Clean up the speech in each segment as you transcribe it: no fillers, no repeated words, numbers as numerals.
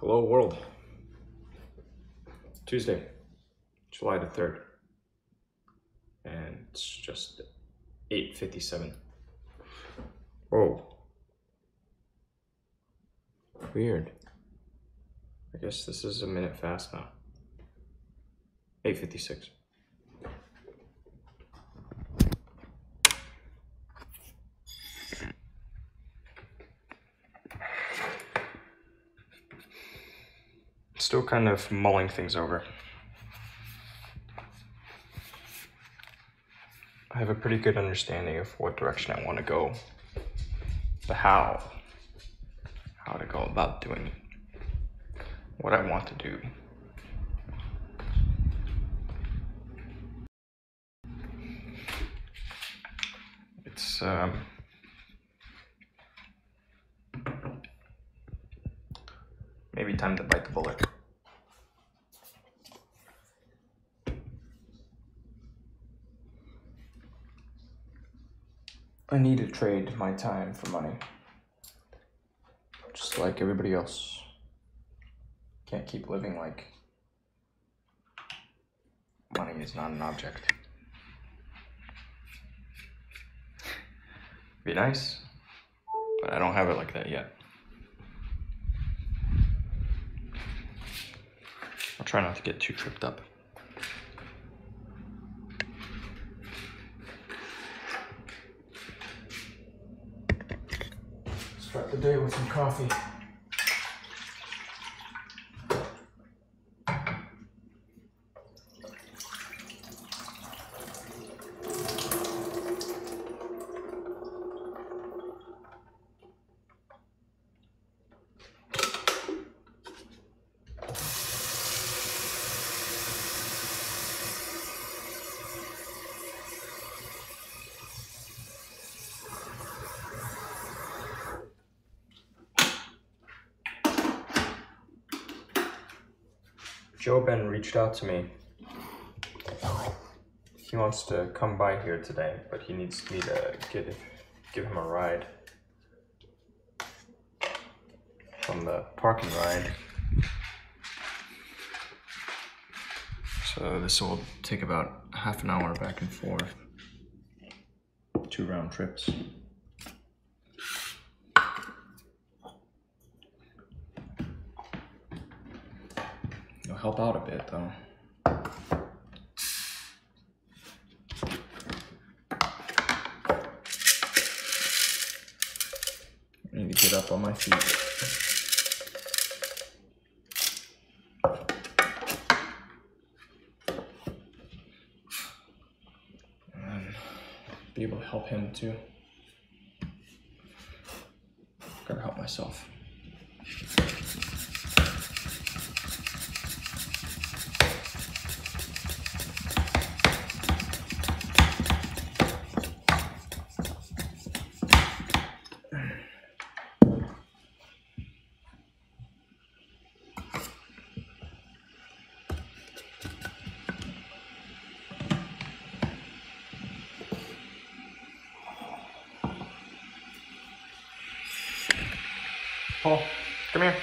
Hello world. Tuesday, July the 3rd. And it's just 8:57. Whoa. Weird. I guess this is a minute fast now. 8:56. Still kind of mulling things over. I have a pretty good understanding of what direction I want to go, but how to go about doing what I want to do. It's maybe time to bite the bullet. I need to trade my time for money, just like everybody else. Can't keep living like money is not an object. Be nice, but I don't have it like that yet. I'll try not to get too tripped up. Start the day with some coffee. Joe Ben reached out to me. He wants to come by here today, but he needs me to give him a ride from the parking ride. So this will take about half an hour back and forth, 2 round trips. It'll help out a bit though. I need to get up on my feet. And be able to help him too. Gotta help myself. Paul, come here.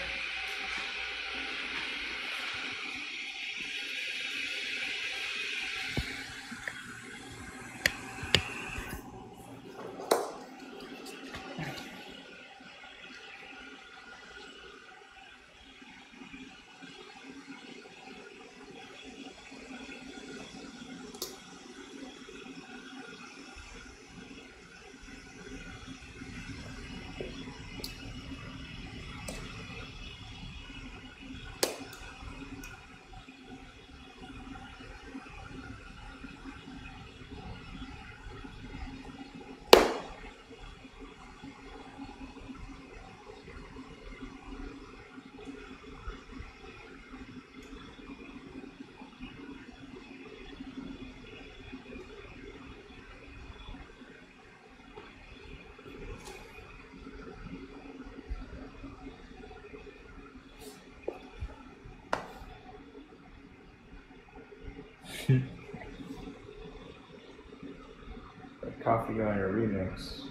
Coffee on your remix.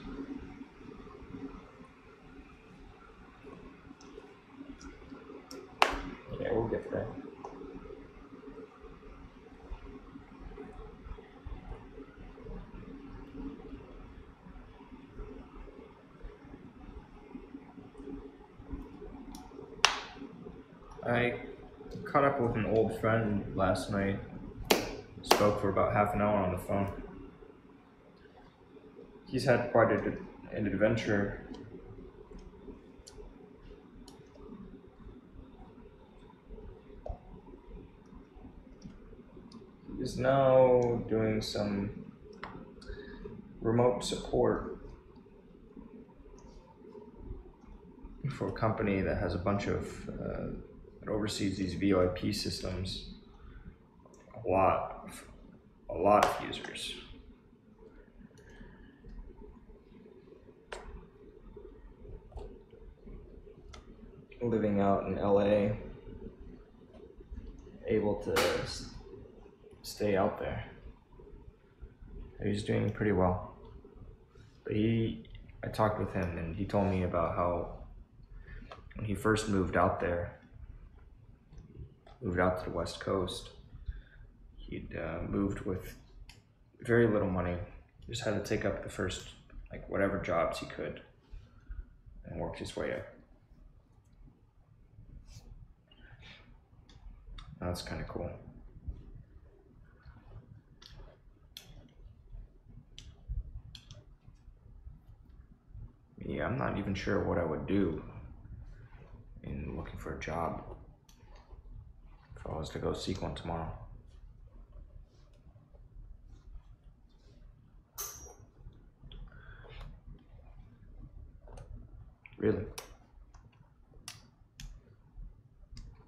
I caught up with an old friend last night. Spoke for about half an hour on the phone. He's had quite an adventure. He's now doing some remote support for a company that has a bunch of that oversees these VoIP systems. A lot of users. Living out in LA, able to stay out there. He's doing pretty well. But I talked with him and he told me about how when he first moved out there, moved out to the West Coast, he'd moved with very little money. Just had to take up the first, like, whatever jobs he could and worked his way up. That's kind of cool. Yeah, I'm not even sure what I would do in looking for a job if I was to go seek one tomorrow. Really?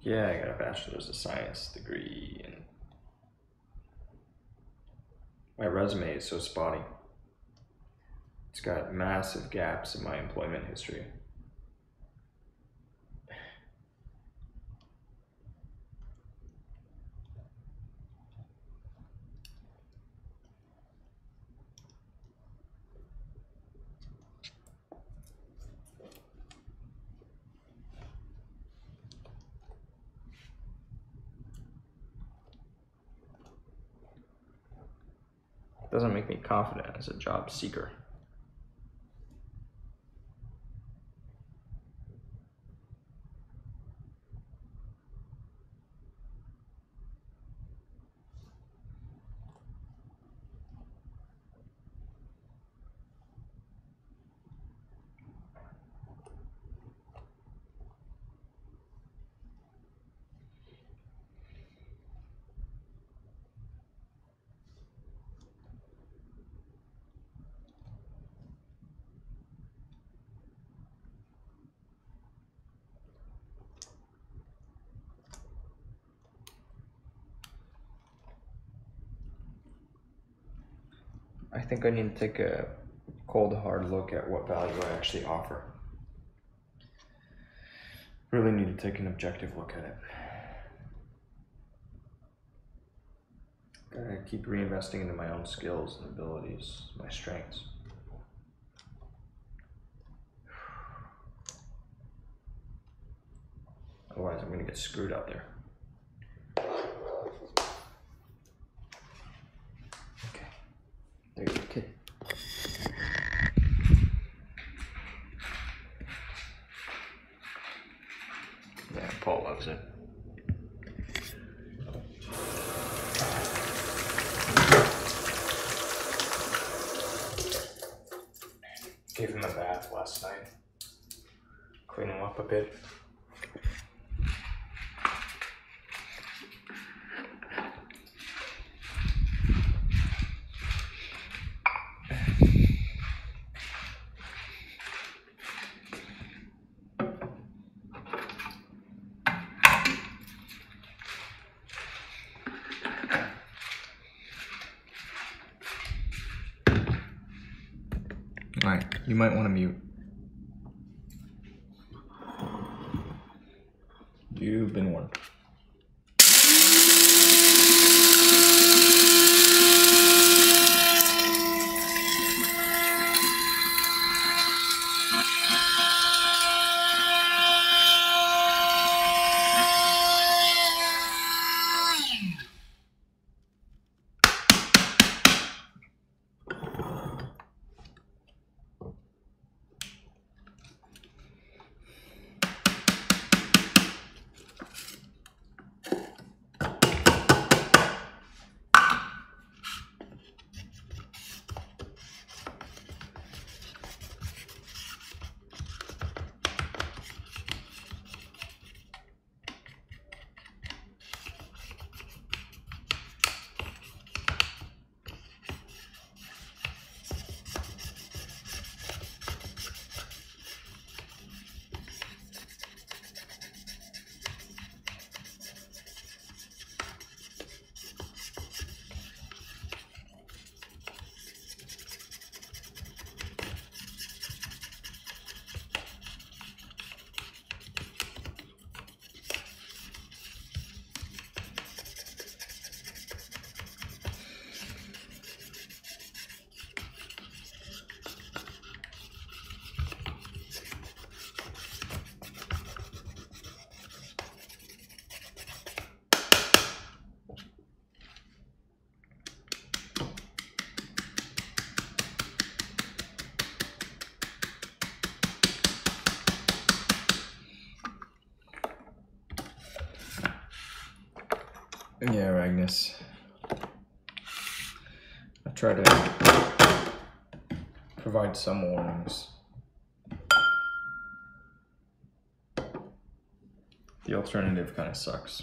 Yeah, I got a bachelor's of science degree, and my resume is so spotty. It's got massive gaps in my employment history. It doesn't make me confident as a job seeker. I think I need to take a cold, hard look at what value I actually offer. Really need to take an objective look at it. Gotta keep reinvesting into my own skills and abilities, my strengths. Otherwise, I'm gonna get screwed out there. Okay, there's your kid. Yeah, Paul loves it. Gave him a bath last night. Clean him up a bit. Alright, you might want to mute. You've been warned. Yeah, Agnes. I try to provide some warnings. The alternative kind of sucks.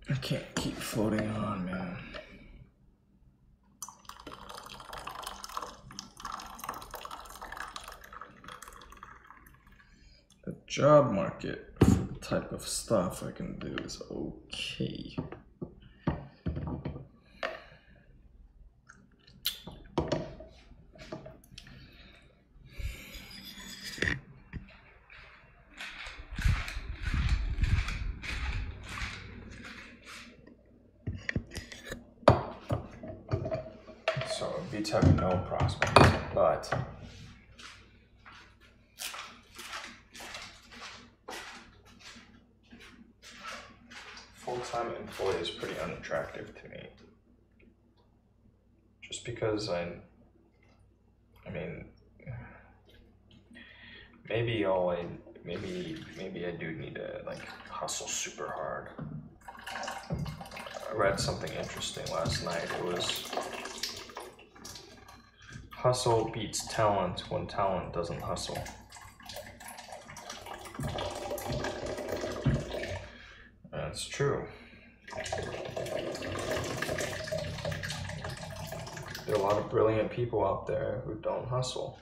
I can't keep floating on, man. The job market for the type of stuff I can do is okay. So beats have no prospects, but full-time employee is pretty unattractive to me. Just because I mean, maybe I do need to like hustle super hard. I read something interesting last night. It was hustle beats talent when talent doesn't hustle. That's true. There are a lot of brilliant people out there who don't hustle.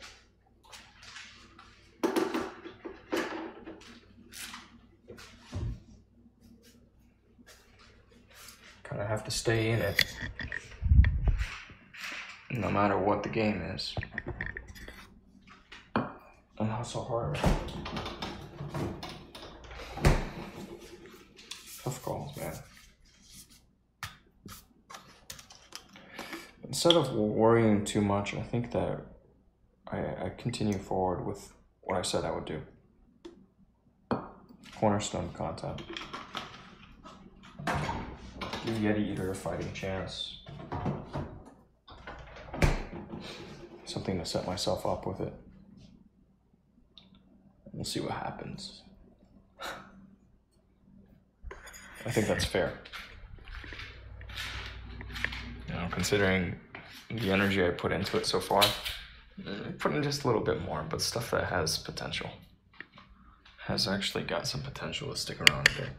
Kind of have to stay in it, no matter what the game is, and hustle hard. Tough calls, man. Instead of worrying too much, I think that I continue forward with what I said I would do. Cornerstone content. Give Yeti Eater a fighting chance. Something to set myself up with it. We'll see what happens. I think that's fair. You know, considering the energy I put into it so far, I put in just a little bit more, but stuff that has potential. Has actually got some potential to stick around a bit.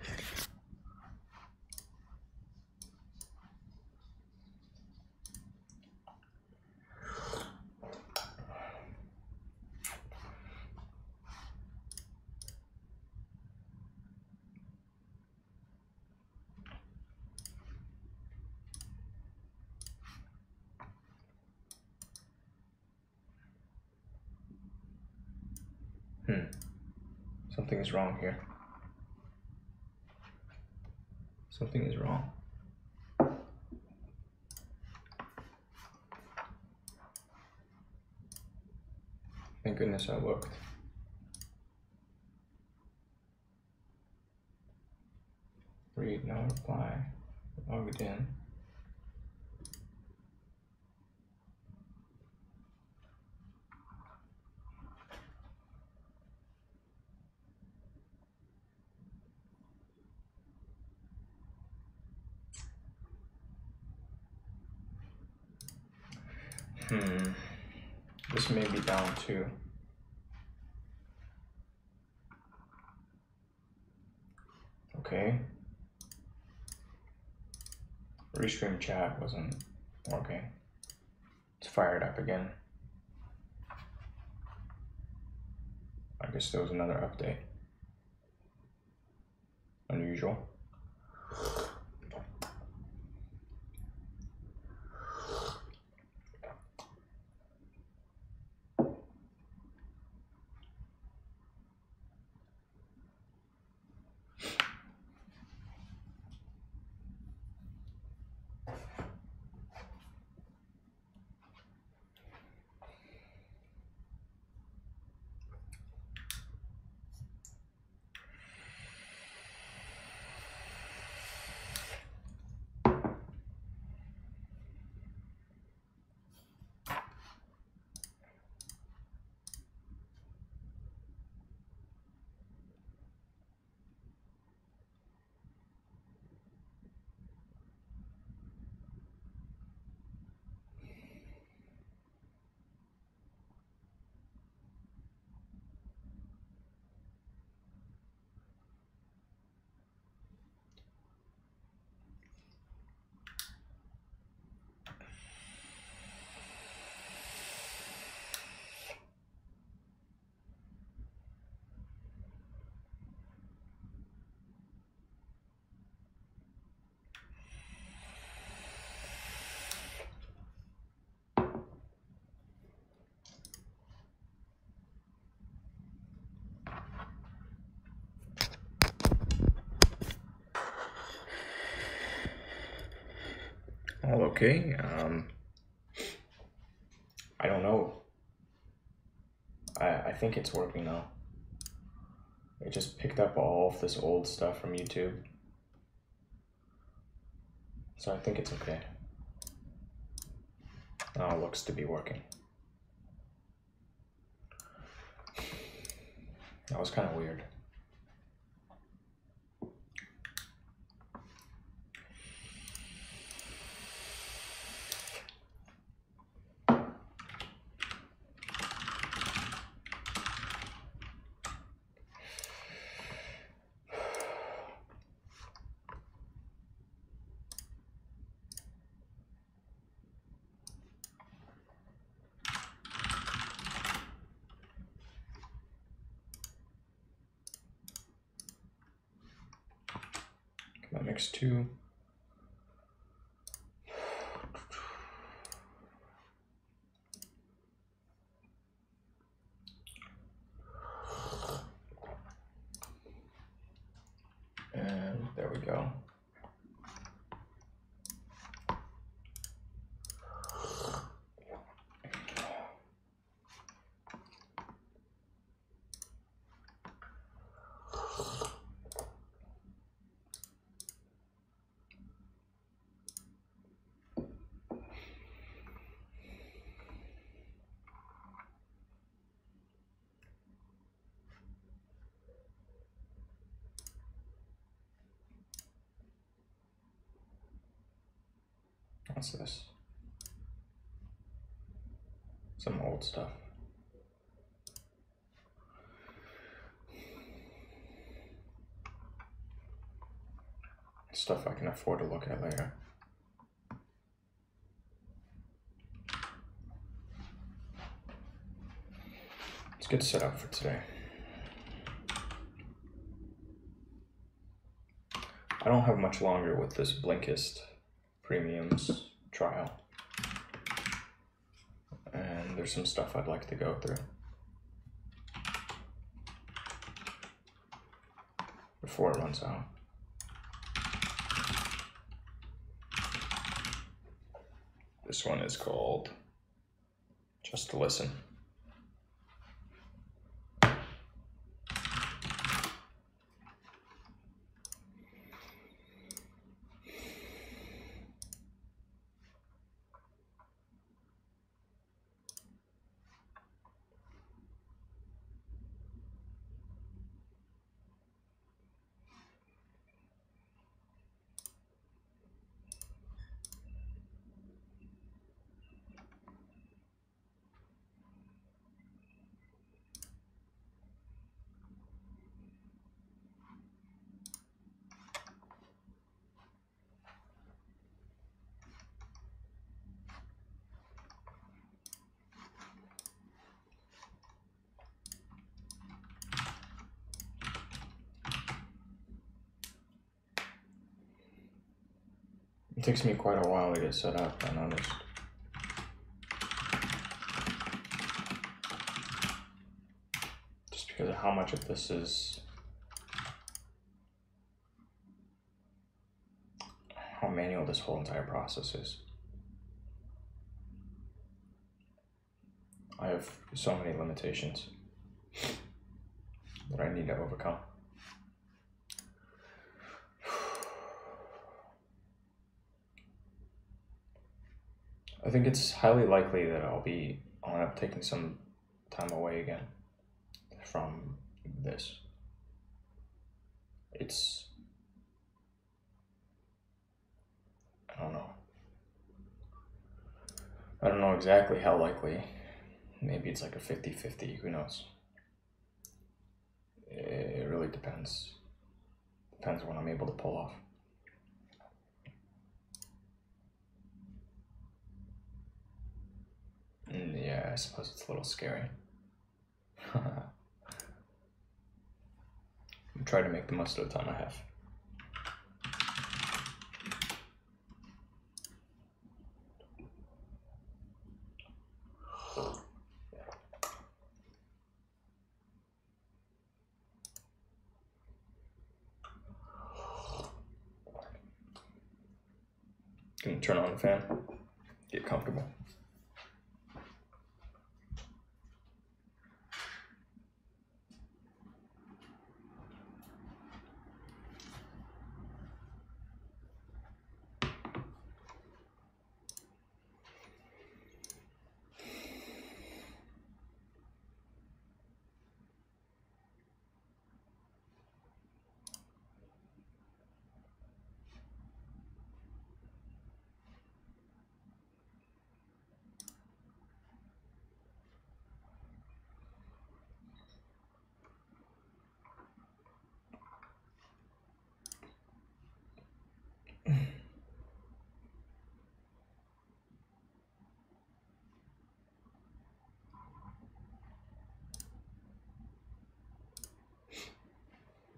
Something is wrong here. Something is wrong. Thank goodness I looked. Read, no reply. Logged in. This may be down too. Okay. Restream chat wasn't working. Let's fire it up again. I guess there was another update. Unusual. All okay. I don't know. I think it's working now. It just picked up all of this old stuff from YouTube. So I think it's okay. Now it looks to be working. That was kind of weird. That makes 2. And there we go. What's this? Some old stuff. Stuff I can afford to look at later. Let's get set up for today. I don't have much longer with this Blinkist Premiums trial. And there's some stuff I'd like to go through before it runs out. This one is called Just to Listen. It takes me quite a while to get set up, I noticed. Just because of how much of this is, how manual this whole entire process is. I have so many limitations that I need to overcome. I think it's highly likely that I'll end up taking some time away again from this. I don't know. I don't know exactly how likely. Maybe it's like a 50-50, who knows? It really depends. Depends what I'm able to pull off. Yeah, I suppose it's a little scary. I'm trying to make the most of the time I have. Gonna turn on the fan, get comfortable.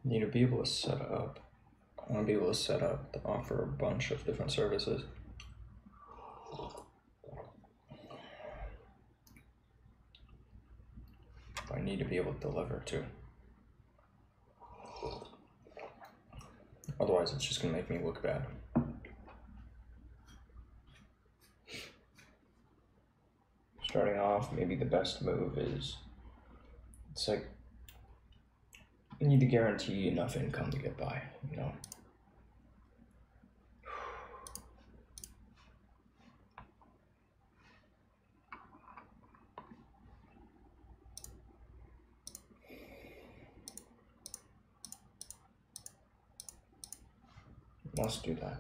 Need to be able to set up. I want to be able to set up to offer a bunch of different services. I need to be able to deliver too. Otherwise, it's just going to make me look bad. Starting off, maybe the best move is, it's like, you need to guarantee enough income to get by, you know? Must do that.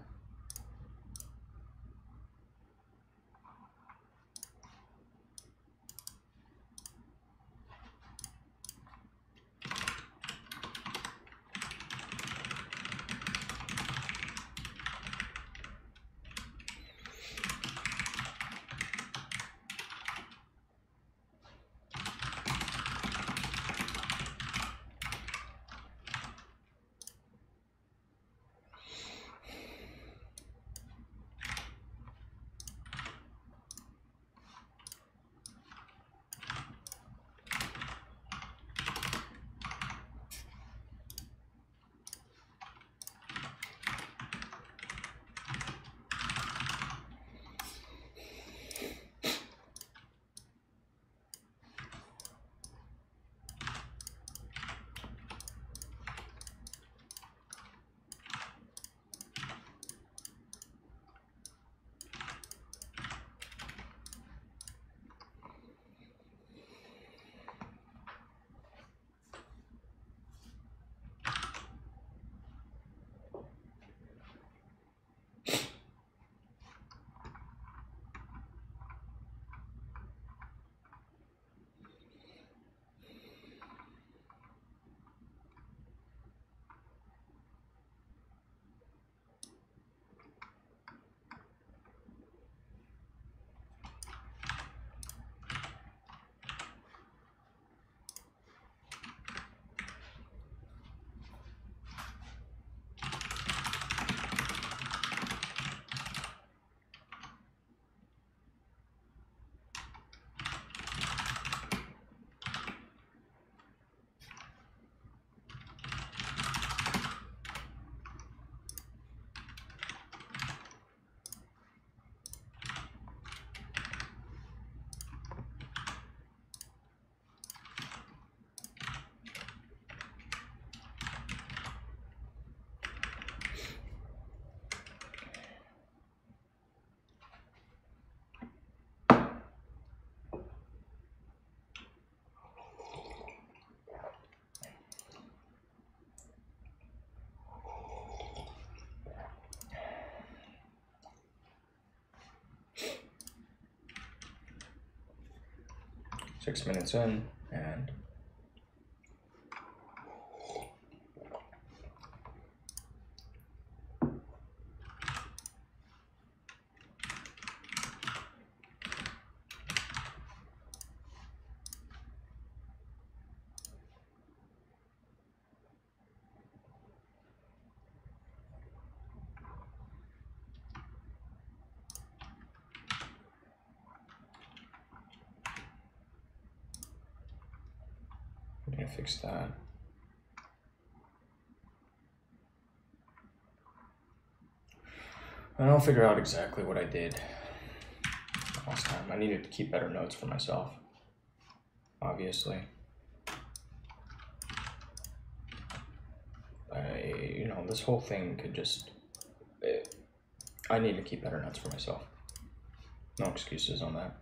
6 minutes in, and I'm gonna fix that. And I'll figure out exactly what I did last time. I needed to keep better notes for myself, obviously. You know, this whole thing could just... I need to keep better notes for myself. No excuses on that.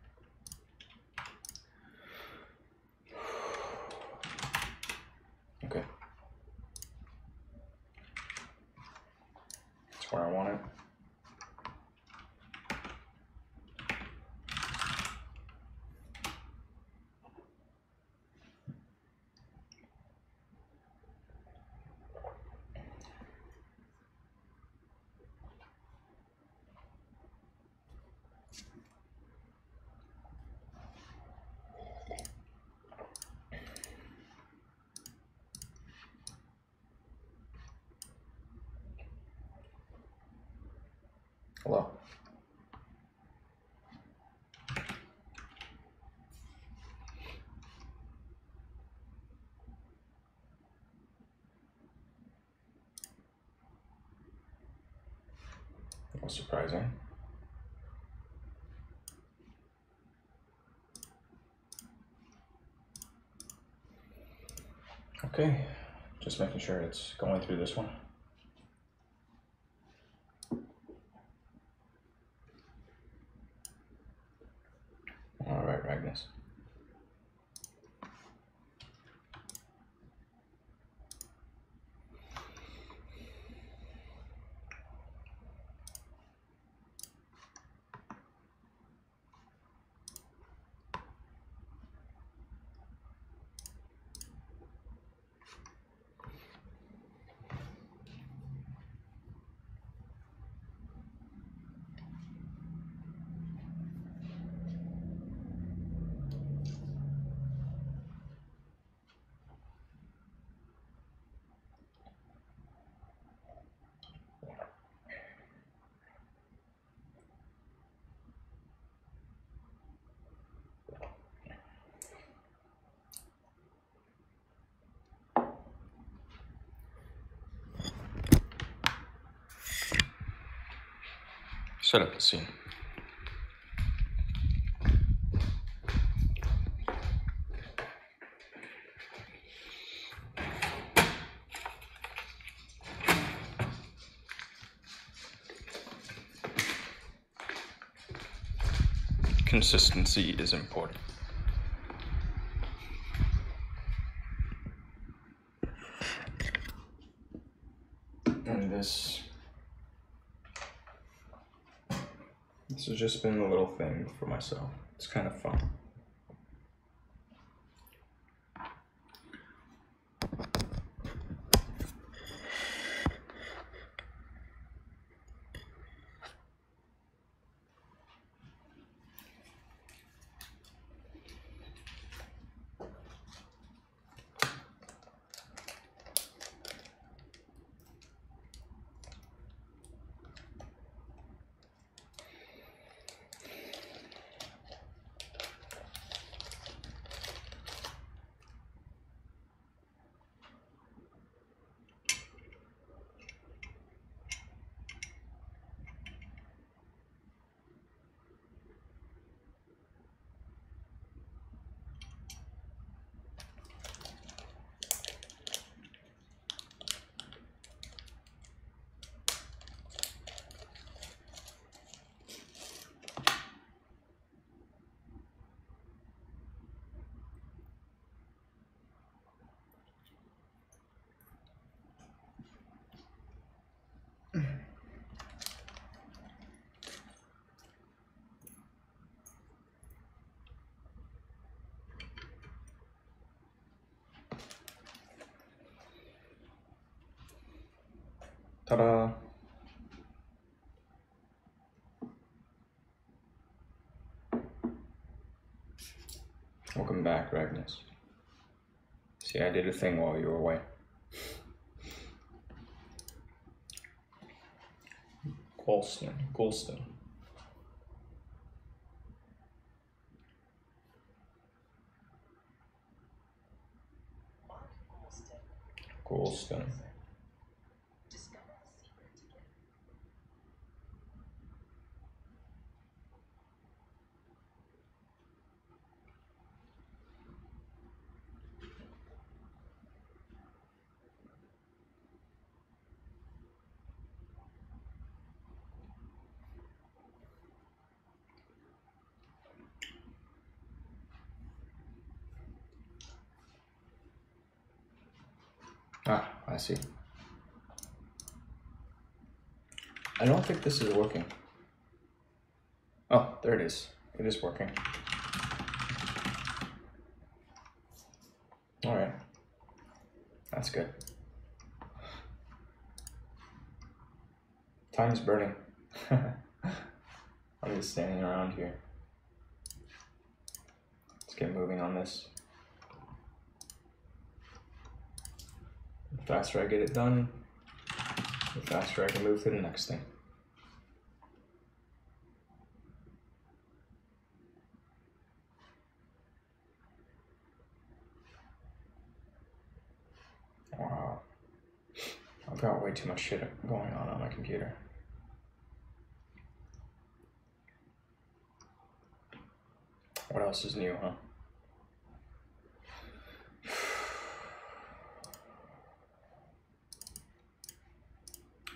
Okay. That's where I want it. Hello. That was surprising. Okay, just making sure it's going through this one. All right, Magnus. Set up the scene. Consistency is important. And this has just been a little thing for myself. It's kind of fun. Welcome back, Ragnus. See, I did a thing while you were away. Golston. Ah, I see. I don't think this is working. Oh, there it is. It is working. All right. That's good. Time's burning. I'm just standing around here. Let's get moving on this. The faster I get it done, the faster I can move to the next thing. Wow. I've got way too much shit going on my computer. What else is new, huh?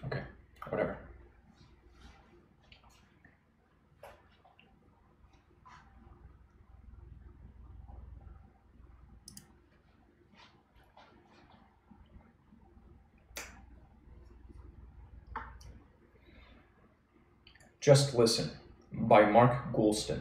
Okay, whatever. Just Listen by Mark Goulston.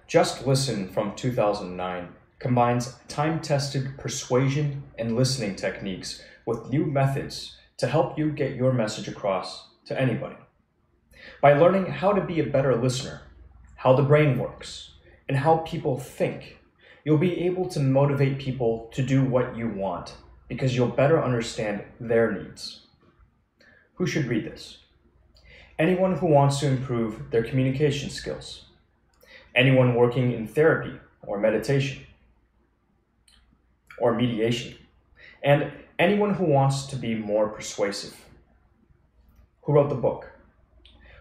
Just Listen from 2009 combines time-tested persuasion and listening techniques with new methods to help you get your message across to anybody. By learning how to be a better listener, how the brain works, and how people think, you'll be able to motivate people to do what you want because you'll better understand their needs. Who should read this? Anyone who wants to improve their communication skills. Anyone working in therapy or meditation or mediation. And anyone who wants to be more persuasive. Who wrote the book?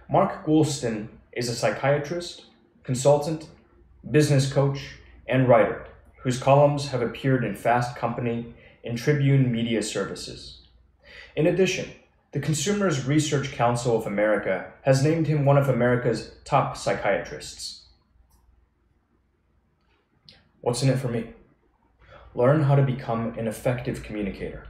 Mark Goulston is a psychiatrist, consultant, business coach, and writer whose columns have appeared in Fast Company and Tribune Media Services. In addition, the Consumers Research Council of America has named him one of America's top psychiatrists. What's in it for me? Learn how to become an effective communicator.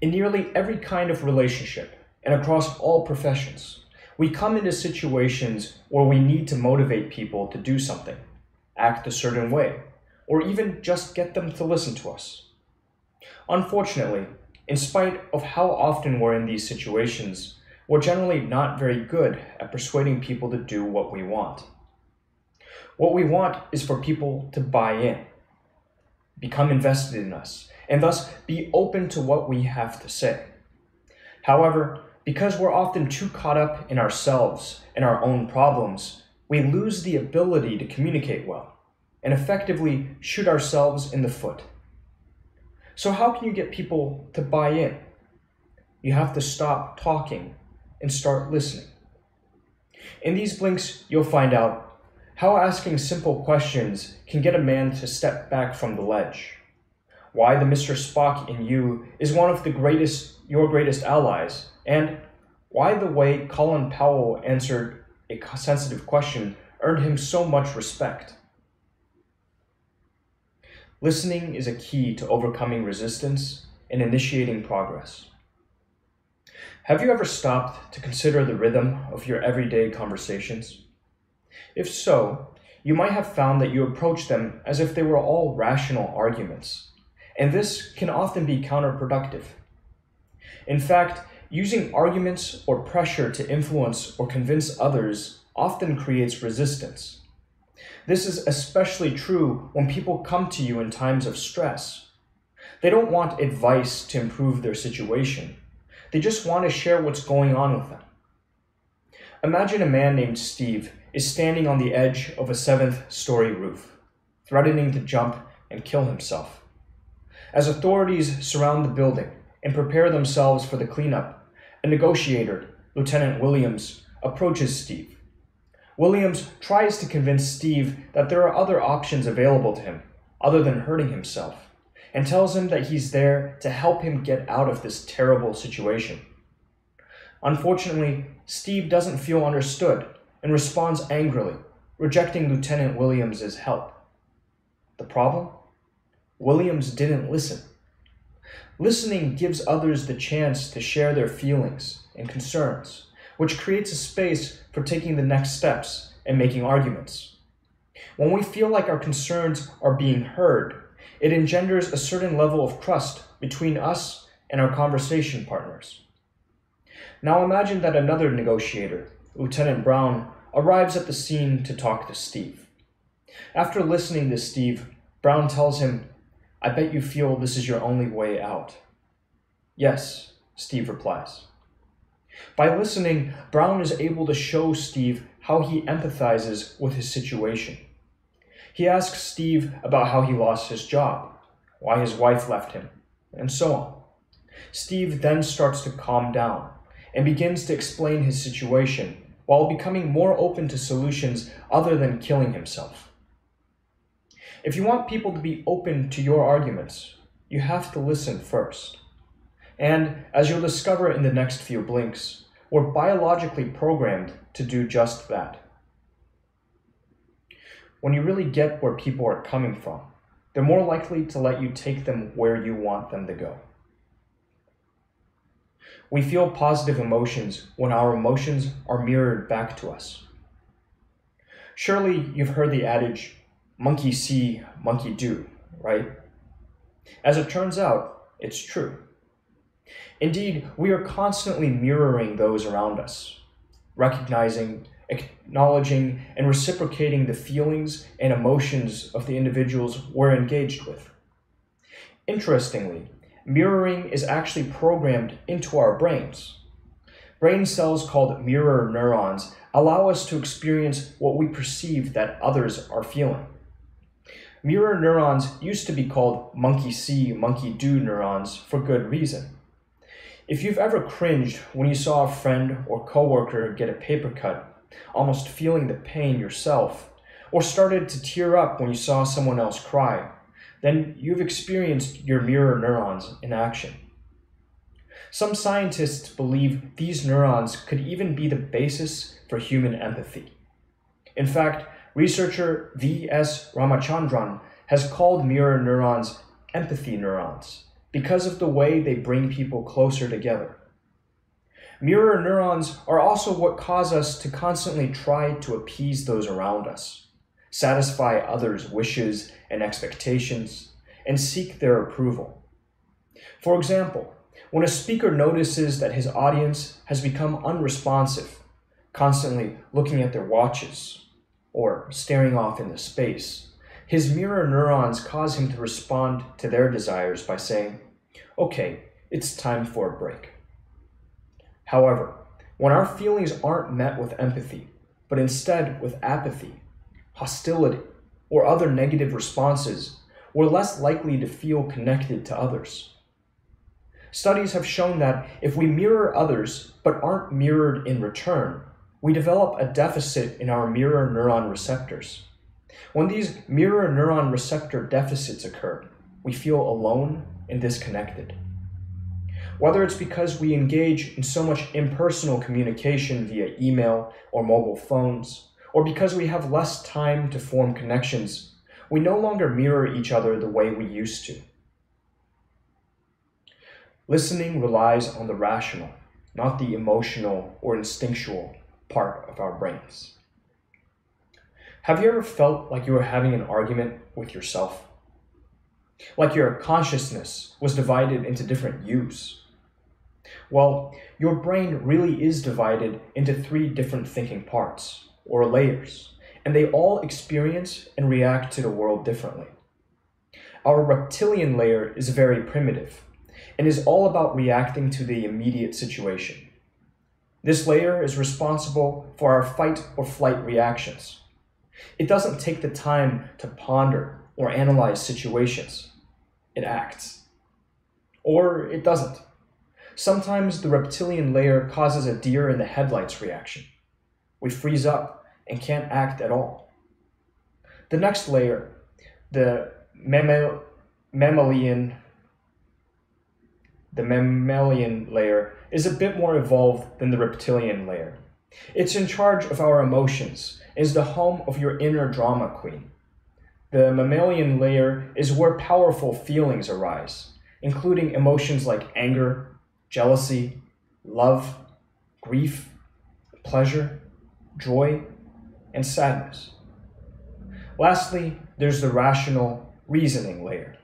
In nearly every kind of relationship and across all professions, we come into situations where we need to motivate people to do something, act a certain way, or even just get them to listen to us. Unfortunately, in spite of how often we're in these situations, we're generally not very good at persuading people to do what we want. What we want is for people to buy in, become invested in us, and thus be open to what we have to say. However, because we're often too caught up in ourselves and our own problems, we lose the ability to communicate well and effectively shoot ourselves in the foot. So how can you get people to buy in? You have to stop talking and start listening. In these blinks, you'll find out how asking simple questions can get a man to step back from the ledge, why the Mr. Spock in you is one of your greatest allies, and why the way Colin Powell answered a sensitive question earned him so much respect. Listening is a key to overcoming resistance and initiating progress. Have you ever stopped to consider the rhythm of your everyday conversations? If so, you might have found that you approach them as if they were all rational arguments, and this can often be counterproductive. In fact, using arguments or pressure to influence or convince others often creates resistance. This is especially true when people come to you in times of stress. They don't want advice to improve their situation. They just want to share what's going on with them. Imagine a man named Steve is standing on the edge of a 7th-story roof, threatening to jump and kill himself. As authorities surround the building and prepare themselves for the cleanup, a negotiator, Lieutenant Williams, approaches Steve. Williams tries to convince Steve that there are other options available to him other than hurting himself, and tells him that he's there to help him get out of this terrible situation. Unfortunately, Steve doesn't feel understood and responds angrily, rejecting Lieutenant Williams' help. The problem? Williams didn't listen. Listening gives others the chance to share their feelings and concerns, which creates a space for taking the next steps and making arguments. When we feel like our concerns are being heard, it engenders a certain level of trust between us and our conversation partners. Now imagine that another negotiator, Lieutenant Brown, arrives at the scene to talk to Steve. After listening to Steve, Brown tells him, "I bet you feel this is your only way out." "Yes," Steve replies. By listening, Brown is able to show Steve how he empathizes with his situation. He asks Steve about how he lost his job, why his wife left him, and so on. Steve then starts to calm down and begins to explain his situation while becoming more open to solutions other than killing himself. If you want people to be open to your arguments, you have to listen first. And as you'll discover in the next few blinks, we're biologically programmed to do just that. When you really get where people are coming from, they're more likely to let you take them where you want them to go. We feel positive emotions when our emotions are mirrored back to us. Surely you've heard the adage, monkey see, monkey do, right? As it turns out, it's true. Indeed, we are constantly mirroring those around us, recognizing, acknowledging, and reciprocating the feelings and emotions of the individuals we're engaged with. Interestingly, mirroring is actually programmed into our brains. Brain cells called mirror neurons allow us to experience what we perceive that others are feeling. Mirror neurons used to be called monkey see, monkey do neurons for good reason. If you've ever cringed when you saw a friend or coworker get a paper cut, almost feeling the pain yourself, or started to tear up when you saw someone else cry, then you've experienced your mirror neurons in action. Some scientists believe these neurons could even be the basis for human empathy. In fact, researcher V.S. Ramachandran has called mirror neurons empathy neurons because of the way they bring people closer together. Mirror neurons are also what cause us to constantly try to appease those around us, satisfy others' wishes and expectations, and seek their approval. For example, when a speaker notices that his audience has become unresponsive, constantly looking at their watches or staring off into space, his mirror neurons cause him to respond to their desires by saying, "Okay, it's time for a break." However, when our feelings aren't met with empathy, but instead with apathy, hostility, or other negative responses, we're less likely to feel connected to others. Studies have shown that if we mirror others but aren't mirrored in return, we develop a deficit in our mirror neuron receptors. When these mirror neuron receptor deficits occur, we feel alone and disconnected. Whether it's because we engage in so much impersonal communication via email or mobile phones, or because we have less time to form connections, we no longer mirror each other the way we used to. Listening relies on the rational, not the emotional or instinctual part of our brains. Have you ever felt like you were having an argument with yourself? Like your consciousness was divided into different yous? Well, your brain really is divided into 3 different thinking parts, or layers, and they all experience and react to the world differently. Our reptilian layer is very primitive and is all about reacting to the immediate situation. This layer is responsible for our fight or flight reactions. It doesn't take the time to ponder or analyze situations. It acts. Or it doesn't. Sometimes the reptilian layer causes a deer in the headlights reaction. We freeze up and can't act at all. The next layer, the mammalian layer, is a bit more evolved than the reptilian layer. It's in charge of our emotions, is the home of your inner drama queen. The mammalian layer is where powerful feelings arise, including emotions like anger, jealousy, love, grief, pleasure, joy, and sadness. Lastly, there's the rational, reasoning layer.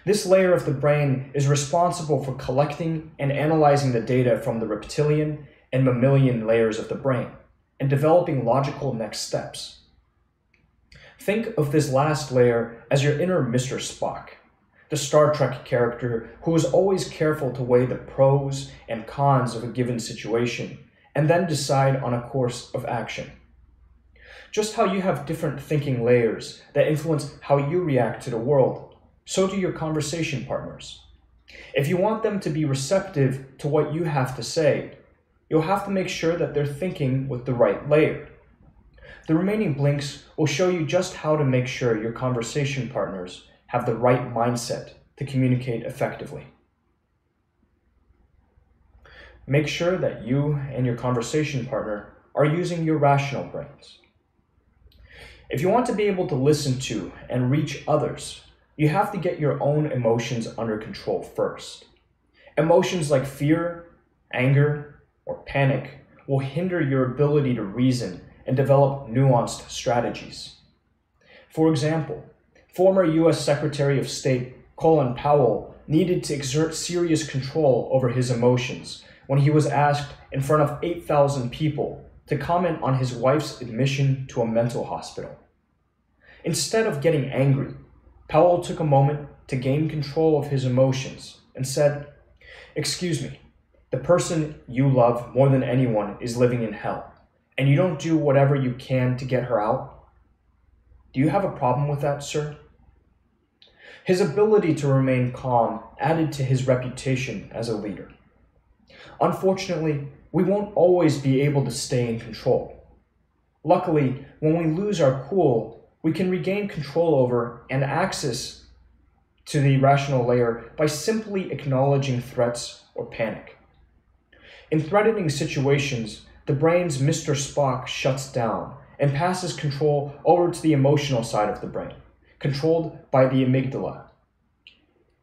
This layer of the brain is responsible for collecting and analyzing the data from the reptilian and mammalian layers of the brain and developing logical next steps. Think of this last layer as your inner Mr. Spock, the Star Trek character who is always careful to weigh the pros and cons of a given situation and then decide on a course of action. Just how you have different thinking layers that influence how you react to the world, so do your conversation partners. If you want them to be receptive to what you have to say, you'll have to make sure that they're thinking with the right layer. The remaining blinks will show you just how to make sure your conversation partners have the right mindset to communicate effectively. Make sure that you and your conversation partner are using your rational brains. If you want to be able to listen to and reach others, you have to get your own emotions under control first. Emotions like fear, anger, or panic will hinder your ability to reason and develop nuanced strategies. For example, former U.S. Secretary of State Colin Powell needed to exert serious control over his emotions when he was asked in front of 8,000 people to comment on his wife's admission to a mental hospital. Instead of getting angry, Powell took a moment to gain control of his emotions and said, "Excuse me, the person you love more than anyone is living in hell, and you don't do whatever you can to get her out? Do you have a problem with that, sir?" His ability to remain calm added to his reputation as a leader. Unfortunately, we won't always be able to stay in control. Luckily, when we lose our cool, we can regain control over and access to the rational layer by simply acknowledging threats or panic. In threatening situations, the brain's Mr. Spock shuts down and passes control over to the emotional side of the brain, controlled by the amygdala.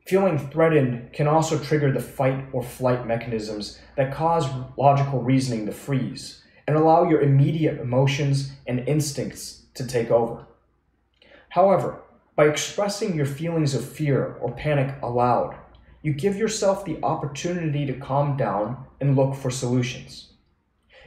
Feeling threatened can also trigger the fight or flight mechanisms that cause logical reasoning to freeze and allow your immediate emotions and instincts to take over. However, by expressing your feelings of fear or panic aloud, you give yourself the opportunity to calm down and look for solutions.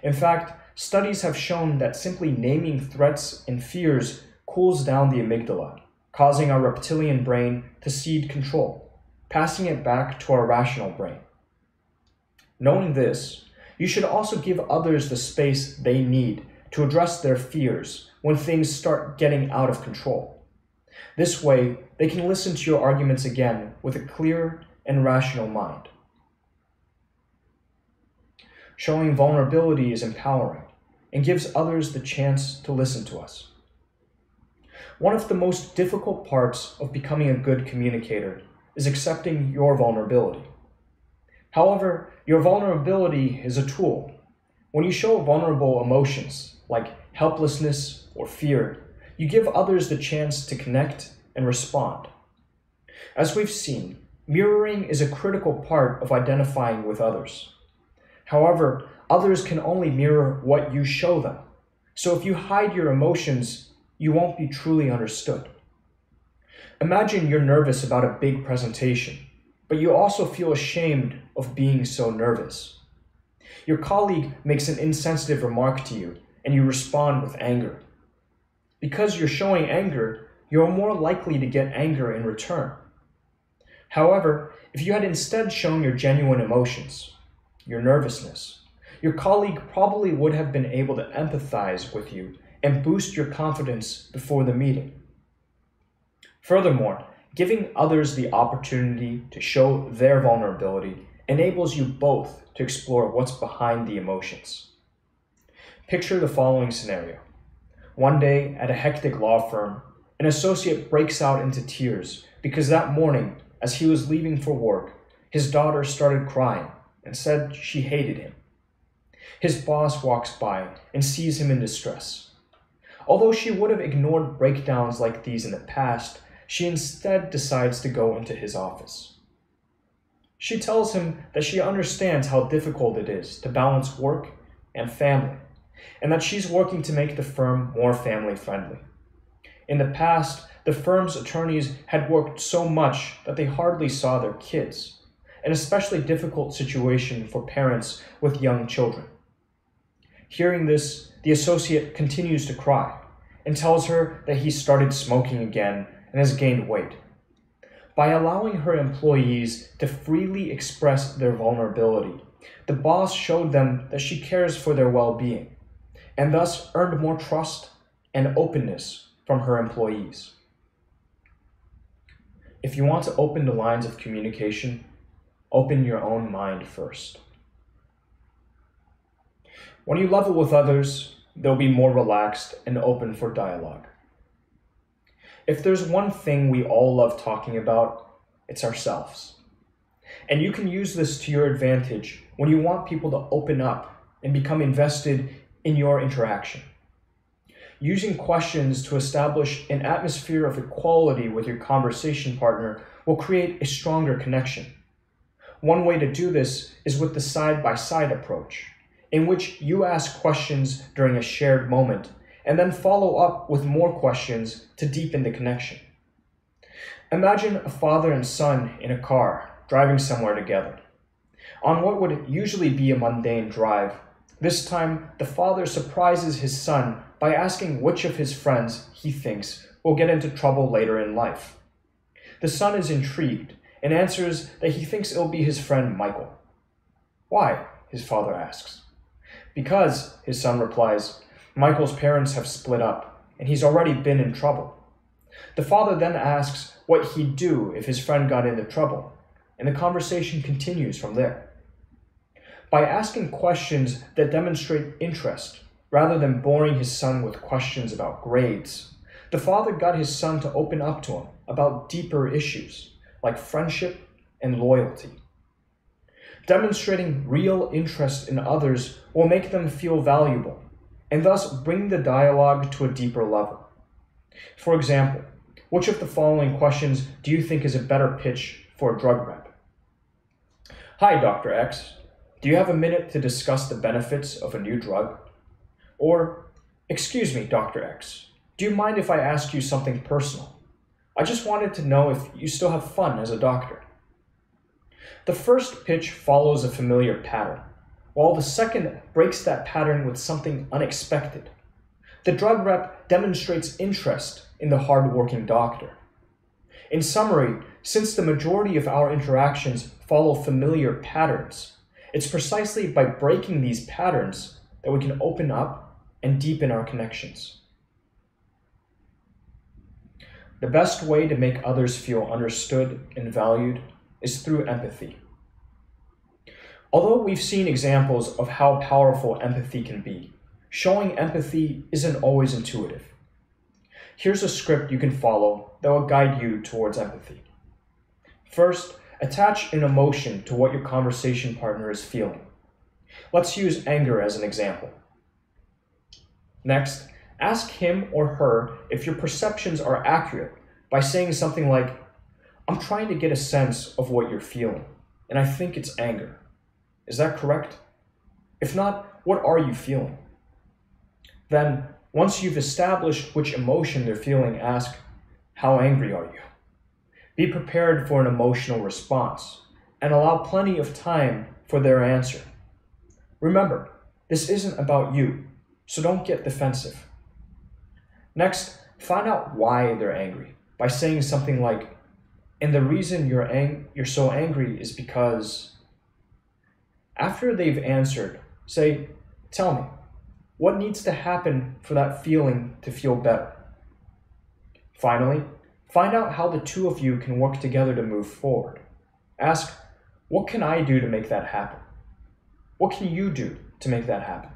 In fact, studies have shown that simply naming threats and fears cools down the amygdala, causing our reptilian brain to cede control, passing it back to our rational brain. Knowing this, you should also give others the space they need to address their fears when things start getting out of control. This way, they can listen to your arguments again with a clear and rational mind. Showing vulnerability is empowering and gives others the chance to listen to us. One of the most difficult parts of becoming a good communicator is accepting your vulnerability. However, your vulnerability is a tool. When you show vulnerable emotions like helplessness or fear, you give others the chance to connect and respond. As we've seen, mirroring is a critical part of identifying with others. However, others can only mirror what you show them. So if you hide your emotions, you won't be truly understood. Imagine you're nervous about a big presentation, but you also feel ashamed of being so nervous. Your colleague makes an insensitive remark to you, and you respond with anger. Because you're showing anger, you're more likely to get anger in return. However, if you had instead shown your genuine emotions, your nervousness, your colleague probably would have been able to empathize with you and boost your confidence before the meeting. Furthermore, giving others the opportunity to show their vulnerability enables you both to explore what's behind the emotions. Picture the following scenario. One day at a hectic law firm, an associate breaks out into tears because that morning, as he was leaving for work, his daughter started crying and said she hated him. His boss walks by and sees him in distress. Although she would have ignored breakdowns like these in the past, she instead decides to go into his office. She tells him that she understands how difficult it is to balance work and family, and that she's working to make the firm more family-friendly. In the past, the firm's attorneys had worked so much that they hardly saw their kids, an especially difficult situation for parents with young children. Hearing this, the associate continues to cry and tells her that he started smoking again and has gained weight. By allowing her employees to freely express their vulnerability, the boss showed them that she cares for their well-being, and thus earned more trust and openness from her employees. If you want to open the lines of communication, open your own mind first. When you level with others, they'll be more relaxed and open for dialogue. If there's one thing we all love talking about, it's ourselves. And you can use this to your advantage when you want people to open up and become invested in your interaction. Using questions to establish an atmosphere of equality with your conversation partner will create a stronger connection. One way to do this is with the side-by-side approach, in which you ask questions during a shared moment and then follow up with more questions to deepen the connection. Imagine a father and son in a car driving somewhere together. On what would usually be a mundane drive, this time the father surprises his son by asking which of his friends he thinks will get into trouble later in life. The son is intrigued and answers that he thinks it'll be his friend Michael. "Why?" his father asks. "Because," his son replies, "Michael's parents have split up, and he's already been in trouble." The father then asks what he'd do if his friend got into trouble, and the conversation continues from there. By asking questions that demonstrate interest, rather than boring his son with questions about grades, the father got his son to open up to him about deeper issues, like friendship and loyalty. Demonstrating real interest in others will make them feel valuable, and thus bring the dialogue to a deeper level. For example, which of the following questions do you think is a better pitch for a drug rep? "Hi, Dr. X. Do you have a minute to discuss the benefits of a new drug?" Or, "Excuse me, Dr. X. Do you mind if I ask you something personal? I just wanted to know if you still have fun as a doctor." The first pitch follows a familiar pattern, while the second breaks that pattern with something unexpected. The drug rep demonstrates interest in the hard-working doctor. In summary, since the majority of our interactions follow familiar patterns, it's precisely by breaking these patterns that we can open up and deepen our connections. The best way to make others feel understood and valued is through empathy. Although we've seen examples of how powerful empathy can be, showing empathy isn't always intuitive. Here's a script you can follow that will guide you towards empathy. First, attach an emotion to what your conversation partner is feeling. Let's use anger as an example. Next, ask him or her if your perceptions are accurate by saying something like, "I'm trying to get a sense of what you're feeling, and I think it's anger. Is that correct? If not, what are you feeling?" Then, once you've established which emotion they're feeling, ask, "How angry are you?" Be prepared for an emotional response, and allow plenty of time for their answer. Remember, this isn't about you, so don't get defensive. Next, find out why they're angry by saying something like, and the reason you're so angry is because. After they've answered, say, tell me, what needs to happen for that feeling to feel better? Finally, find out how the two of you can work together to move forward. Ask, what can I do to make that happen? What can you do to make that happen?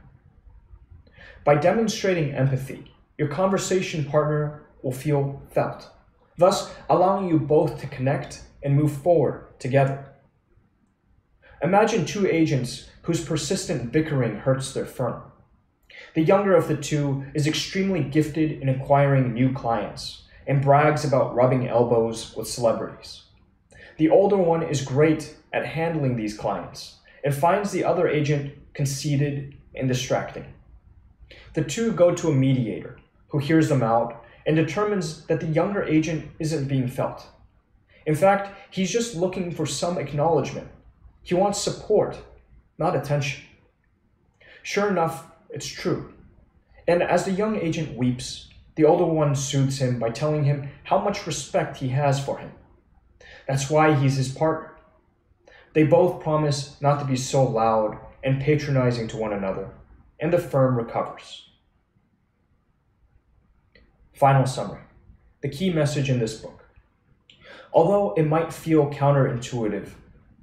By demonstrating empathy, your conversation partner will feel felt, thus allowing you both to connect and move forward together. Imagine two agents whose persistent bickering hurts their firm. The younger of the two is extremely gifted in acquiring new clients and brags about rubbing elbows with celebrities. The older one is great at handling these clients and finds the other agent conceited and distracting. The two go to a mediator who hears them out and determines that the younger agent isn't being felt. In fact, he's just looking for some acknowledgement. He wants support, not attention. Sure enough, it's true. And as the young agent weeps, the older one soothes him by telling him how much respect he has for him. That's why he's his partner. They both promise not to be so loud and patronizing to one another, and the firm recovers. Final summary. The key message in this book. Although it might feel counterintuitive,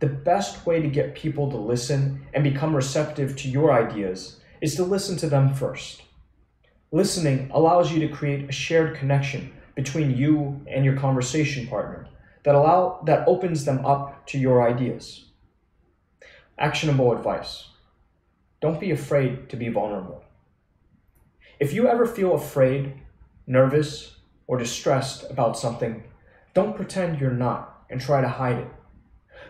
the best way to get people to listen and become receptive to your ideas is to listen to them first. Listening allows you to create a shared connection between you and your conversation partner that opens them up to your ideas. Actionable advice. Don't be afraid to be vulnerable. If you ever feel afraid, nervous, or distressed about something, don't pretend you're not and try to hide it.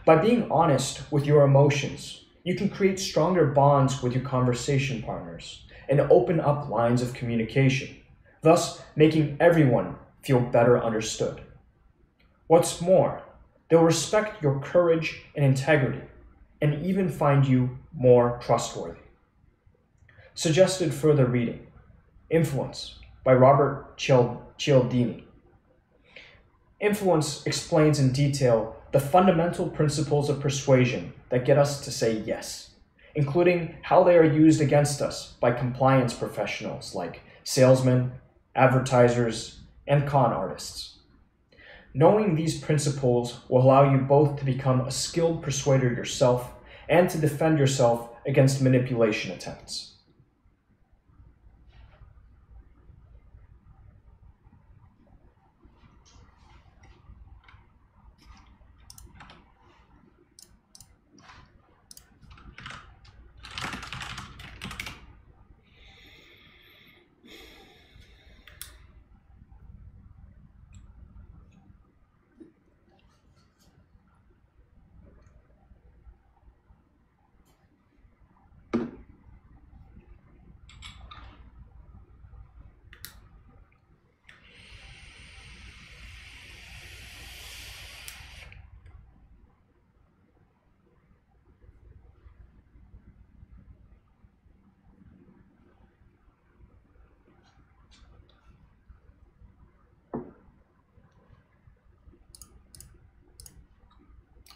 By being honest with your emotions, you can create stronger bonds with your conversation partners and open up lines of communication, thus making everyone feel better understood. What's more, they'll respect your courage and integrity and even find you more trustworthy. Suggested further reading. Influence by Robert Cialdini. Influence explains in detail the fundamental principles of persuasion that get us to say yes, including how they are used against us by compliance professionals like salesmen, advertisers, and con artists. Knowing these principles will allow you both to become a skilled persuader yourself and to defend yourself against manipulation attempts.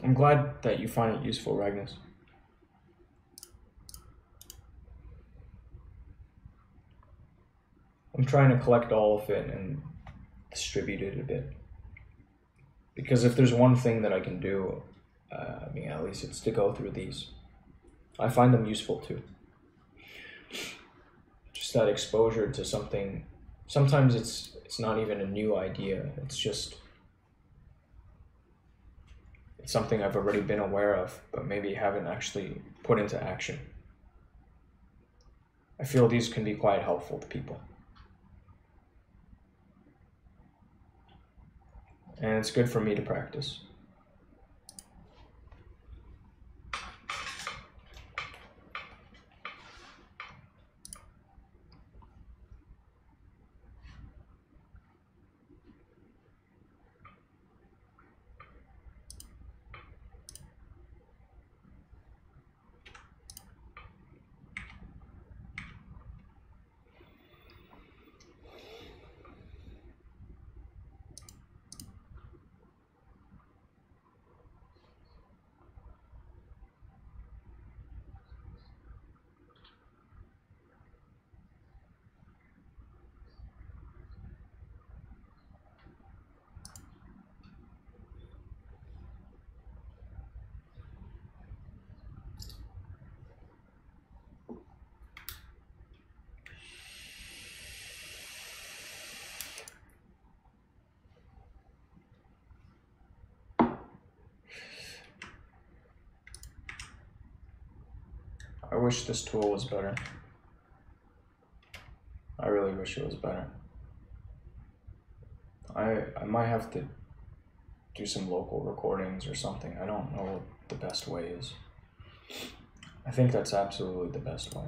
I'm glad that you find it useful, Ragnus. I'm trying to collect all of it and distribute it a bit. Because if there's one thing that I can do, at least it's to go through these. I find them useful too. Just that exposure to something. Sometimes it's not even a new idea. It's something I've already been aware of, but maybe haven't actually put into action. I feel these can be quite helpful to people. And it's good for me to practice. I wish this tool was better. I really wish it was better. I might have to do some local recordings or something. I don't know what the best way is. I think that's absolutely the best way.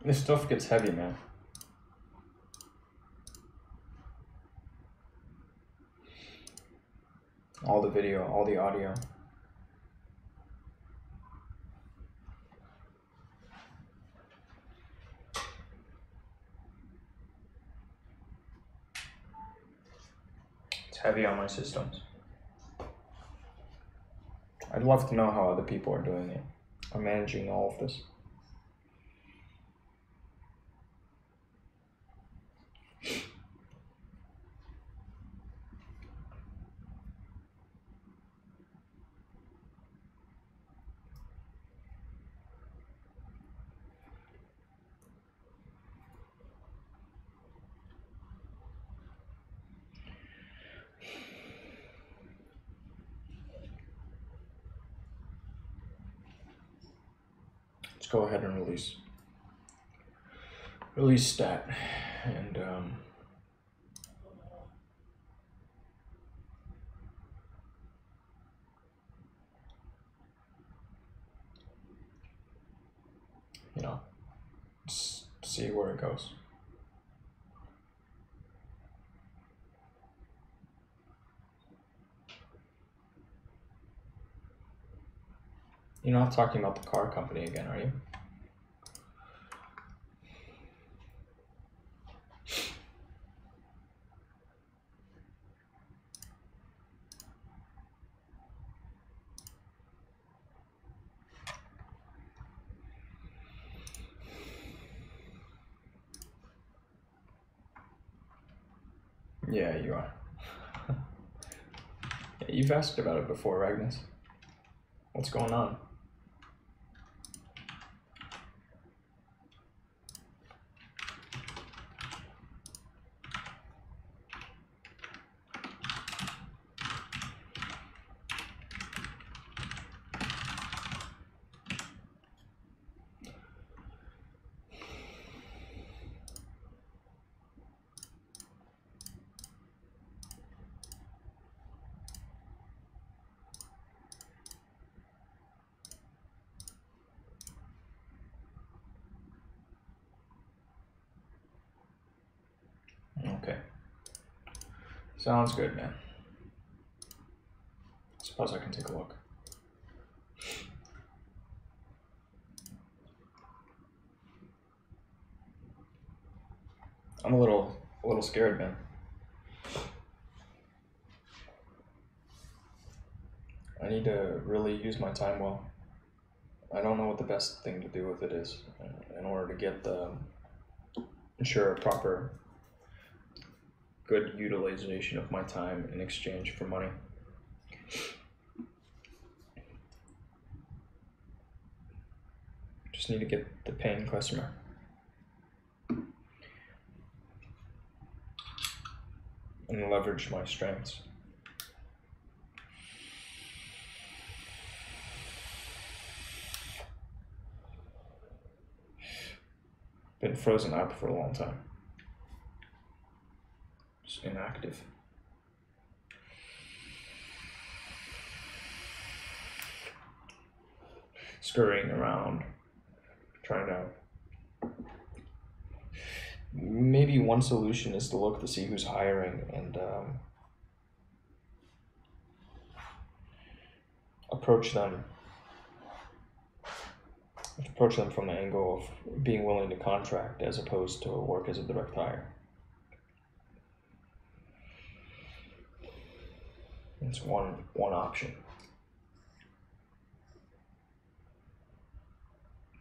This stuff gets heavy, man. All the video, all the audio. It's heavy on my systems. I'd love to know how other people are doing it, are managing all of this. Go ahead and release stat, and you know, see where it goes. You're not talking about the car company again, are you? Yeah, you are. Yeah, you've asked about it before, Ragnus. What's going on? Okay. Sounds good, man. I suppose I can take a look. I'm a little scared, man. I need to really use my time well. I don't know what the best thing to do with it is in order to get ensure a proper good utilization of my time in exchange for money. Just need to get the paying customer. And leverage my strengths. Been frozen up for a long time. Just inactive. Scurrying around, trying to. Maybe one solution is to look to see who's hiring and approach them from the angle of being willing to contract as opposed to work as a direct hire. It's one option.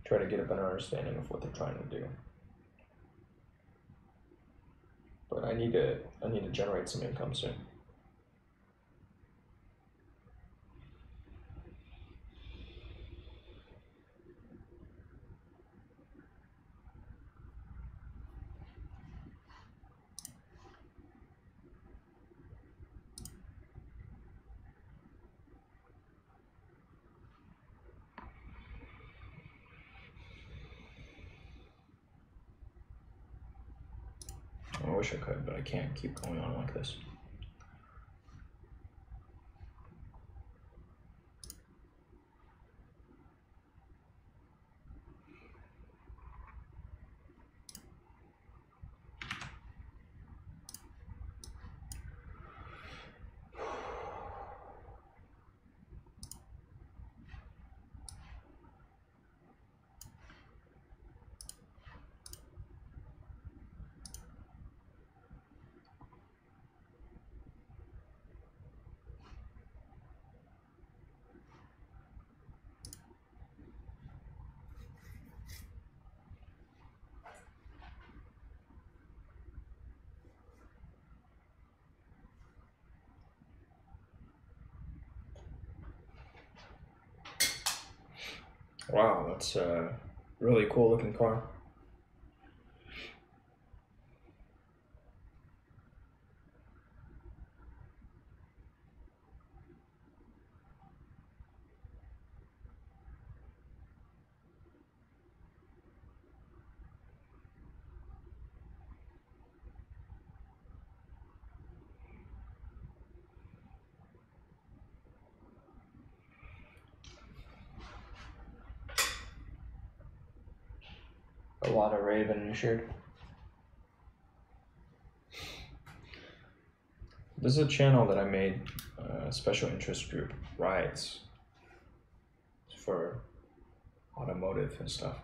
Try to get a better understanding of what they're trying to do. But I need to generate some income soon. I wish I could, but I can't keep going on like this. Wow, that's a really cool looking car. A lot of Raven insured. This is a channel that I made, a special interest group, rides for automotive and stuff.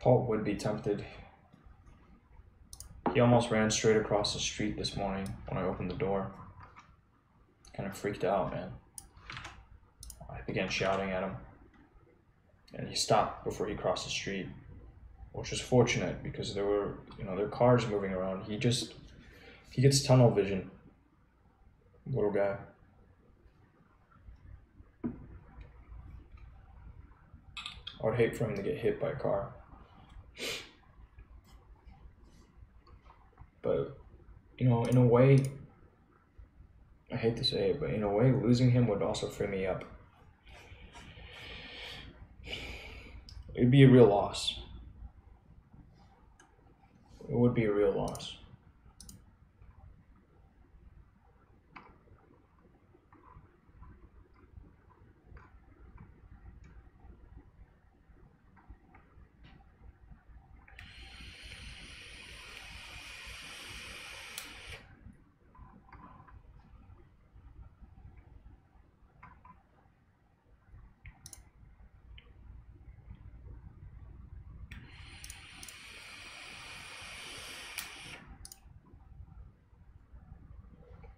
Paul would be tempted. He almost ran straight across the street this morning when I opened the door. Kind of freaked out, man. I began shouting at him, and he stopped before he crossed the street, which was fortunate because there were, there are cars moving around. He gets tunnel vision, little guy. I would hate for him to get hit by a car. But, in a way, I hate to say it, but in a way, losing him would also free me up. It'd be a real loss. It would be a real loss.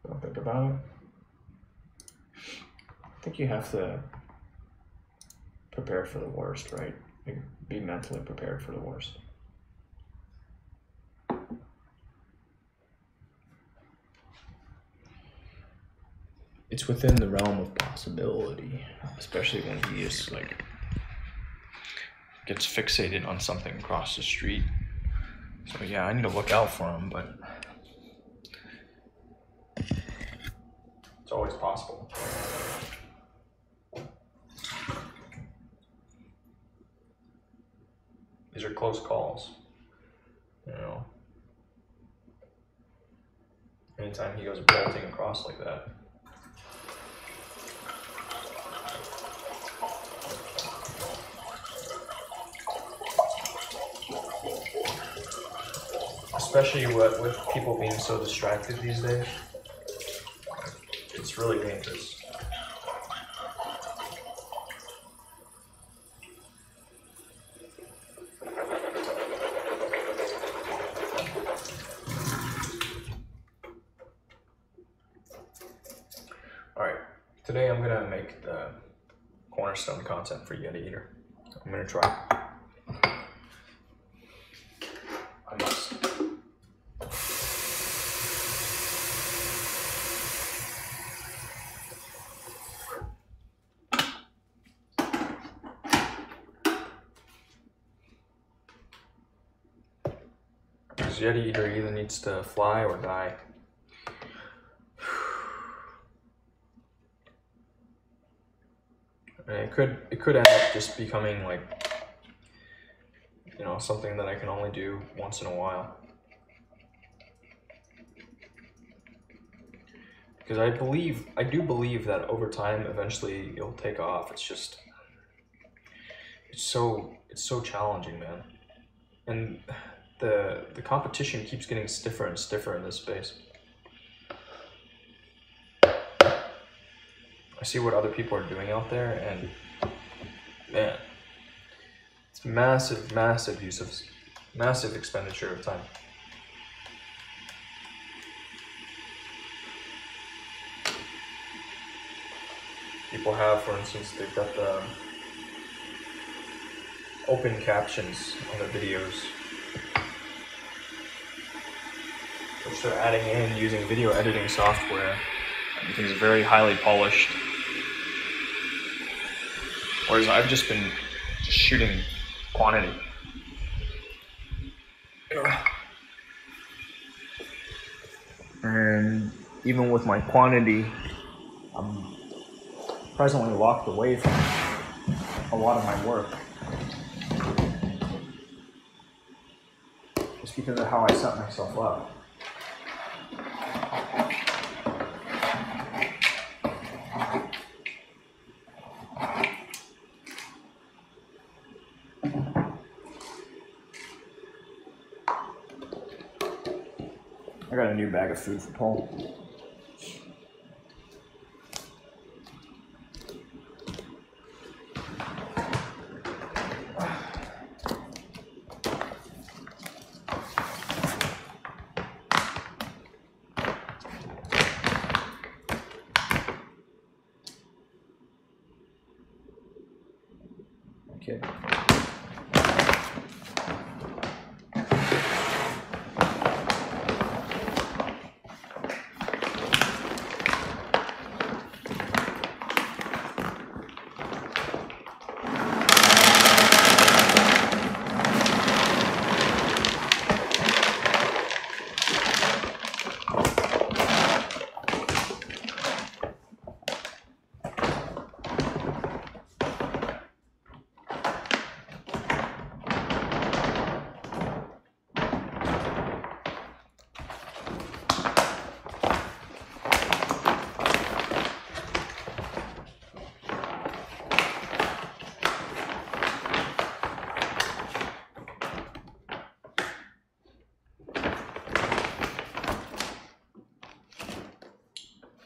Don't think about it. I think you have to prepare for the worst, right? Like, be mentally prepared for the worst. It's within the realm of possibility, especially when he is like gets fixated on something across the street. So yeah, I need to look out for him, but it's always possible. These are close calls, you know. Anytime he goes bolting across like that. Especially with people being so distracted these days, it's really dangerous. Alright, today I'm gonna make the cornerstone content for Yeti Eater. I'm gonna try. I must. This Yeti Eater either needs to fly or die. And it could end up just becoming like, you know, something that I can only do once in a while. Because I do believe that over time, eventually it'll take off. It's just, it's so challenging, man. And the competition keeps getting stiffer and stiffer in this space. I see what other people are doing out there, and man, it's massive expenditure of time. People have, for instance, they've got the open captions on their videos, which they're adding in using video editing software. Everything's very highly polished. Whereas I've just been shooting quantity. And even with my quantity, I'm presently locked away from a lot of my work. Just because of how I set myself up. I got a new bag of food for Paul. Okay.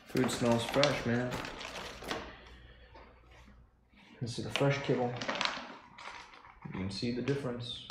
Food smells fresh, man. This is the fresh kibble. You can see the difference.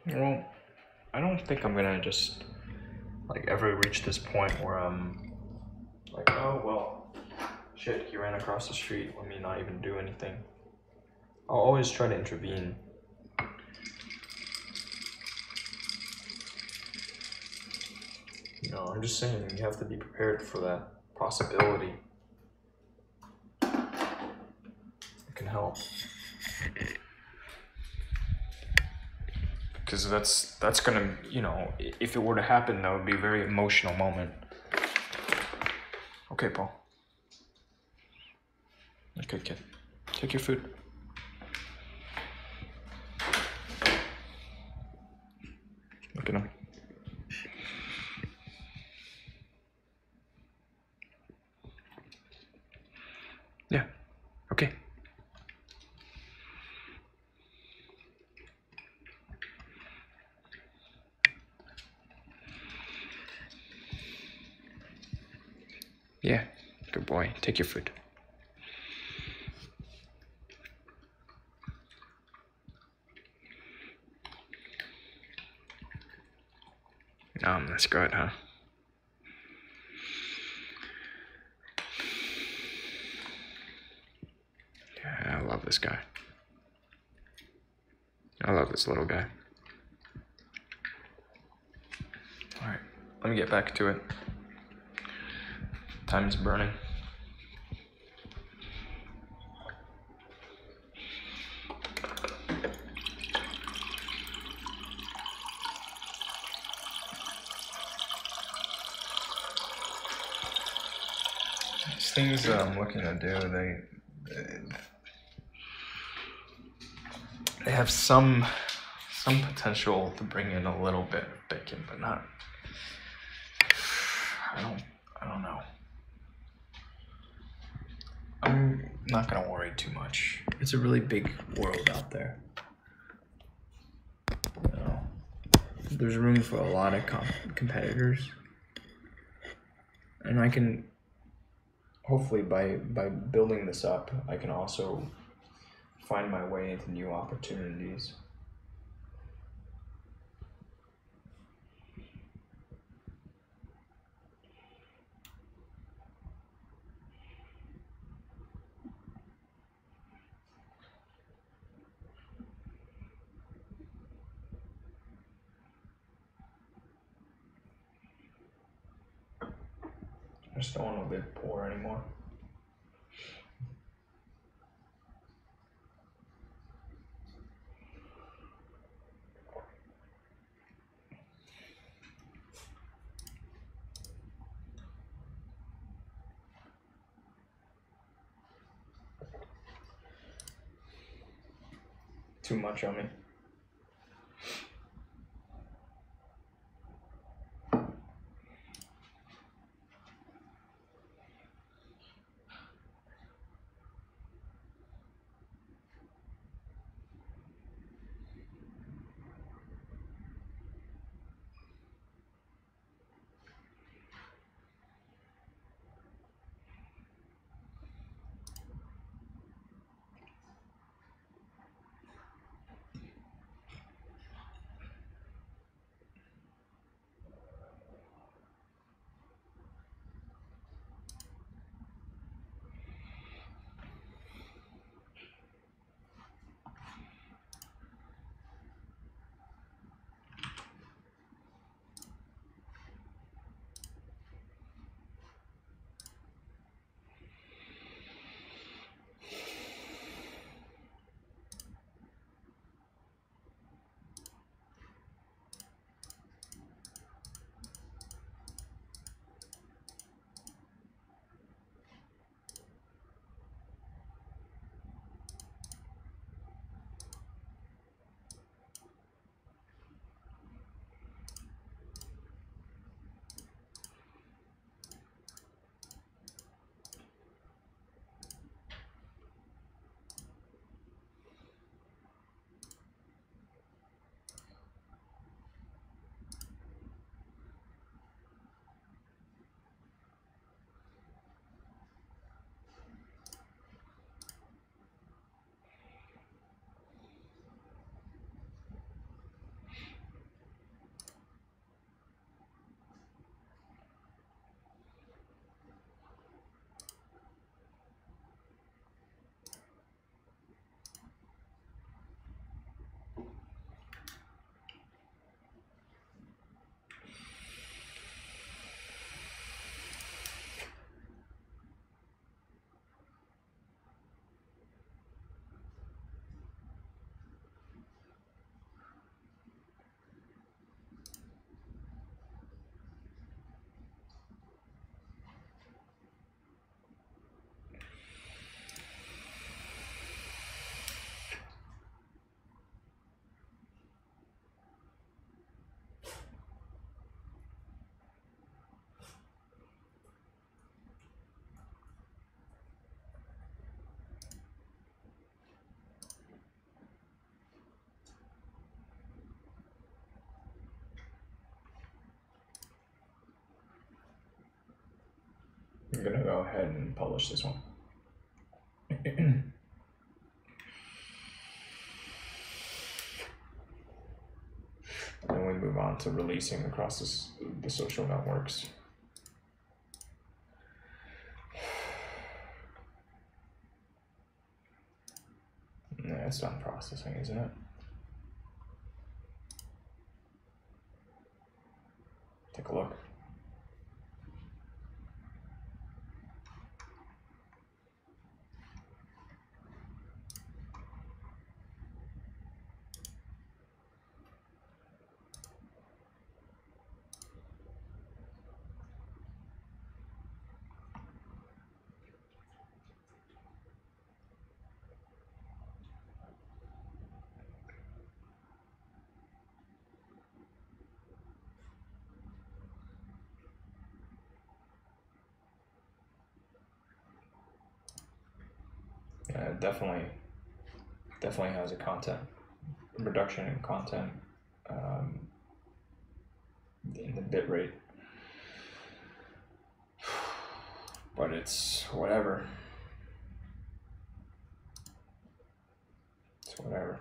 Well, I don't think I'm gonna just like ever reach this point where I'm like, oh well, shit, he ran across the street. Let me not even do anything. I'll always try to intervene. You know, I'm just saying you have to be prepared for that possibility. It can help. Because that's gonna, you know, if it were to happen, that would be a very emotional moment. Okay, Paul. Okay, kid. Take your food. Look at him. Yeah. Okay. Yeah. Good boy. Take your food. That's good, huh? Yeah, I love this guy. I love this little guy. Alright, let me get back to it. Time's burning. These things that I'm looking to do, they have some potential to bring in a little bit of bacon, but not. I don't know. I'm not gonna worry too much. It's a really big world out there. You know, there's room for a lot of competitors, and I can hopefully by building this up, I can also find my way into new opportunities. I just don't want to live poor anymore. Too much on me. I'm gonna go ahead and publish this one. Then we move on to releasing across the social networks. Yeah, it's done processing, isn't it? Take a look. Yeah, it definitely has a content reduction in content in the bit rate, but it's whatever. It's whatever.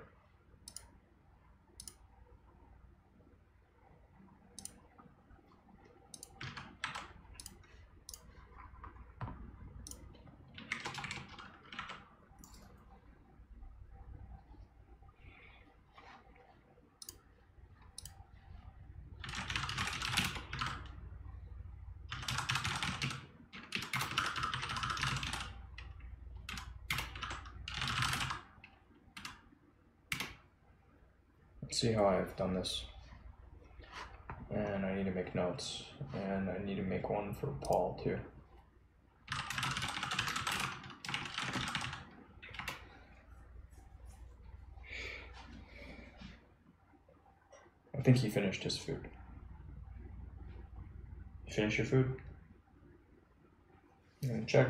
Let's see how I've done this. And I need to make notes, and I need to make one for Paul too. I think he finished his food. You finish your food? You gonna check?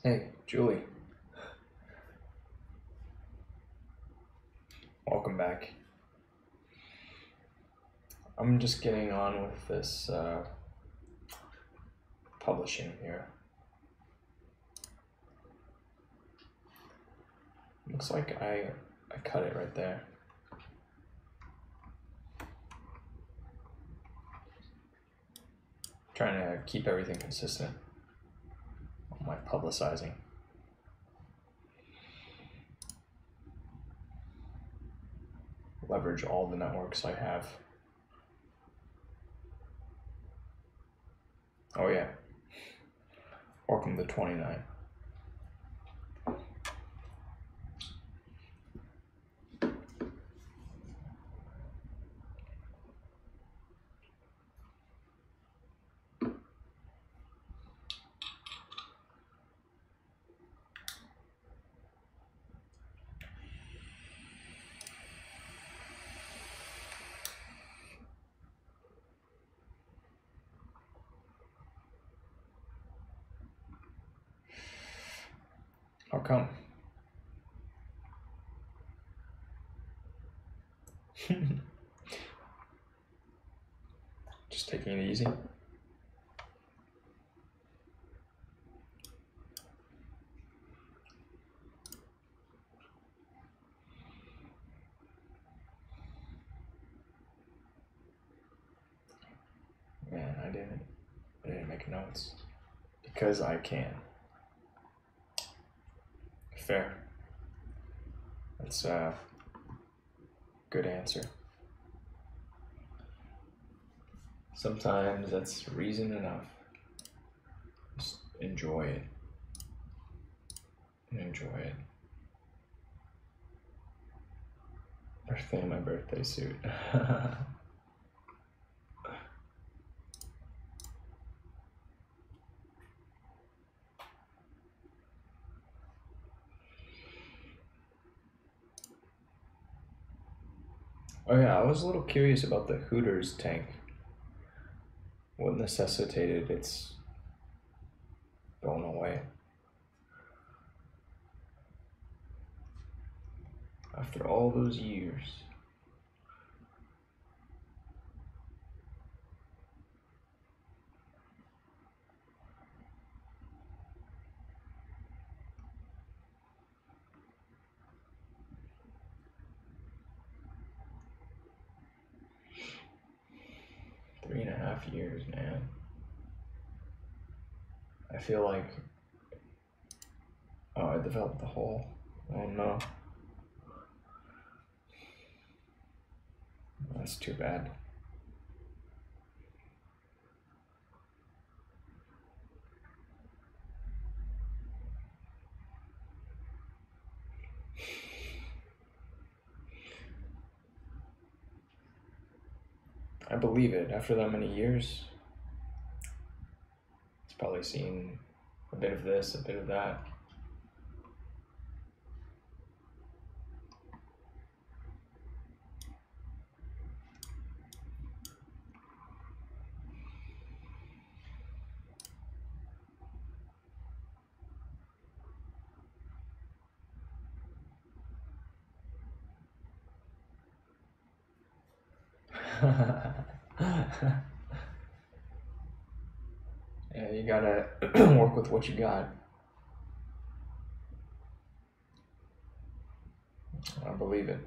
Hey, Julie. Welcome back. I'm just getting on with this publishing here. Looks like I cut it right there. Trying to keep everything consistent on my publicizing. Leverage all the networks I have. Oh yeah. Welcome to 29. How come? Just taking it easy. Man, I didn't make notes because I can. Fair. That's a good answer. Sometimes that's reason enough. Just enjoy it. Enjoy it. Birthday in my birthday suit. Oh yeah, I was a little curious about the Hooters tank. What necessitated its going away? After all those years. Three and a half years, man. I feel like, oh, I developed the hole. Oh no. That's too bad. I believe it. After that many years, it's probably seen a bit of this, a bit of that. Yeah, you gotta work with what you got. I believe it.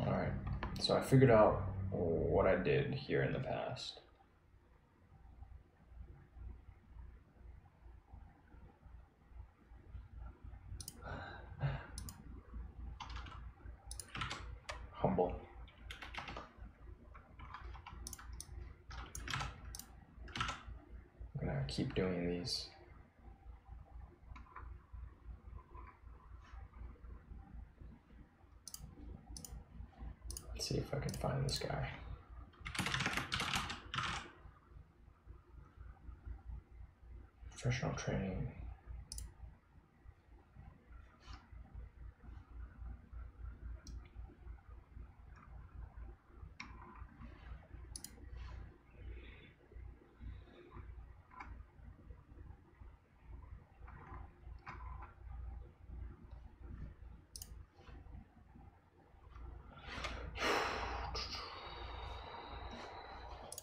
Alright, so I figured out what I did here in the past. Humble. I'm gonna keep doing these. Let's see if I can find this guy. Professional training.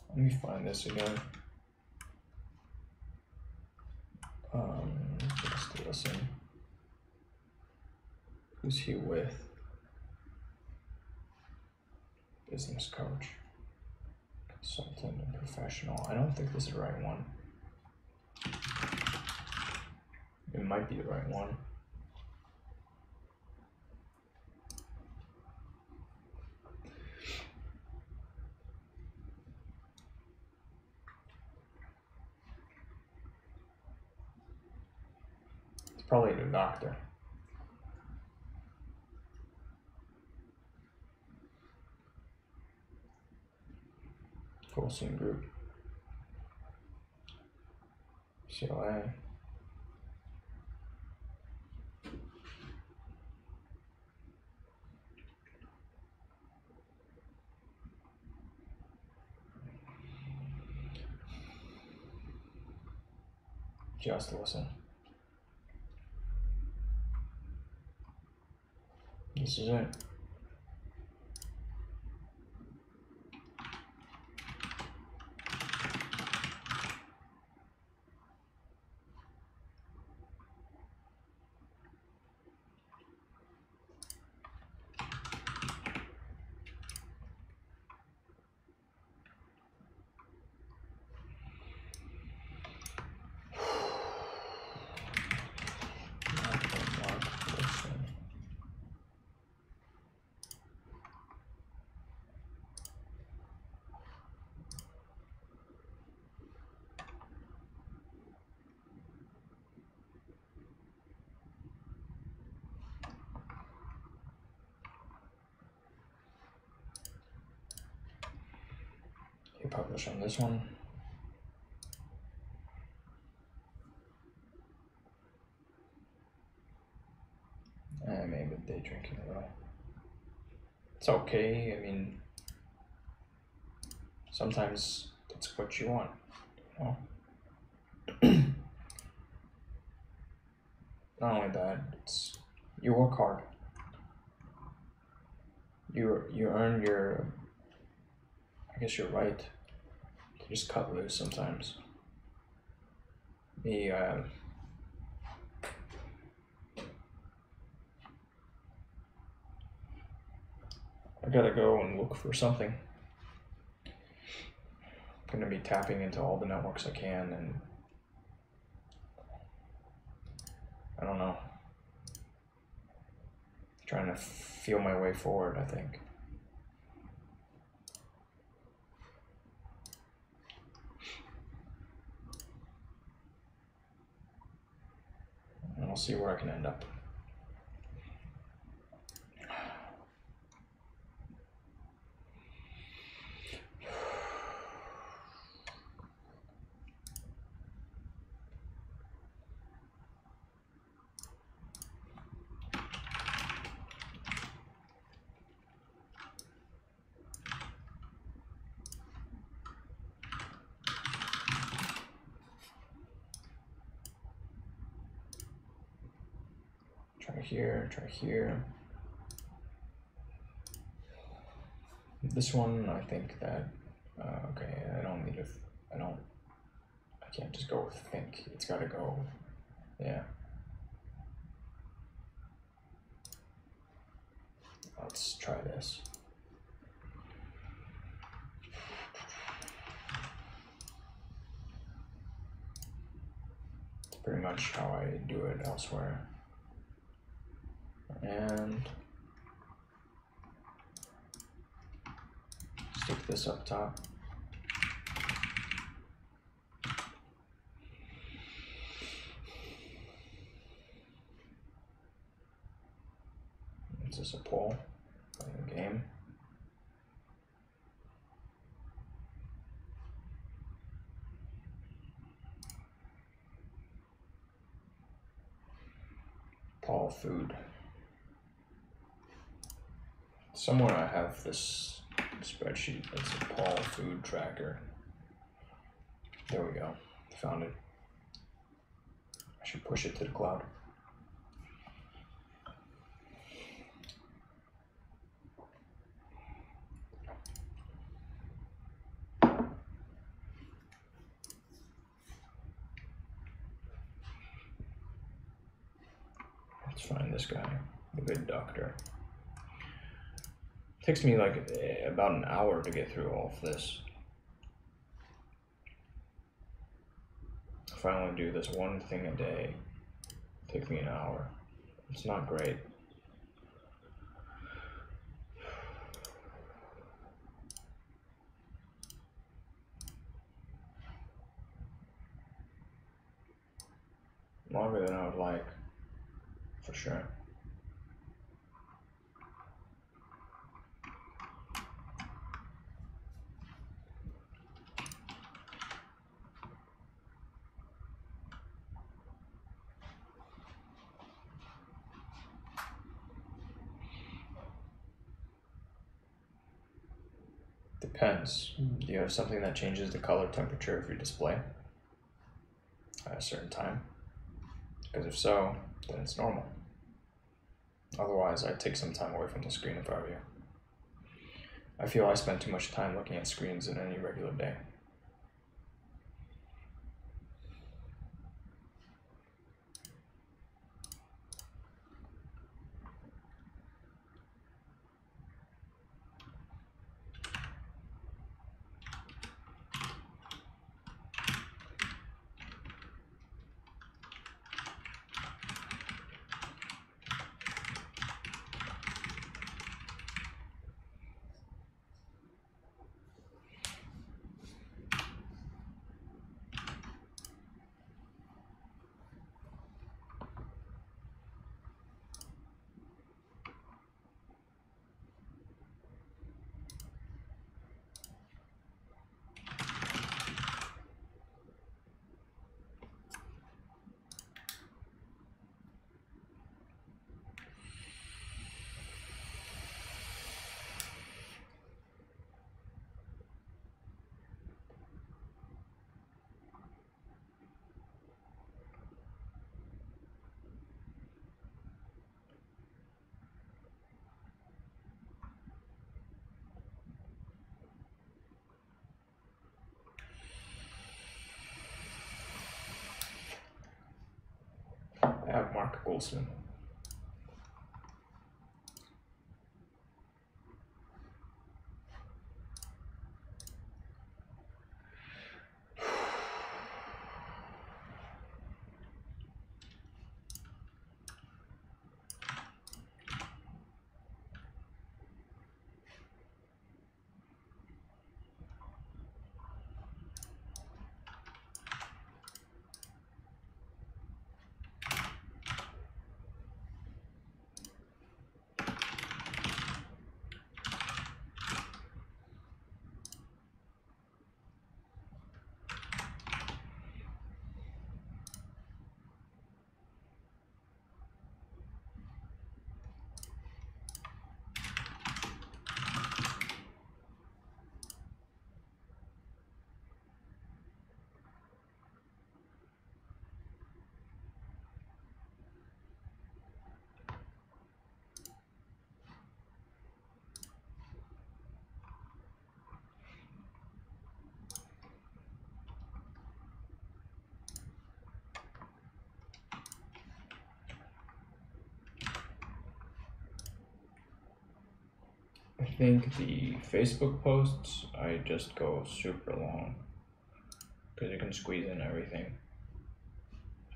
Let me find this again. Just listen. Who's he with? Business coach, consultant, and professional. I don't think this is the right one. It might be the right one. Probably the doctor. Colson Group. CLA. Just listen. This is it. You publish on this one. Maybe day drinking a little. It's okay. I mean, sometimes that's what you want, you know? Not only that, it's you work hard. You earn your, I guess, your right to just cut loose sometimes. Me, I gotta go and look for something. I'm gonna be tapping into all the networks I can, and I don't know, trying to feel my way forward, I think. And I'll see where I can end up. Try here. This one, I think that, okay, I can't just go with think. It's gotta go, yeah. Let's try this. It's pretty much how I do it elsewhere. And stick this up top. Is this a poll? Playing a game? Paul food. Somewhere I have this spreadsheet that's a Paul food tracker. There we go. Found it. I should push it to the cloud. Let's find this guy, the good doctor. Takes me like about an hour to get through all of this. If I only do this one thing a day, it takes me an hour. It's not great. Longer than I would like, for sure. Depends. Do you have something that changes the color temperature of your display? at a certain time? Because if so, then it's normal. Otherwise, I'd take some time away from the screen if I were you. I feel I spend too much time looking at screens in any regular day. I have Mark Goldsman. I think the Facebook posts, I just go super long because you can squeeze in everything.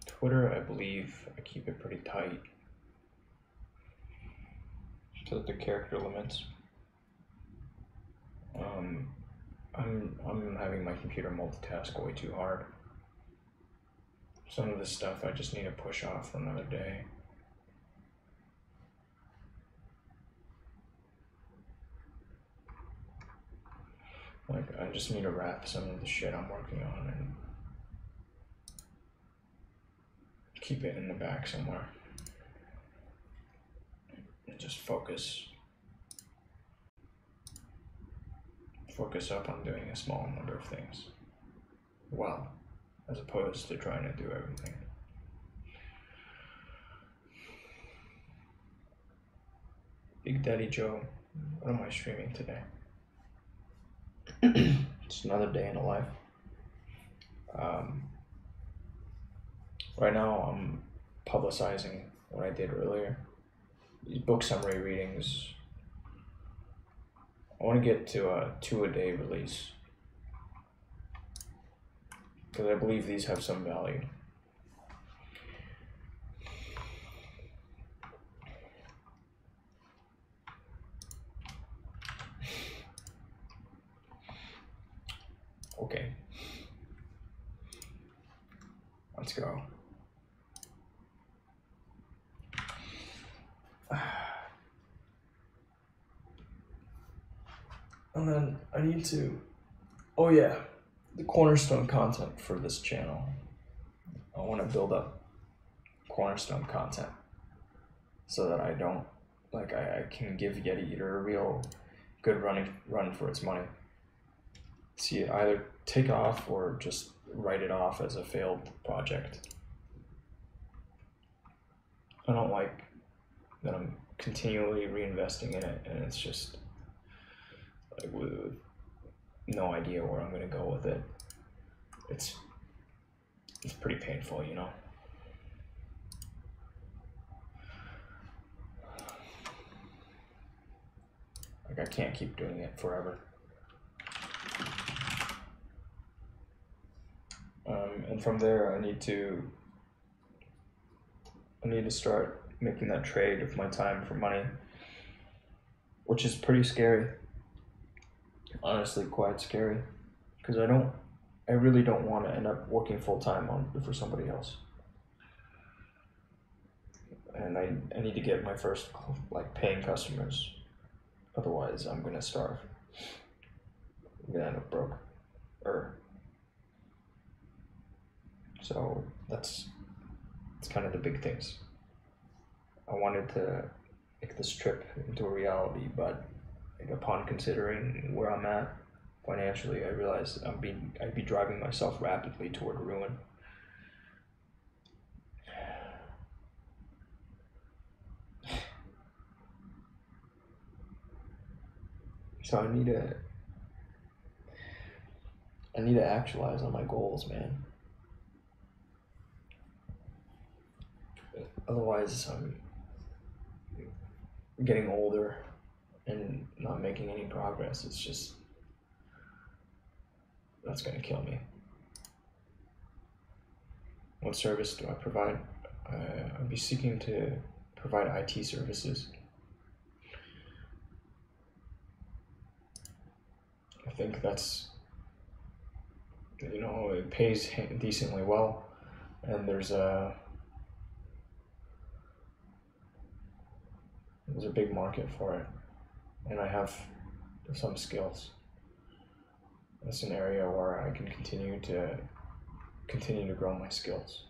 Twitter, I believe I keep it pretty tight to the character limits. I'm having my computer multitask way too hard. Some of this stuff I just need to push off for another day. Like, I just need to wrap some of the shit I'm working on and keep it in the back somewhere. And just focus up on doing a small number of things well, as opposed to trying to do everything. Big Daddy Joe, what am I streaming today? It's another day in the life. Right now I'm publicizing what I did earlier. These book summary readings, I want to get to a 2-a-day release because I believe these have some value. Okay, let's go. And then I need to, oh yeah, the cornerstone content for this channel. I want to build up cornerstone content so that I don't, like, I can give Yeti Eater a real good run for its money. see it either take off or just write it off as a failed project. I don't like that I'm continually reinvesting in it, and it's just like with no idea where I'm going to go with it. It's pretty painful, you know. Like, I can't keep doing it forever. And from there, I need to start making that trade of my time for money, which is pretty scary. Honestly, quite scary, because I really don't want to end up working full time for somebody else. And I need to get my first like paying customers. Otherwise, I'm gonna starve. I'm gonna end up broke. So that's kind of the big things. I wanted to make this trip into a reality, but like, upon considering where I'm at financially, I realized I'd be driving myself rapidly toward ruin. So I need to actualize on my goals, man. Otherwise, I'm getting older and not making any progress. It's just, that's gonna kill me. What service do I provide? I'd be seeking to provide IT services. I think that's, you know, it pays decently well, and there's a big market for it, and I have some skills. That's an area where I can continue to grow my skills.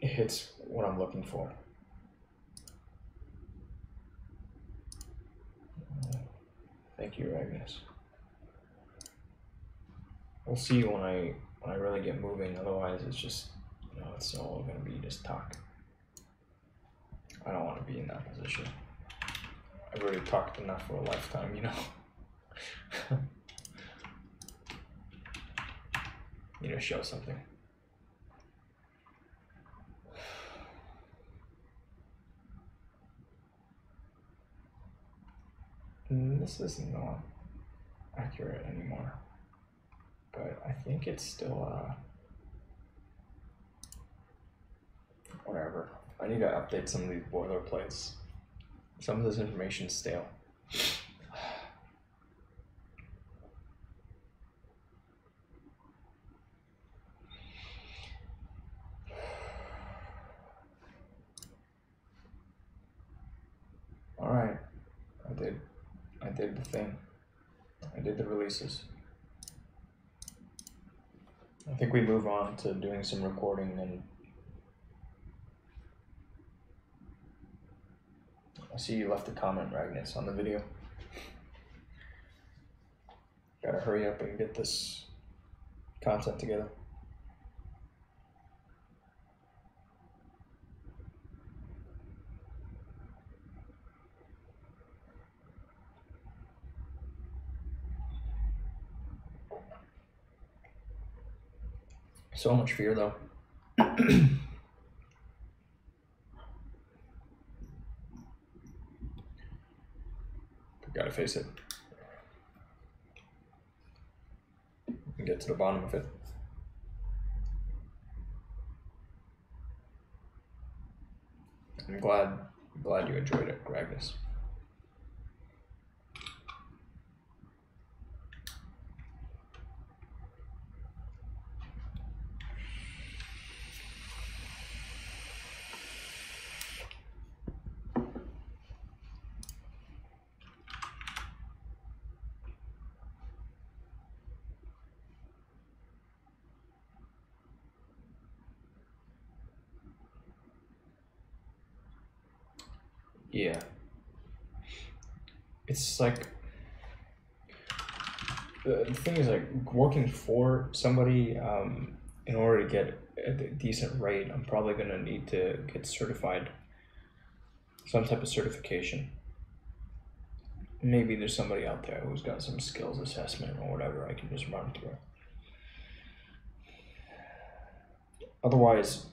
It hits what I'm looking for. Thank you, Agnes. We'll see when I really get moving. Otherwise, it's just, you know, it's all gonna be just talk. I don't want to be in that position. I've already talked enough for a lifetime, you know. You know, show something. This is not accurate anymore, but I think it's still whatever. I need to update some of these boilerplates. Some of this information is stale. All right, I did the thing. I did the releases. I think we move on to doing some recording, and I see you left a comment, Ragnus, on the video. Gotta hurry up and get this content together. So much fear, though. Gotta face it. And get to the bottom of it. I'm glad you enjoyed it, Ragnus. Yeah. it's like the thing is like working for somebody. In order to get a decent rate, I'm probably gonna need to get certified, some type of certification. Maybe there's somebody out there who's got some skills assessment or whatever I can just run through. Otherwise,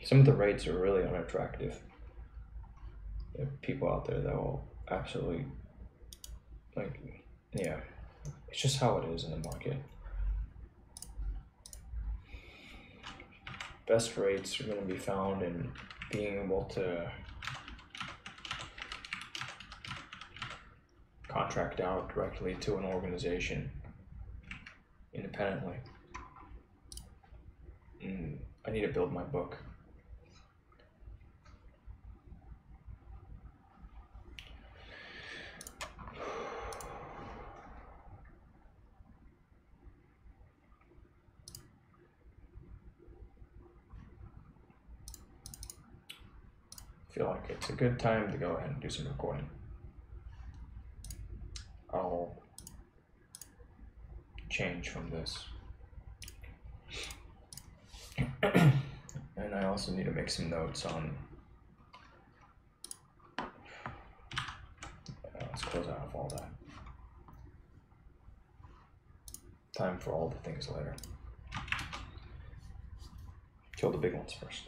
some of the rates are really unattractive. There are people out there that will absolutely, like, yeah, it's just how it is in the market. Best rates are going to be found in being able to contract out directly to an organization independently. I need to build my book. I feel like it's a good time to go ahead and do some recording. I'll change from this. And I also need to make some notes on, let's close out of all that. Time for all the things later. Kill the big ones first.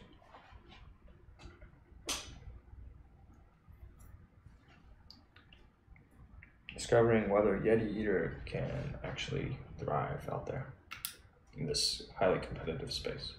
Discovering whether Yeti Eater can actually thrive out there in this highly competitive space.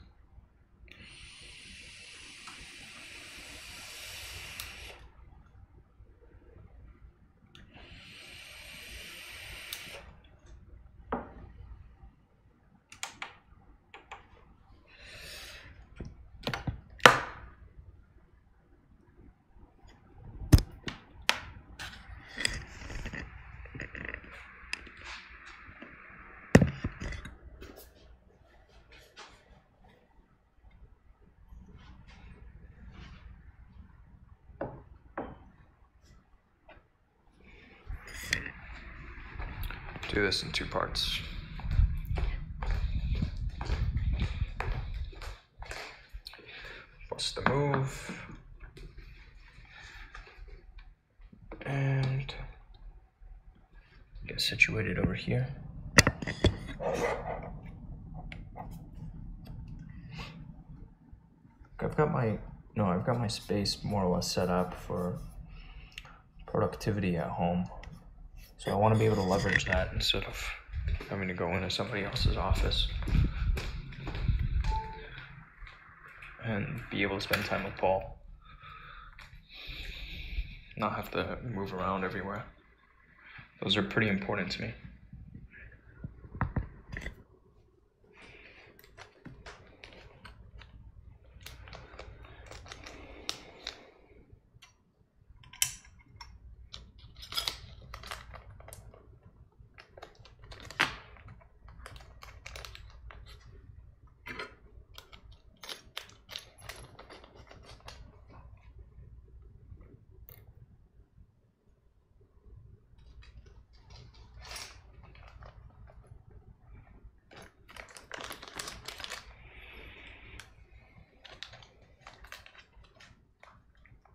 Do this in 2 parts. Bust the move. And get situated over here. I've got my space more or less set up for productivity at home. So I want to be able to leverage that instead of having to go into somebody else's office and be able to spend time with Paul. Not have to move around everywhere. Those are pretty important to me.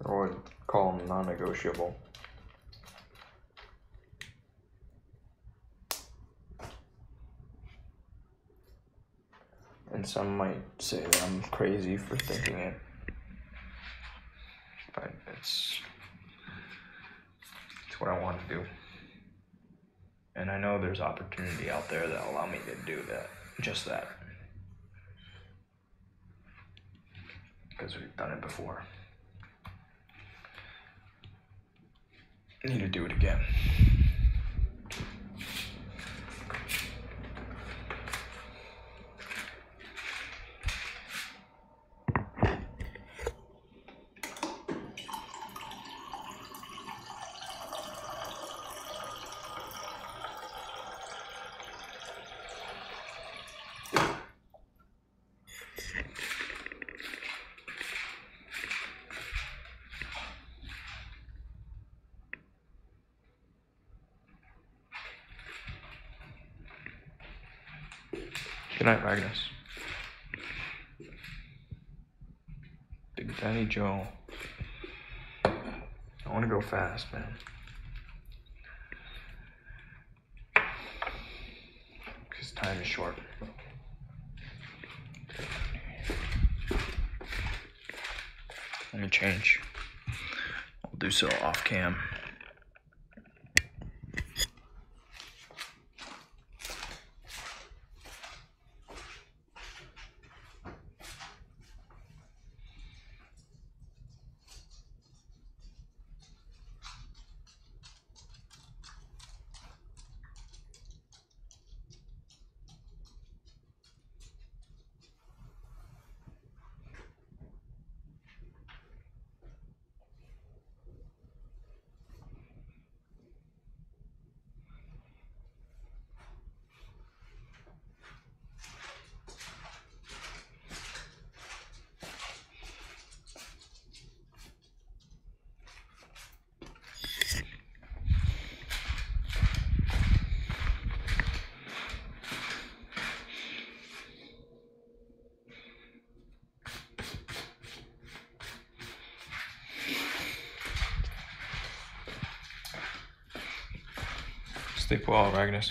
I would call them non-negotiable. And some might say that I'm crazy for thinking it, but it's what I want to do. And I know there's opportunity out there that allow me to do that, just that. Because we've done it before. Need to do it again. Good night, Magnus. Big Daddy Joe. I want to go fast, man. Because time is short. Let me change. I'll do so off cam. Sleep well, Magnus.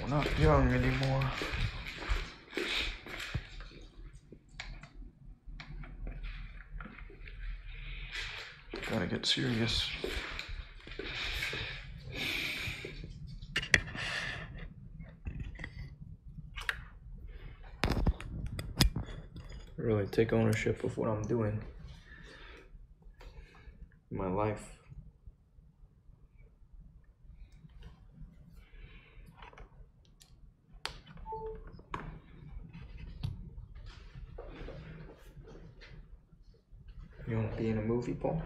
We're not young anymore. Gotta get serious. Really take ownership of what I'm doing in my life. You want to be in a movie, Paul?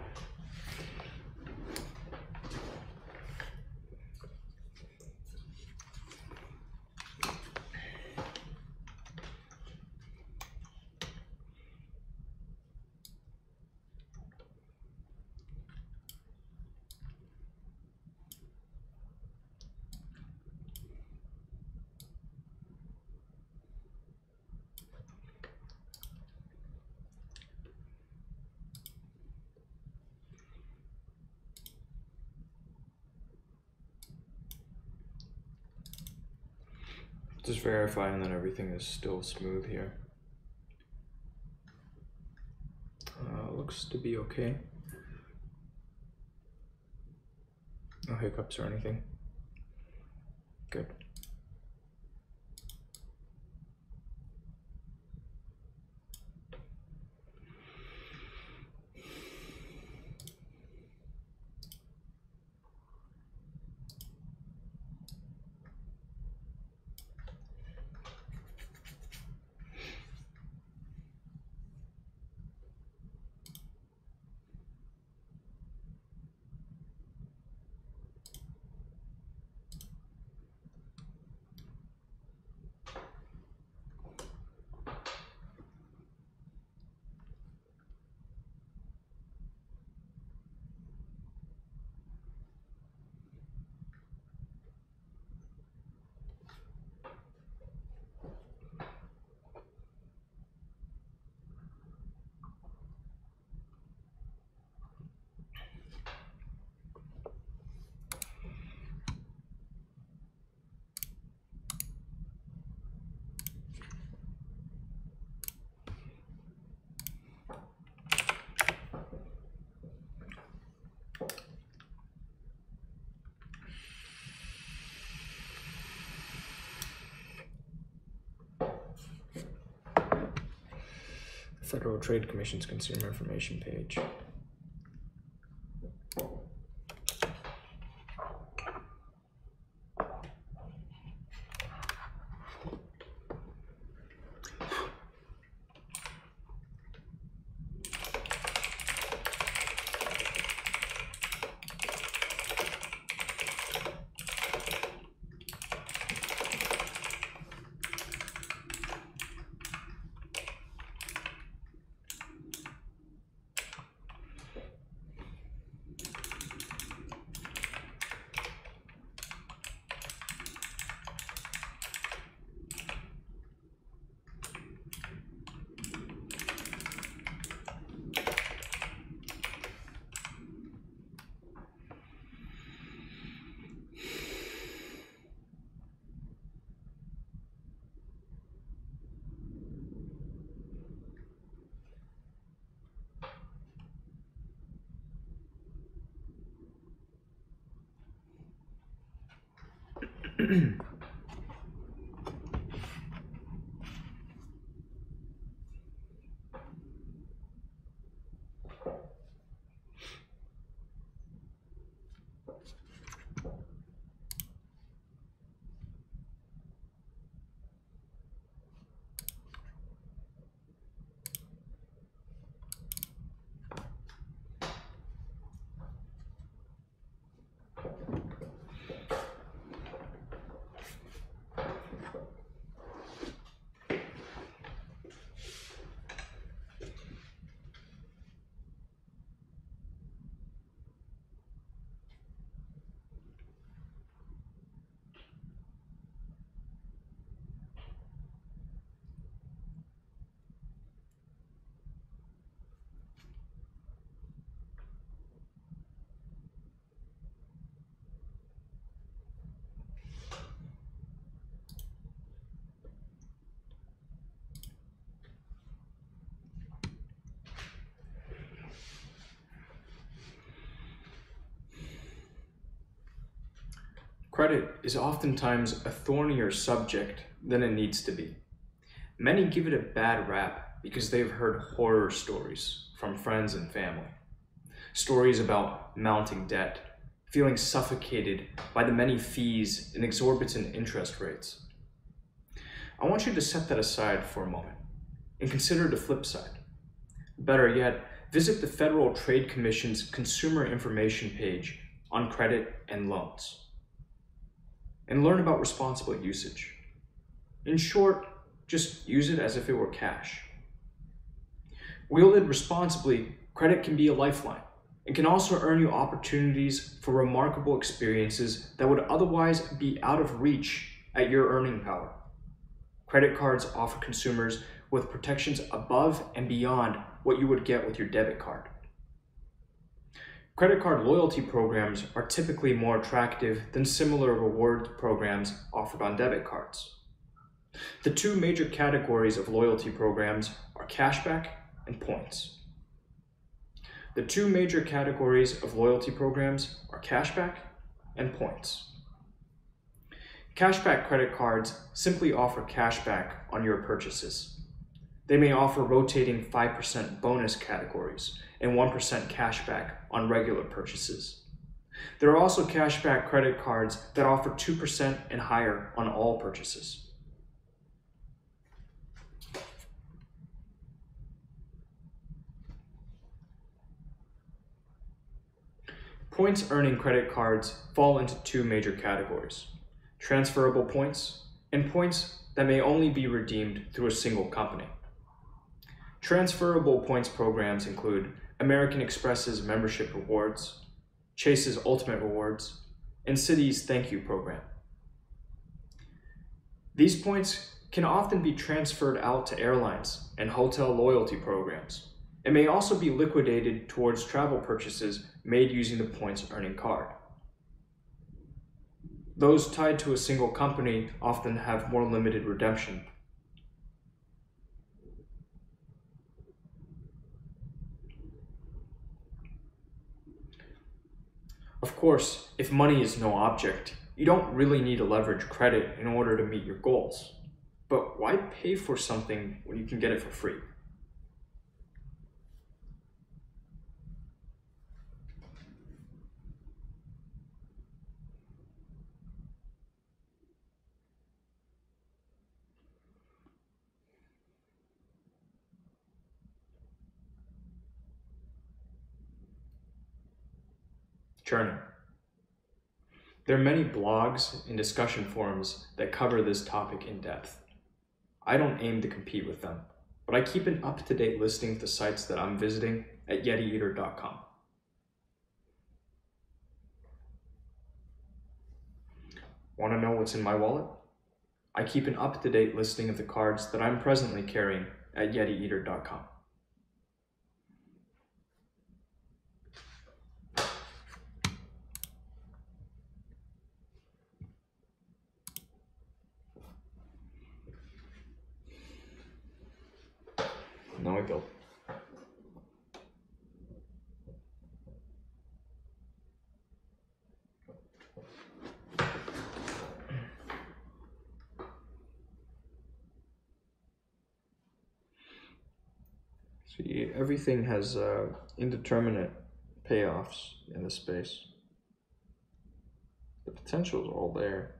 Just verifying that everything is still smooth here. Looks to be okay. No hiccups or anything. Good. Federal Trade Commission's Consumer Information page. Credit is oftentimes a thornier subject than it needs to be. Many give it a bad rap because they've heard horror stories from friends and family. Stories about mounting debt, feeling suffocated by the many fees and exorbitant interest rates. I want you to set that aside for a moment and consider the flip side. Better yet, visit the Federal Trade Commission's Consumer Information page on credit and loans, and learn about responsible usage. In short, just use it as if it were cash. Wielded responsibly, credit can be a lifeline and can also earn you opportunities for remarkable experiences that would otherwise be out of reach at your earning power. Credit cards offer consumers with protections above and beyond what you would get with your debit card. Credit card loyalty programs are typically more attractive than similar reward programs offered on debit cards. The two major categories of loyalty programs are cashback and points. The two major categories of loyalty programs are cashback and points. Cashback credit cards simply offer cashback on your purchases. They may offer rotating 5% bonus categories and 1% cashback on regular purchases. There are also cashback credit cards that offer 2% and higher on all purchases. Points earning credit cards fall into two major categories: transferable points and points that may only be redeemed through a single company. Transferable points programs include American Express's Membership Rewards, Chase's Ultimate Rewards, and Citi's Thank You program. These points can often be transferred out to airlines and hotel loyalty programs, and may also be liquidated towards travel purchases made using the points earning card. Those tied to a single company often have more limited redemption. Of course, if money is no object, you don't really need to leverage credit in order to meet your goals. But why pay for something when you can get it for free? Churning. There are many blogs and discussion forums that cover this topic in depth. I don't aim to compete with them, but I keep an up-to-date listing of the sites that I'm visiting at YetiEater.com. Want to know what's in my wallet? I keep an up-to-date listing of the cards that I'm presently carrying at YetiEater.com. No, I don't. See, everything has indeterminate payoffs in the space. The potential is all there.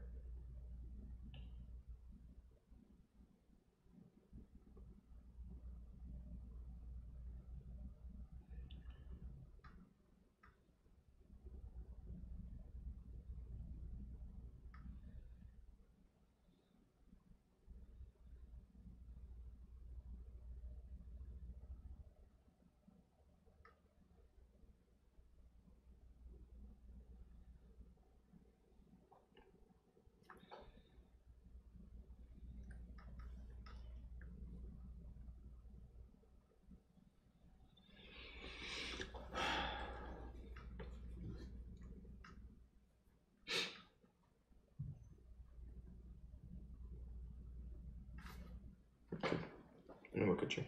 Let me look at you.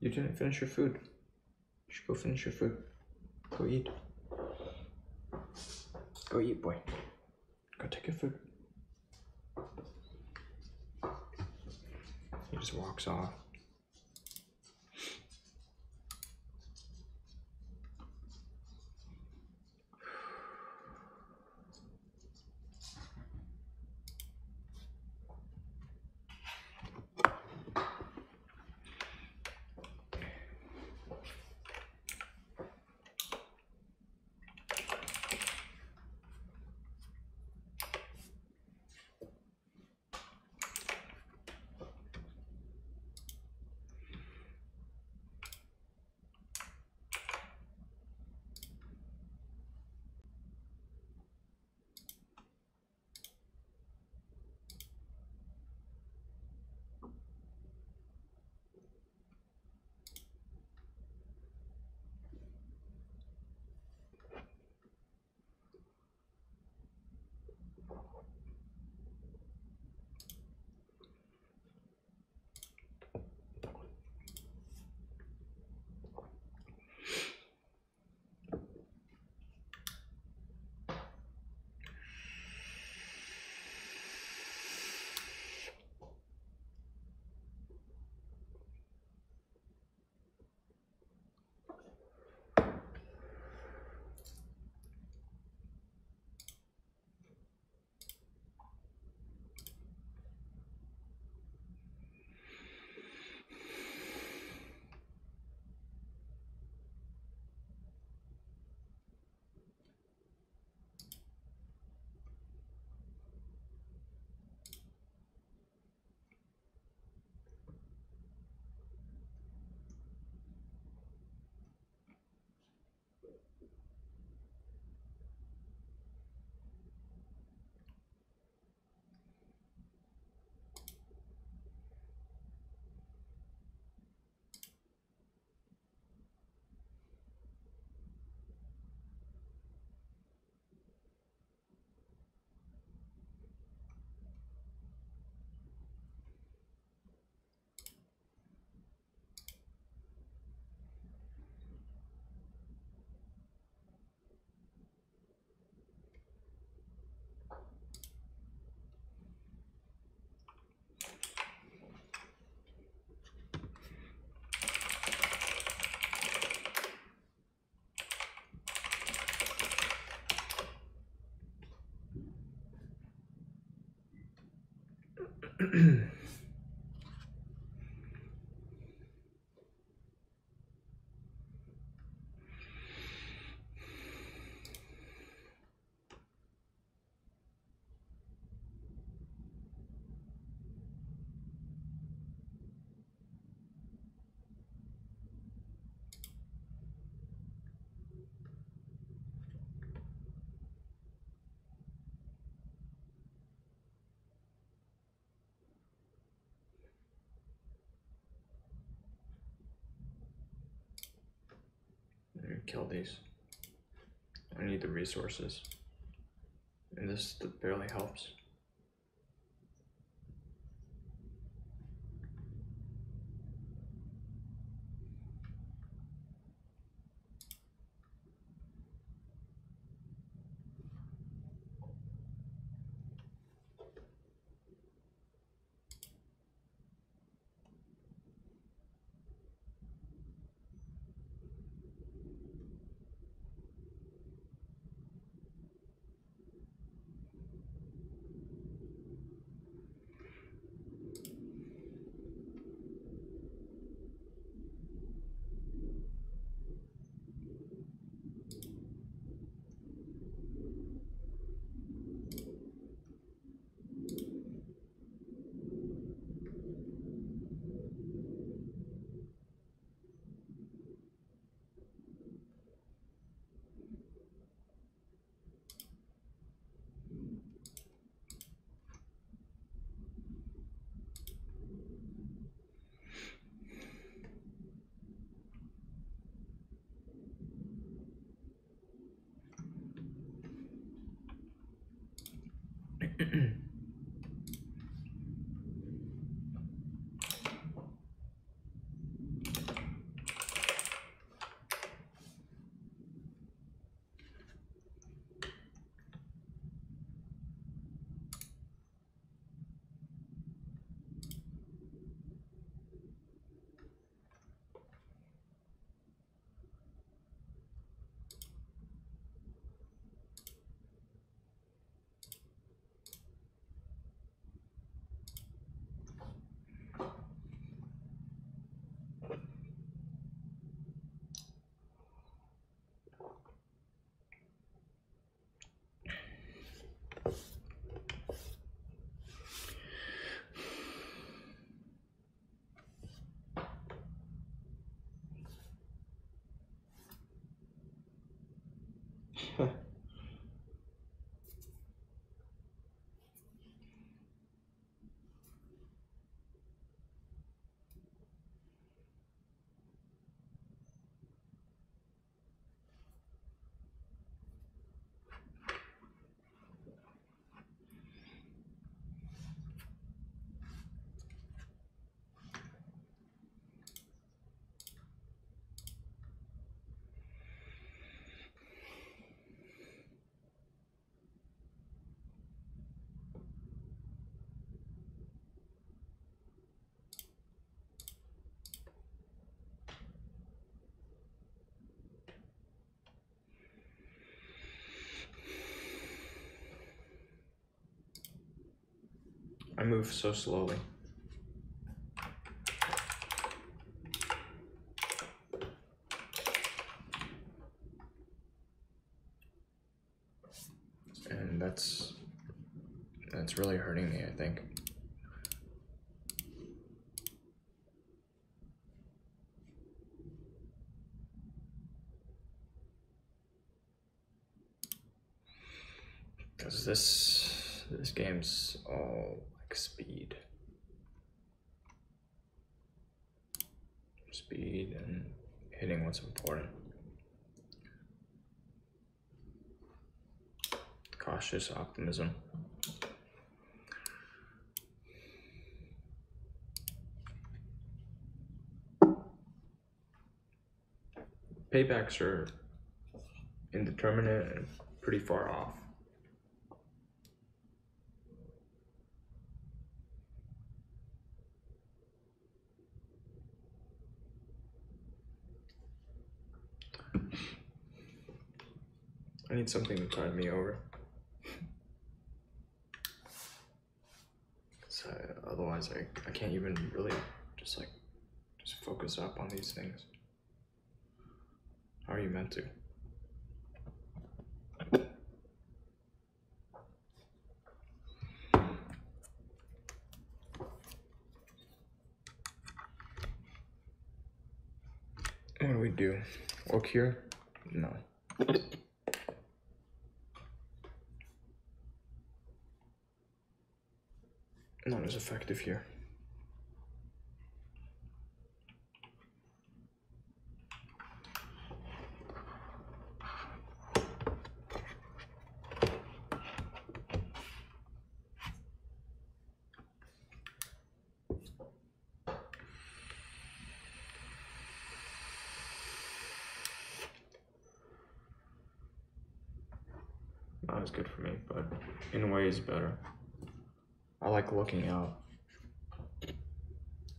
You didn't finish your food. You should go finish your food. Go eat. Go eat, boy. Go take your food. He just walks off. kill these. I need the resources. And this barely helps. I move so slowly. And that's really hurting me, I think. Because this game's all like speed. Speed and hitting what's important. Cautious optimism. Paybacks are indeterminate and pretty far off. I need something to tide me over. Otherwise I can't even really just focus up on these things. How are you meant to? What do we do? Walk here? No. Not as effective here. not as good for me, but in ways better. I like looking out,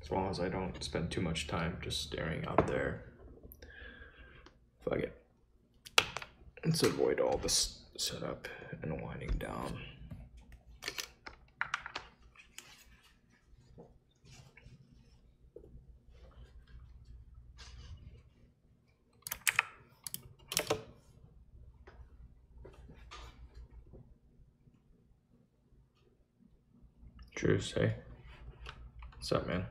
as long as I don't spend too much time just staring out there. Fuck it. Let's avoid all this setup and winding down. Truce, hey. What's up, man?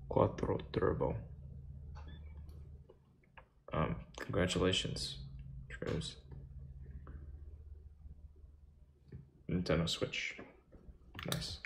Quattro Turbo. Congratulations, Truce. Nintendo Switch. Nice.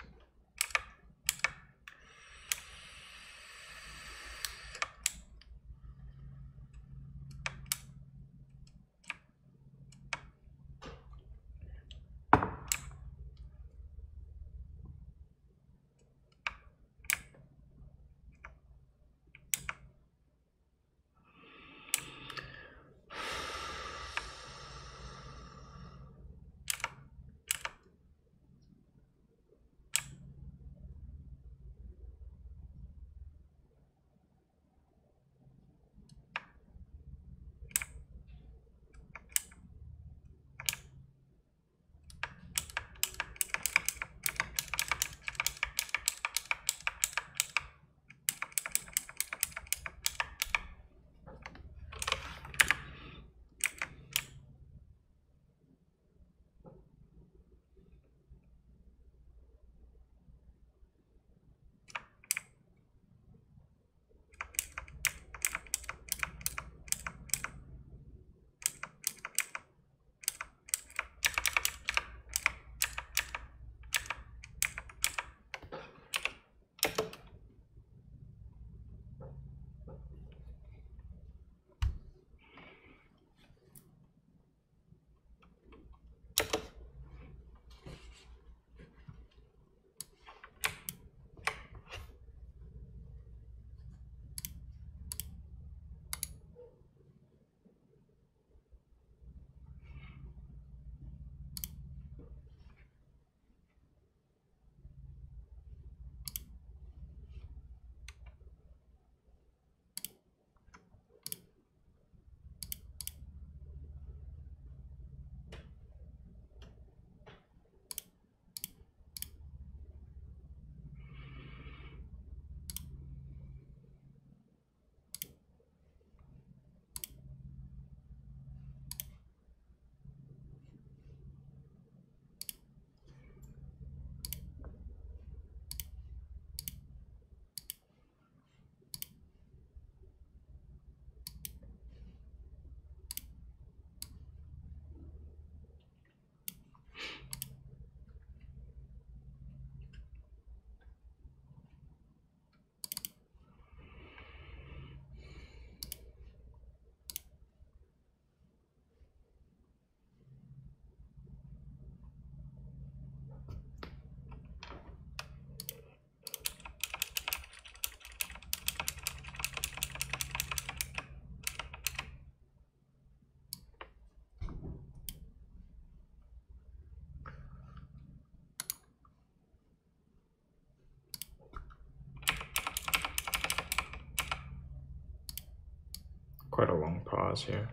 Quite a long pause here.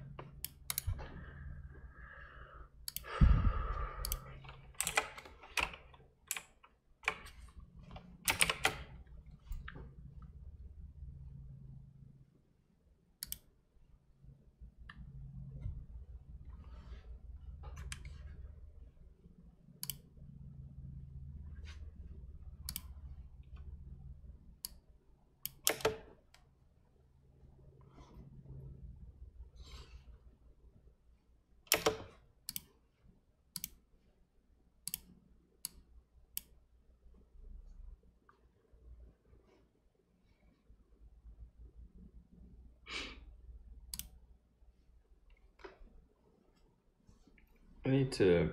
I need to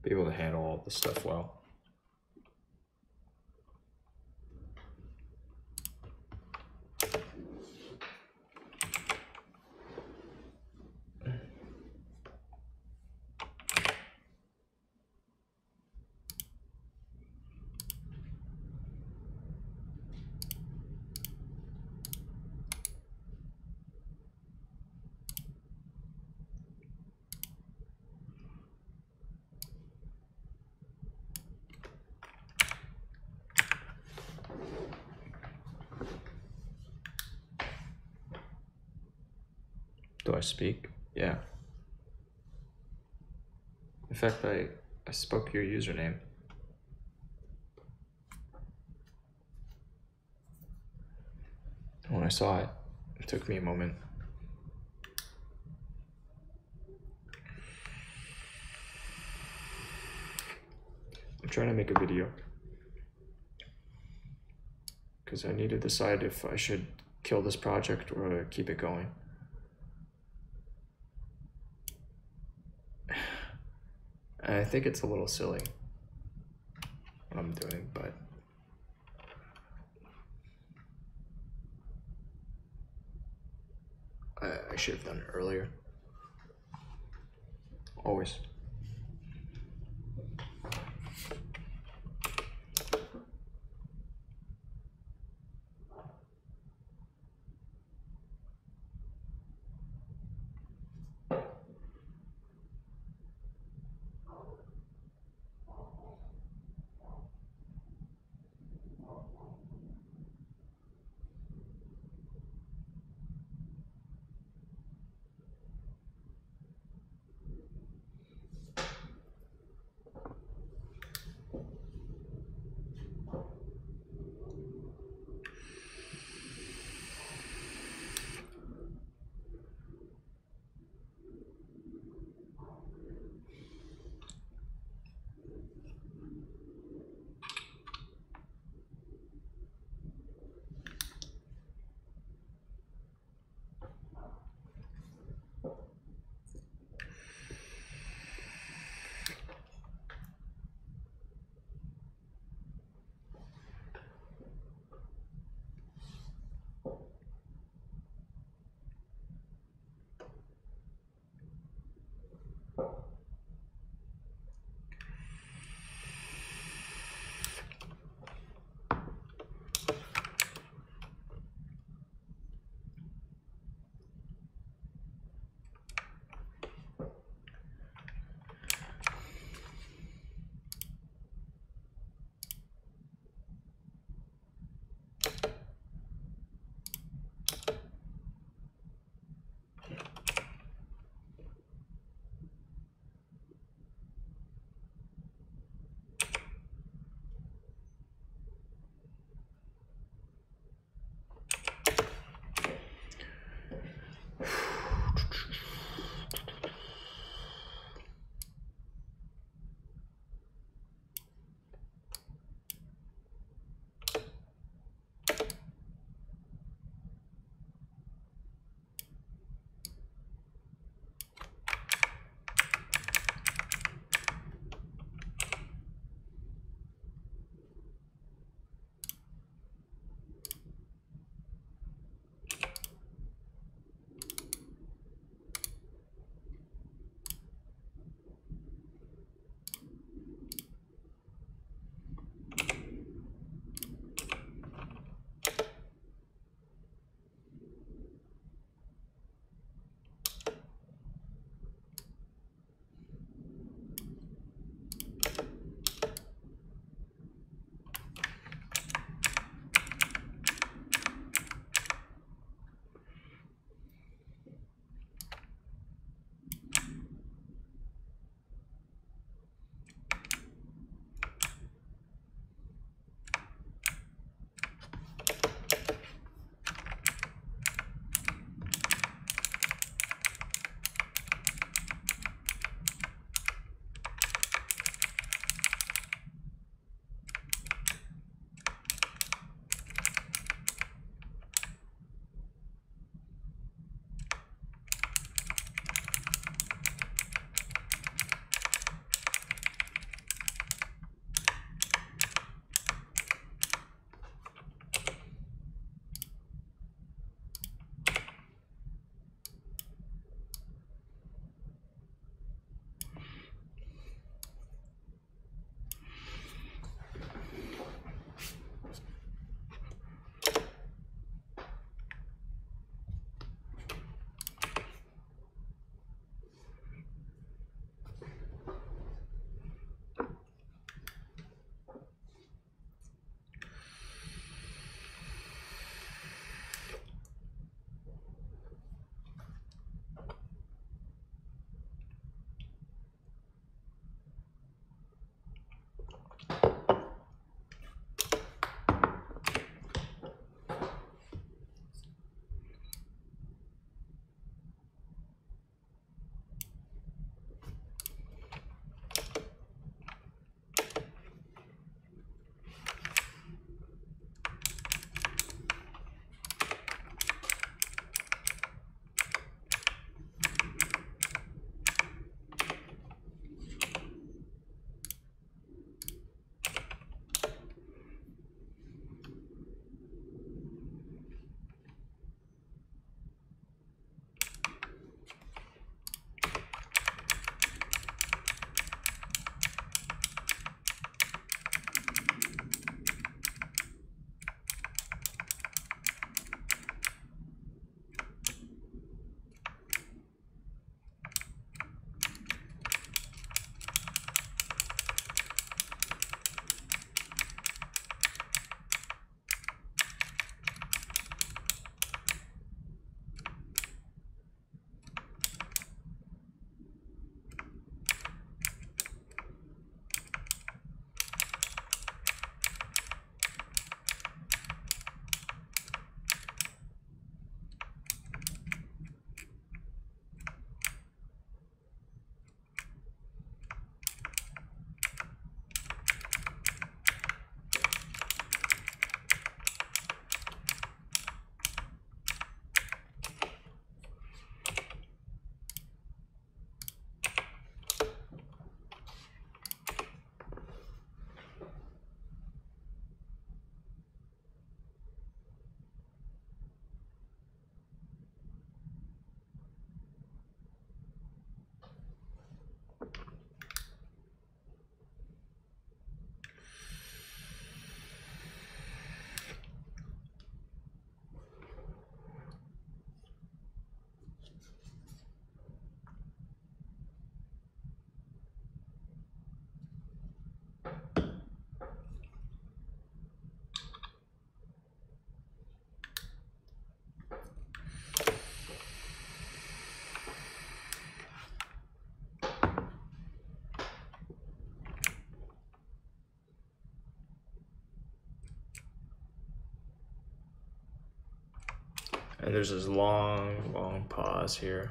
be able to handle all this stuff well. Do I speak? Yeah. In fact, I spoke your username. When I saw it, it took me a moment. I'm trying to make a video because I need to decide if I should kill this project or keep it going. And I think it's a little silly what I'm doing, but I should have done it earlier. Always. And there's this long, long pause here.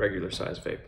regular size vape.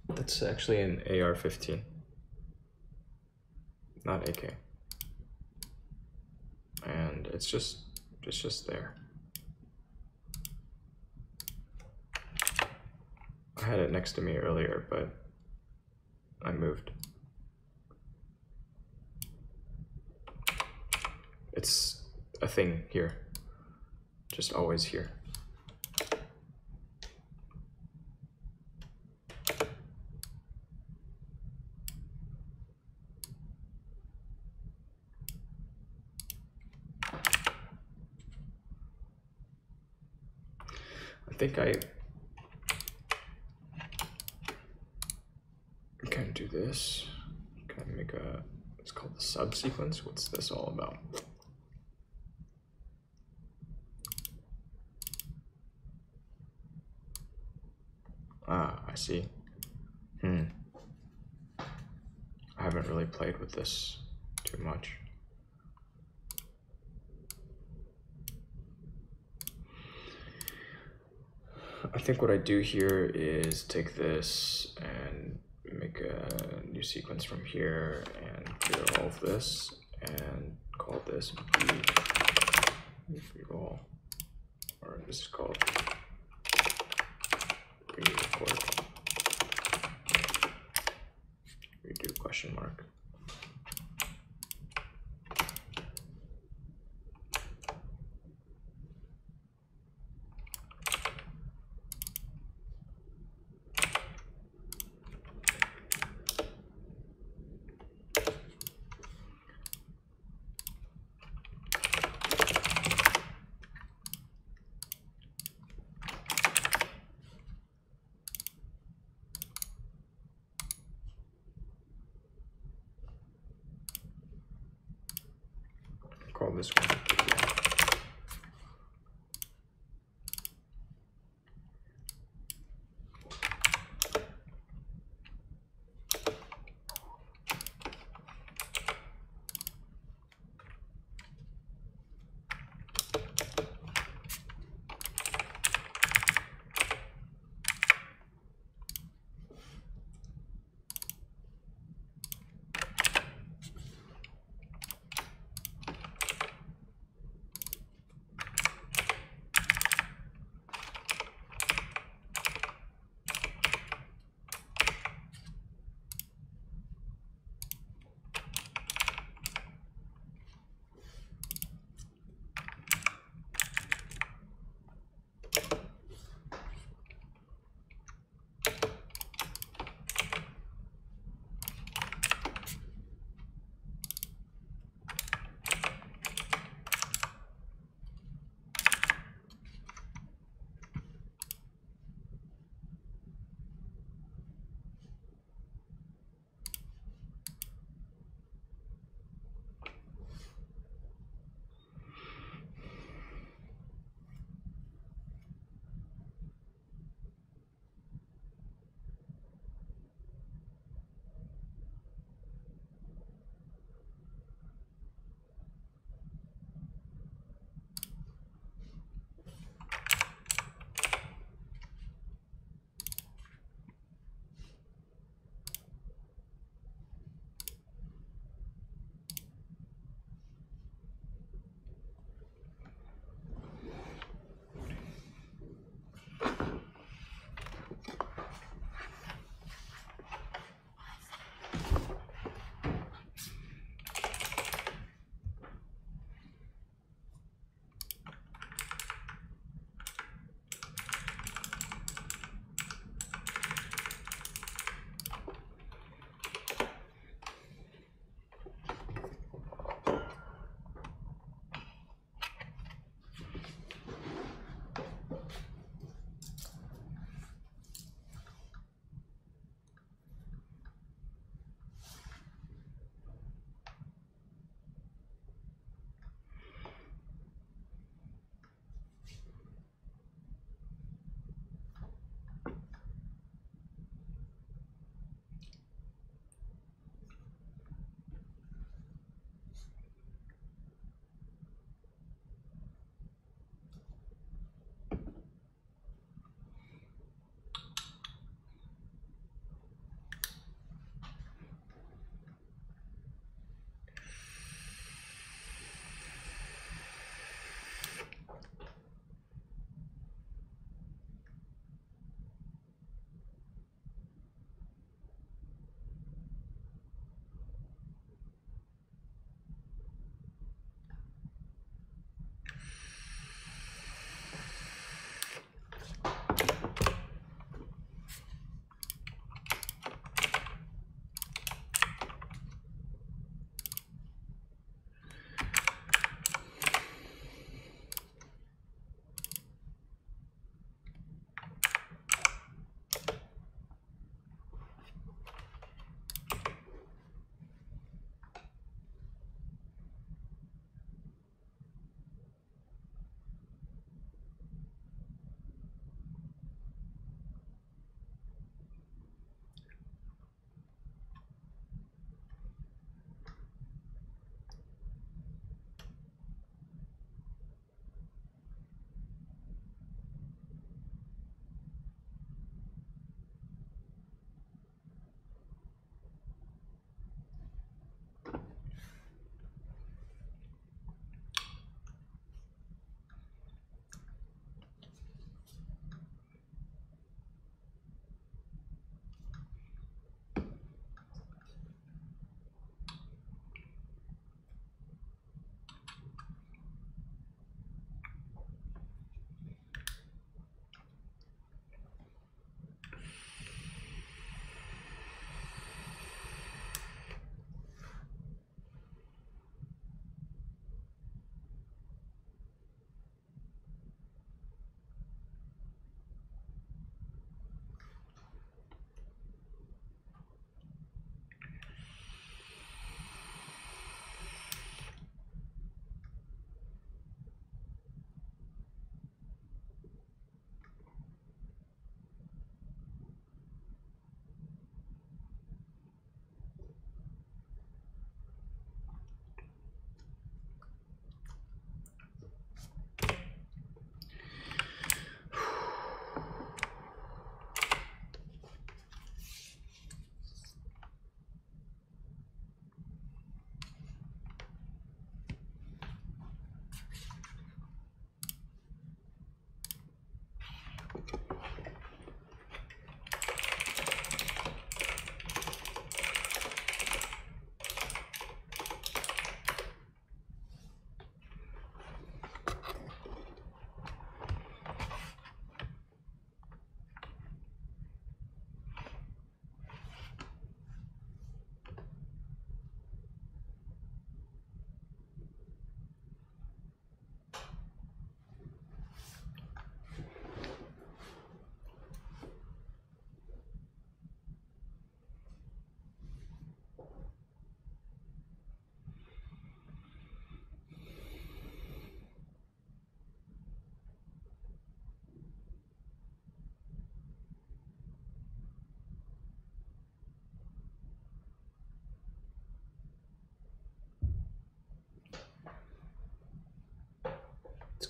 That's actually an AR-15, not AK, and it's just there. I had it next to me earlier, but I moved. It's a thing here, just always here. I think I can do this. Can I make a, it's called the subsequence. What's this all about? Ah, I see. I haven't really played with this too much. I think what I do here is take this and make a new sequence from here and clear all of this and call this B-roll, or this is called record. Redo question mark. Call this one.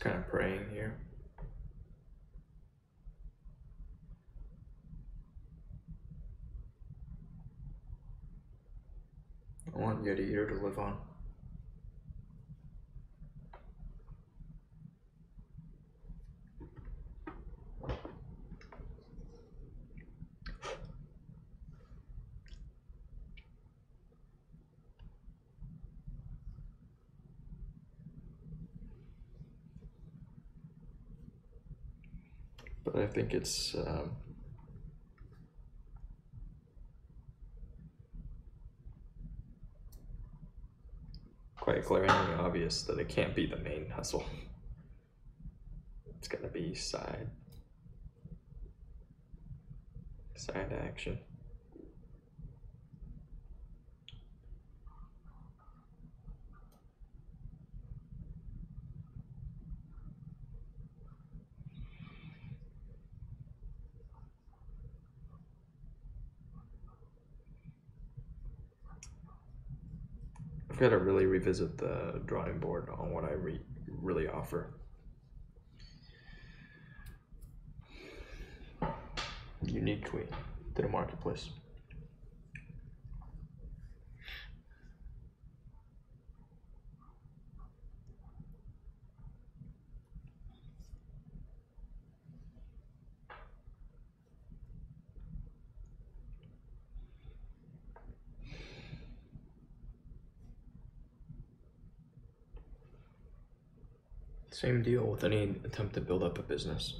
kind of praying here. I want Yeti here to live on. But I think it's quite glaringly obvious that it can't be the main hustle. It's gotta be side action. I've got to really revisit the drawing board on what I really offer. Uniquely to the marketplace. Same deal with any attempt to build up a business.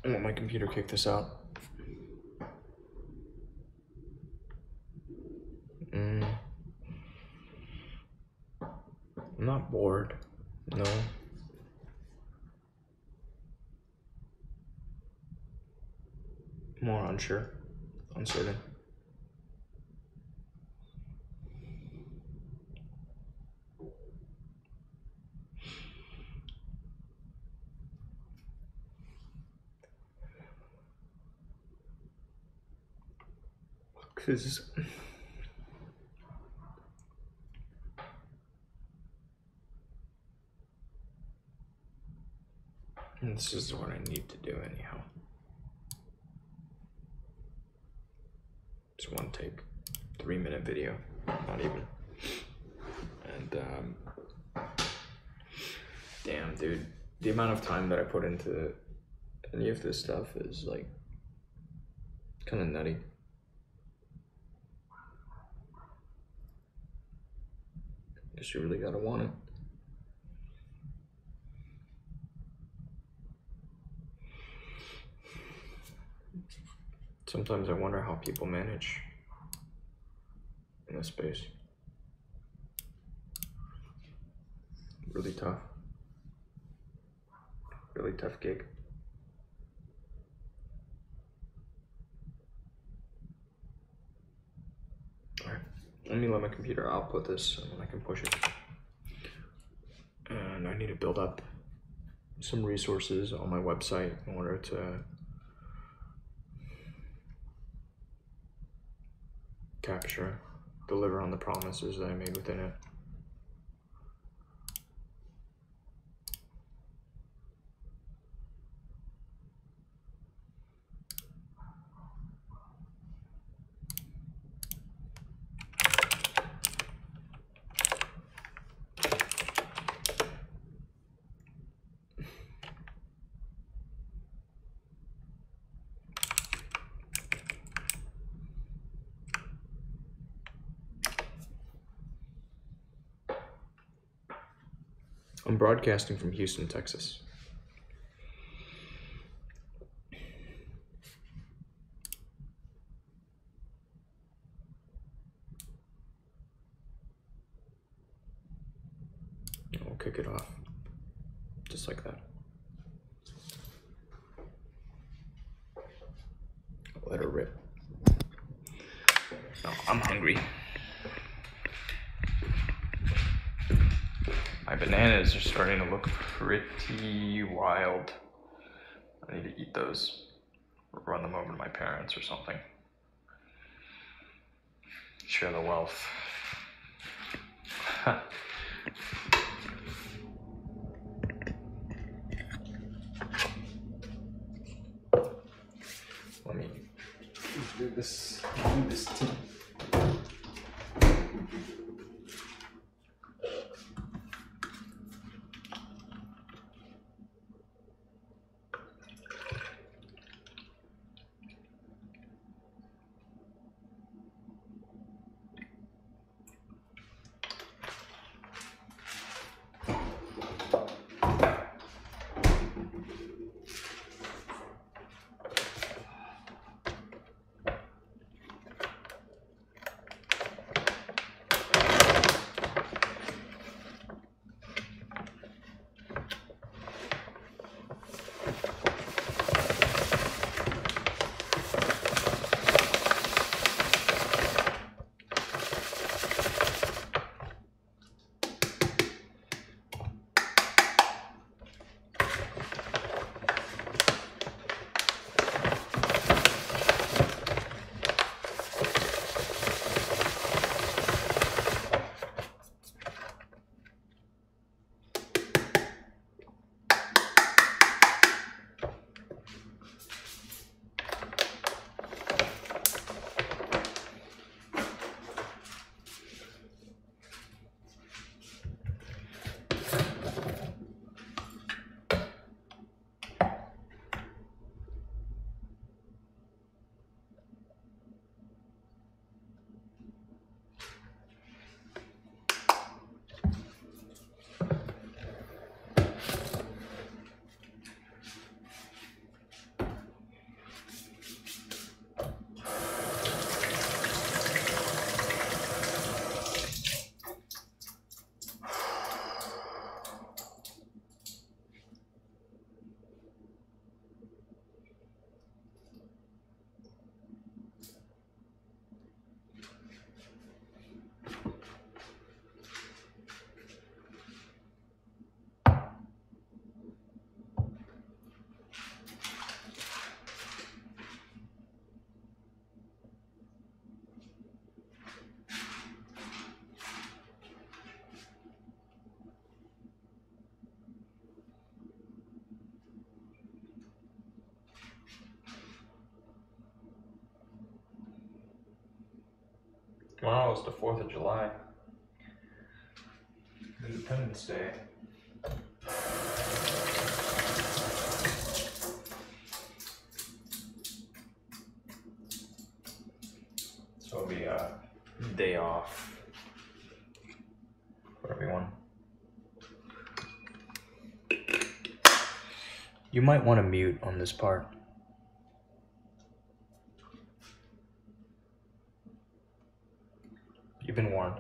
I want my computer kick this out. I'm not bored, no. More unsure, uncertain. Because this is what I need to do anyhow. It's one take, 3-minute video, not even. And damn, dude, the amount of time that I put into any of this stuff is like kind of nutty. Guess you really gotta want it. Sometimes I wonder how people manage in this space. Really tough. Really tough gig. Let me let my computer output this and then I can push it. And I need to build up some resources on my website in order to deliver on the promises that I made within it. I'm broadcasting from Houston, Texas. We'll kick it off, just like that. Let her rip. No, I'm hungry. My bananas are starting to look pretty wild. I need to eat those, or run them over to my parents or something. Share the wealth. Let me do this tea. Tomorrow is the 4th of July. Independence Day. So it'll be a day off for everyone. You might want to mute on this part. You've been warned.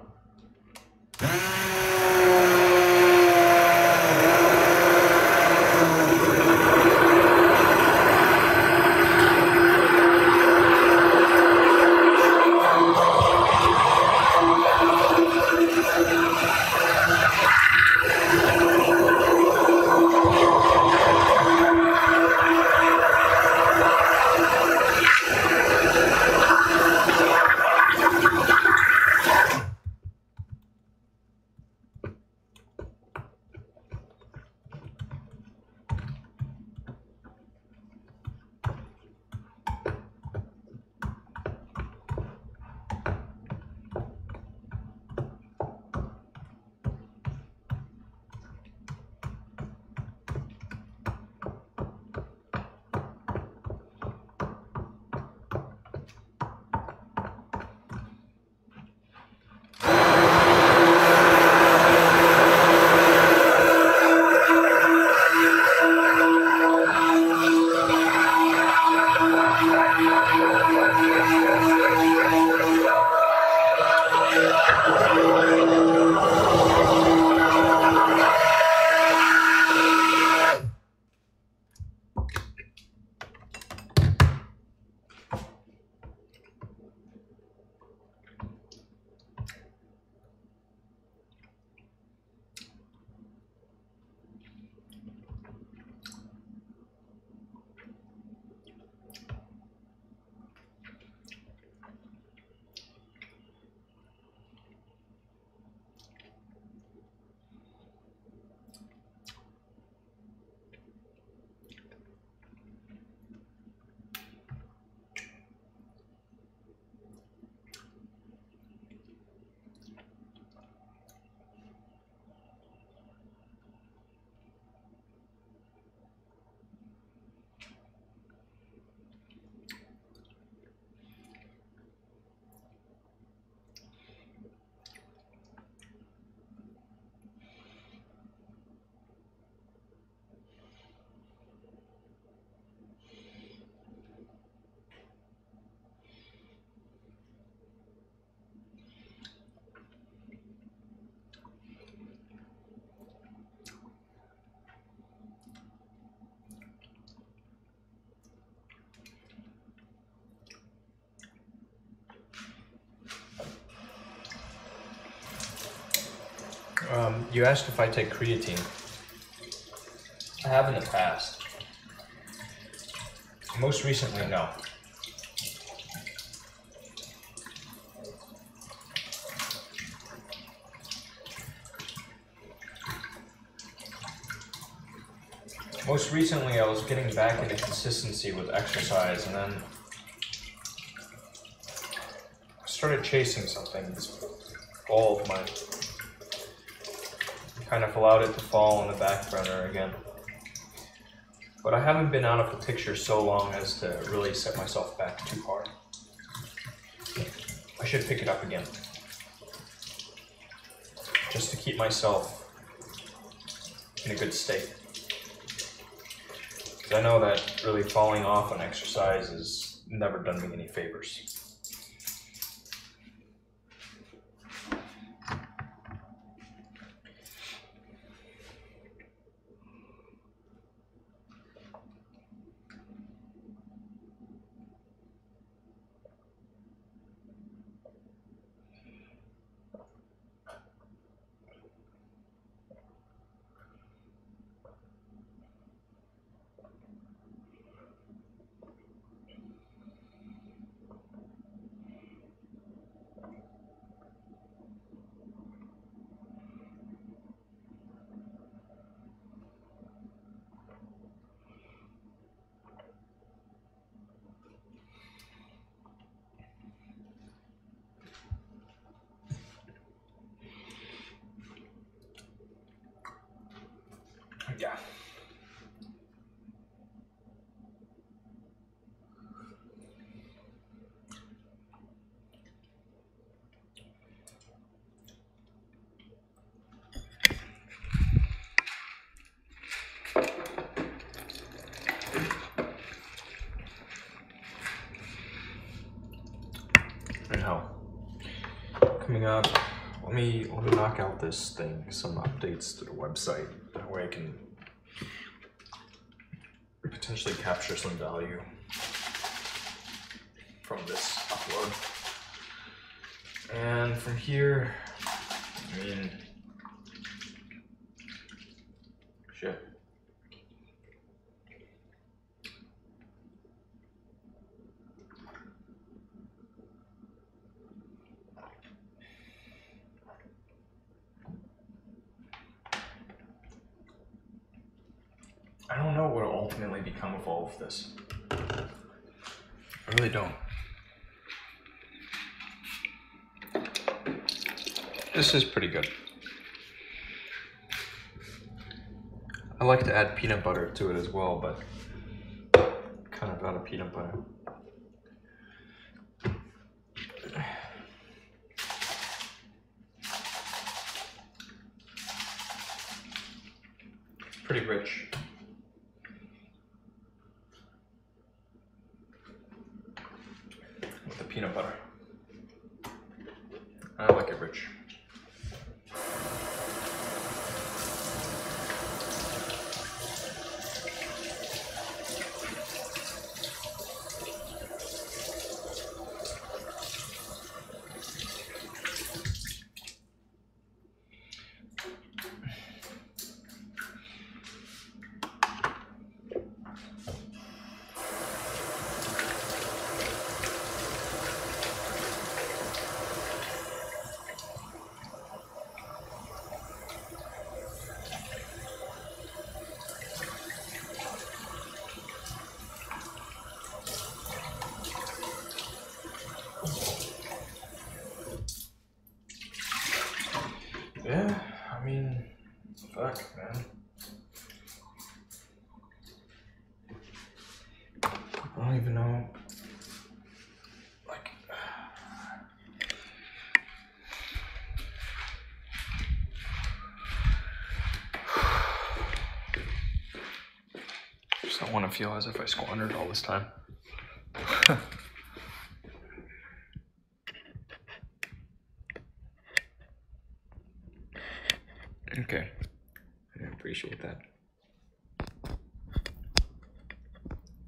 You asked if I take creatine. I have in the past. Most recently, no. Most recently, I was getting back into consistency with exercise, and then I started chasing something, this goal of mine. Kind of allowed it to fall on the back burner again. But I haven't been out of the picture so long as to really set myself back too hard. I should pick it up again. Just to keep myself in a good state. Because I know that really falling off on exercise has never done me any favors. Yeah. Anyhow, coming up, let me knock out this thing, some updates to the website. That way I can potentially capture some value from this upload. And from here, I mean, shit. I don't know what will ultimately become of all of this. I really don't. This is pretty good. I like to add peanut butter to it as well, but kind of out of peanut butter. Pretty rich. With the peanut butter. I like it rich. Yeah, I mean, fuck, man. I don't even know. Like, just don't want to feel as if I squandered all this time. Okay, I appreciate that.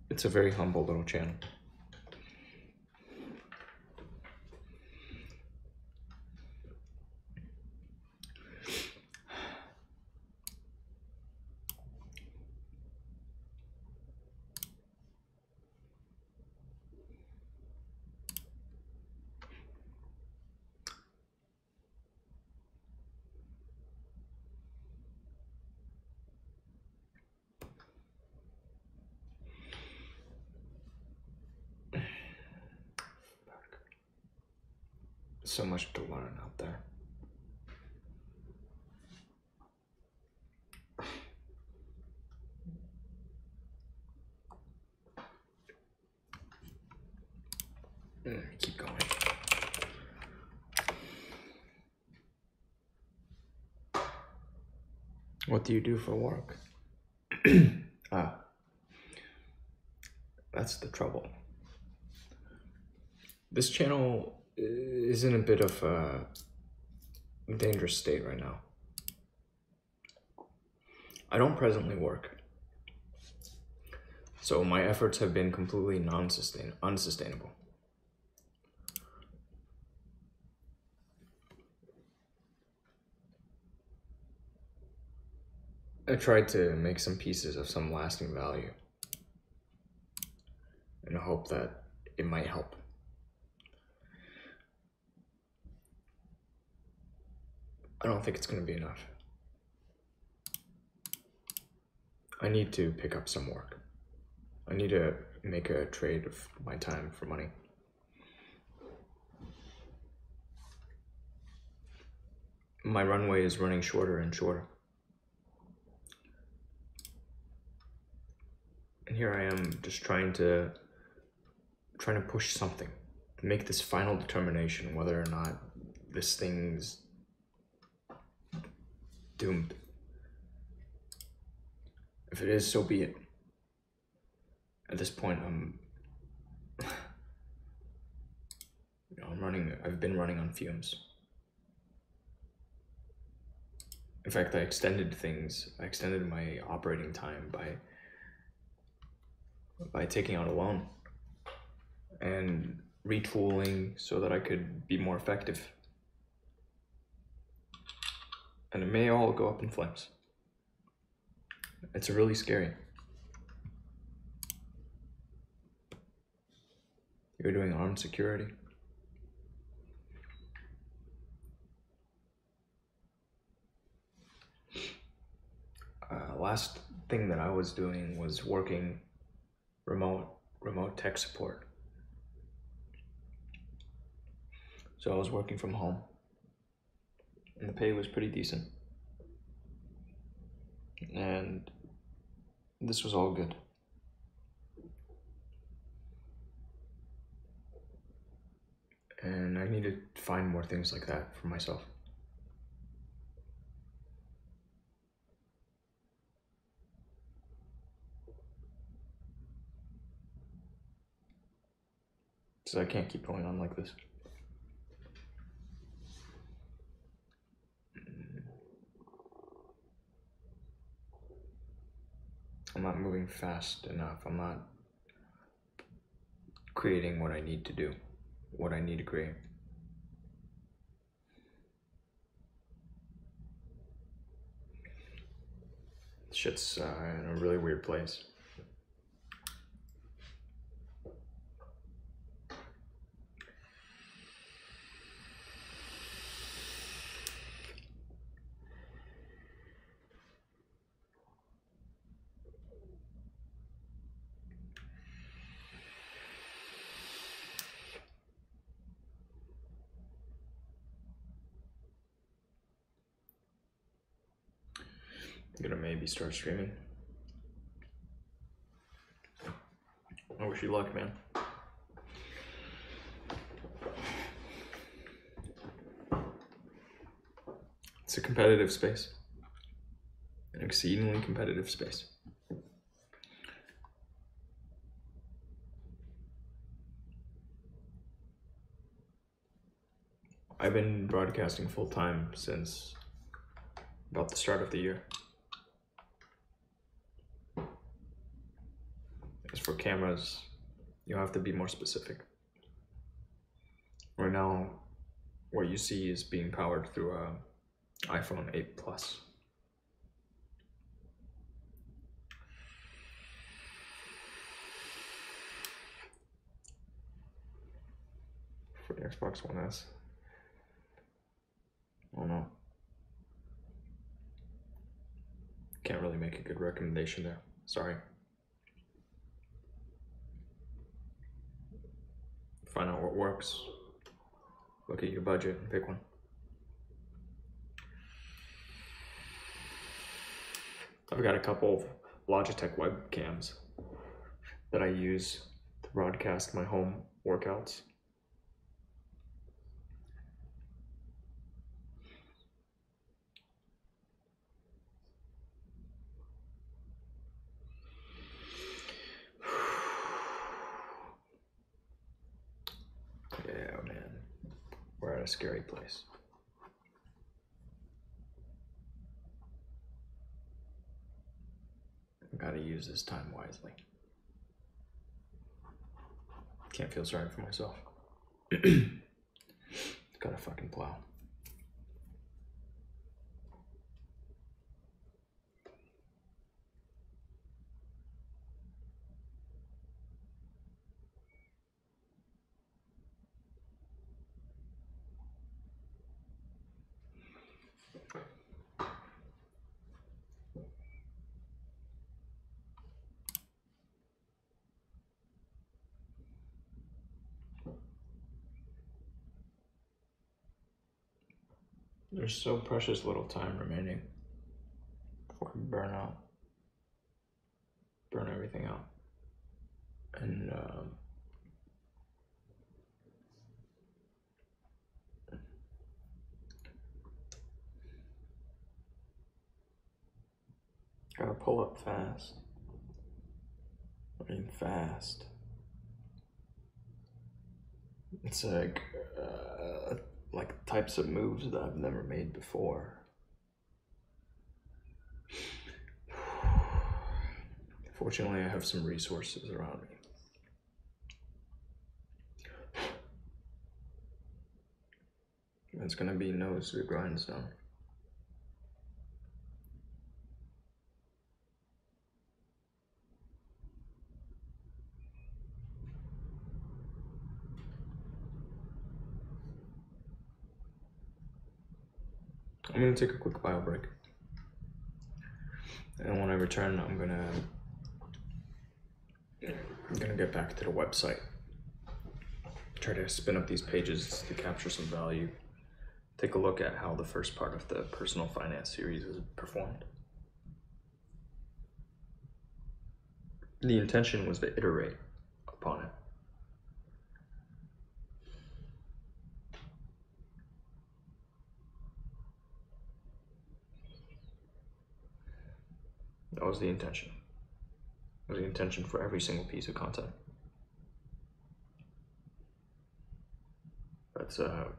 It's a very humble little channel. so much to learn out there. Keep going. What do you do for work? That's the trouble. This channel is in a bit of a dangerous state right now. I don't presently work, so my efforts have been completely unsustainable. I tried to make some pieces of some lasting value in the hope that it might help. I don't think it's going to be enough. I need to pick up some work. I need to make a trade of my time for money. My runway is running shorter and shorter. And here I am just trying to push something, to make this final determination whether or not this thing's doomed. If it is, so be it. At this point, I've been running on fumes. In fact, I extended my operating time by taking out a loan and retooling so that I could be more effective. And it may all go up in flames. It's really scary. You're doing armed security. Last thing that I was doing was working remote tech support. So I was working from home, and the pay was pretty decent. And this was all good. And I need to find more things like that for myself. So I can't keep going on like this. I'm not moving fast enough. I'm not creating what I need to do, what I need to create. Shit's in a really weird place. I'm gonna maybe start streaming. I wish you luck, man. It's a competitive space. An exceedingly competitive space. I've been broadcasting full time since about the start of the year. As for cameras, you have to be more specific. Right now, what you see is being powered through a iPhone 8 Plus. For the Xbox One S. Oh no. Can't really make a good recommendation there. Sorry. Find out what works. look at your budget and pick one. I've got a couple of Logitech webcams that I use to broadcast my home workouts. Yeah, man. We're at a scary place. I've got to use this time wisely. Can't feel sorry for myself. Gotta fucking plow. There's so precious little time remaining before I burn everything out. And gotta pull up fast. I mean, fast. It's like types of moves that I've never made before. Fortunately, I have some resources around me. It's gonna be nose to the grindstone. I'm gonna take a quick bio break. And when I return, I'm gonna get back to the website. Try to spin up these pages to capture some value. Take a look at how the first part of the personal finance series is performed. The intention was to iterate upon it. That was the intention. That was the intention for every single piece of content. That's a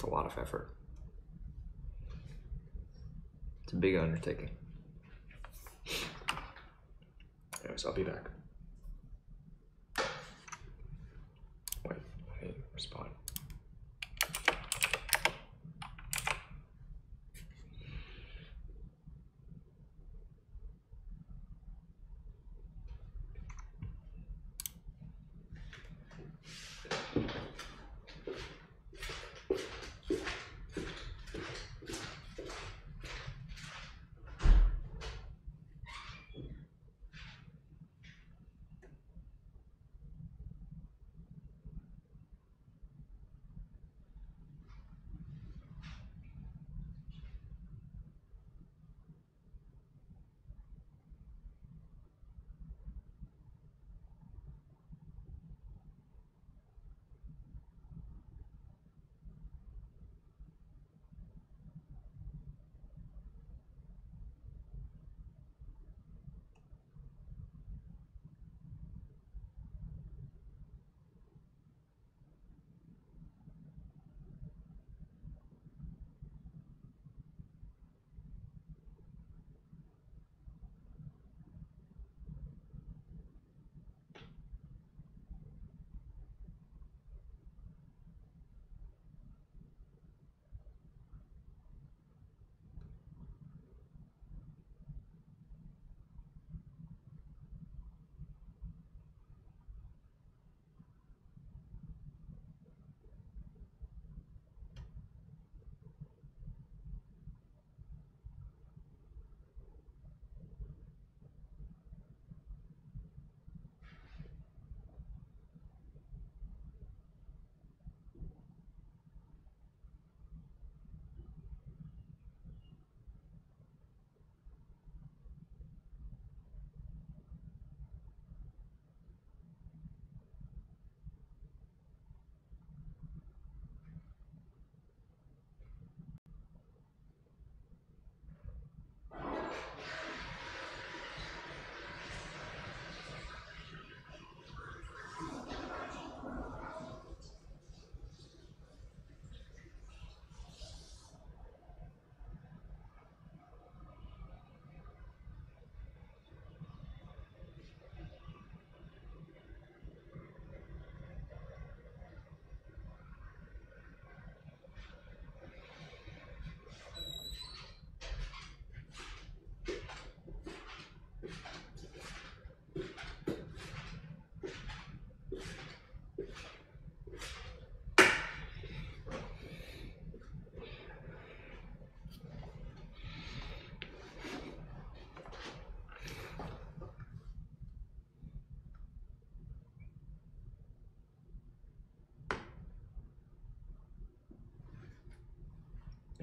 lot of effort. It's a big undertaking. Anyways, I'll be back. Wait, let me respond.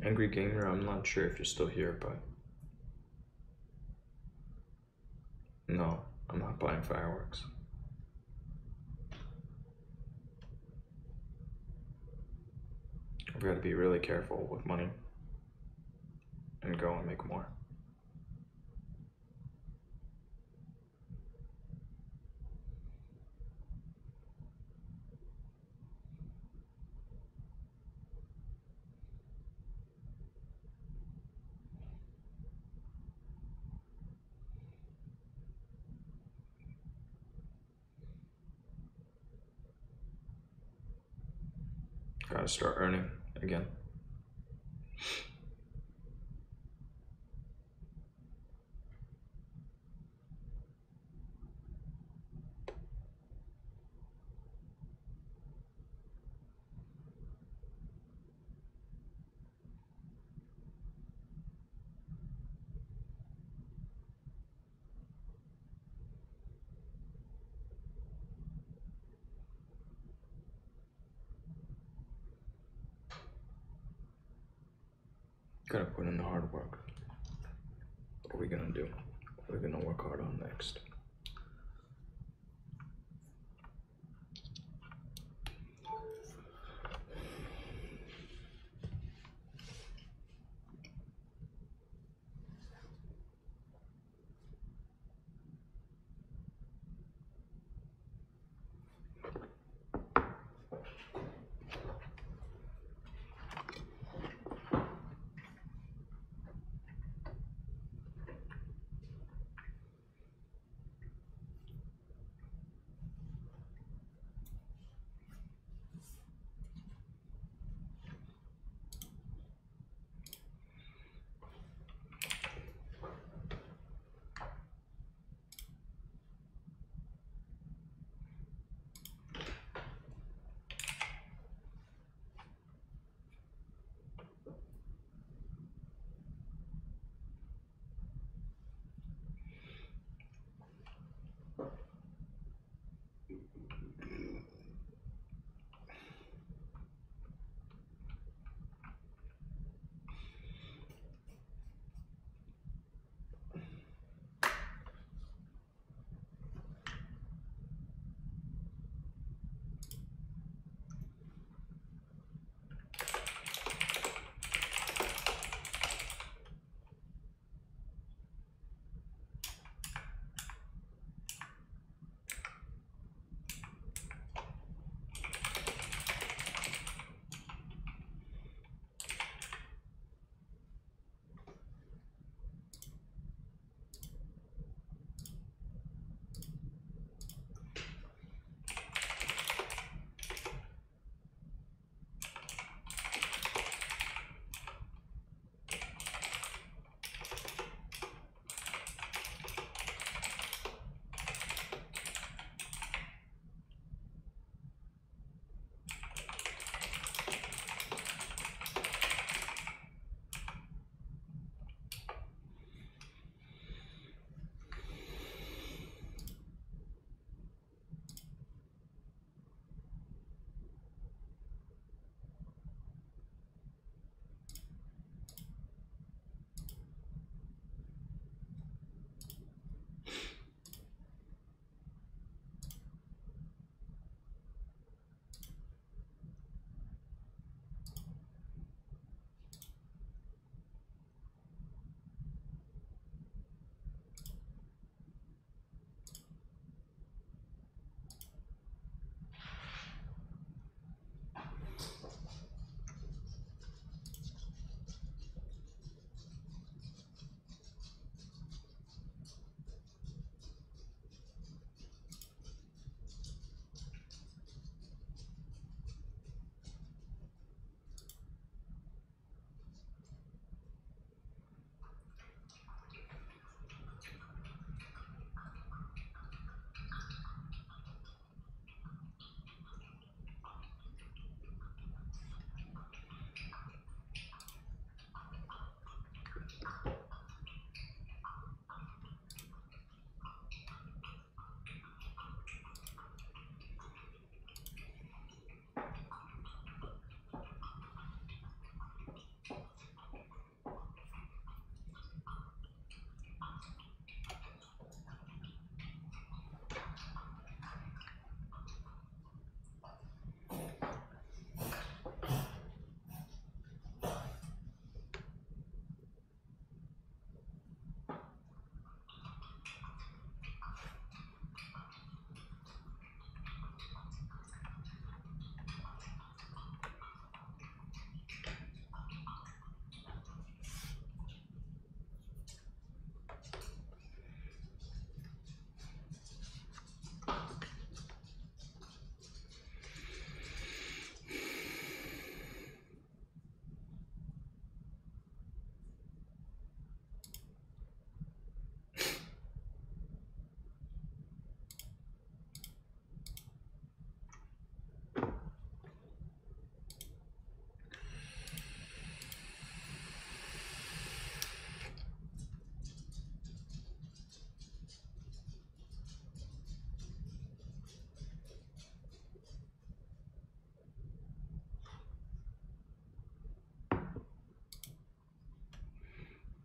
Angry Gamer, I'm not sure if you're still here, but no, I'm not buying fireworks. I've got to be really careful with money and go and make more. Gotta start earning again. Gotta put in the hard work. What are we gonna do? What are we gonna work hard on next?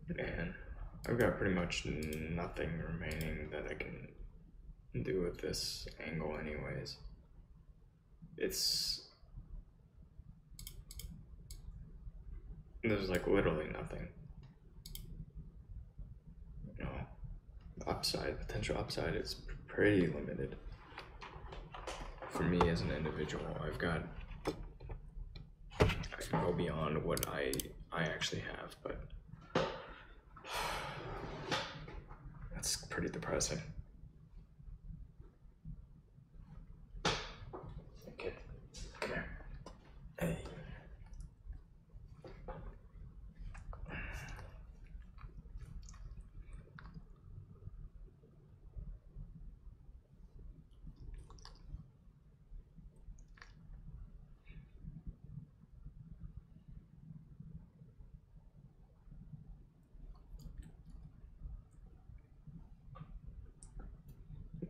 Man, I've got pretty much nothing remaining that I can do with this angle anyways. There's like literally nothing. You know, the potential upside is pretty limited. For me as an individual, I can go beyond what I actually have, but that's pretty depressing. Okay, come here. Hey.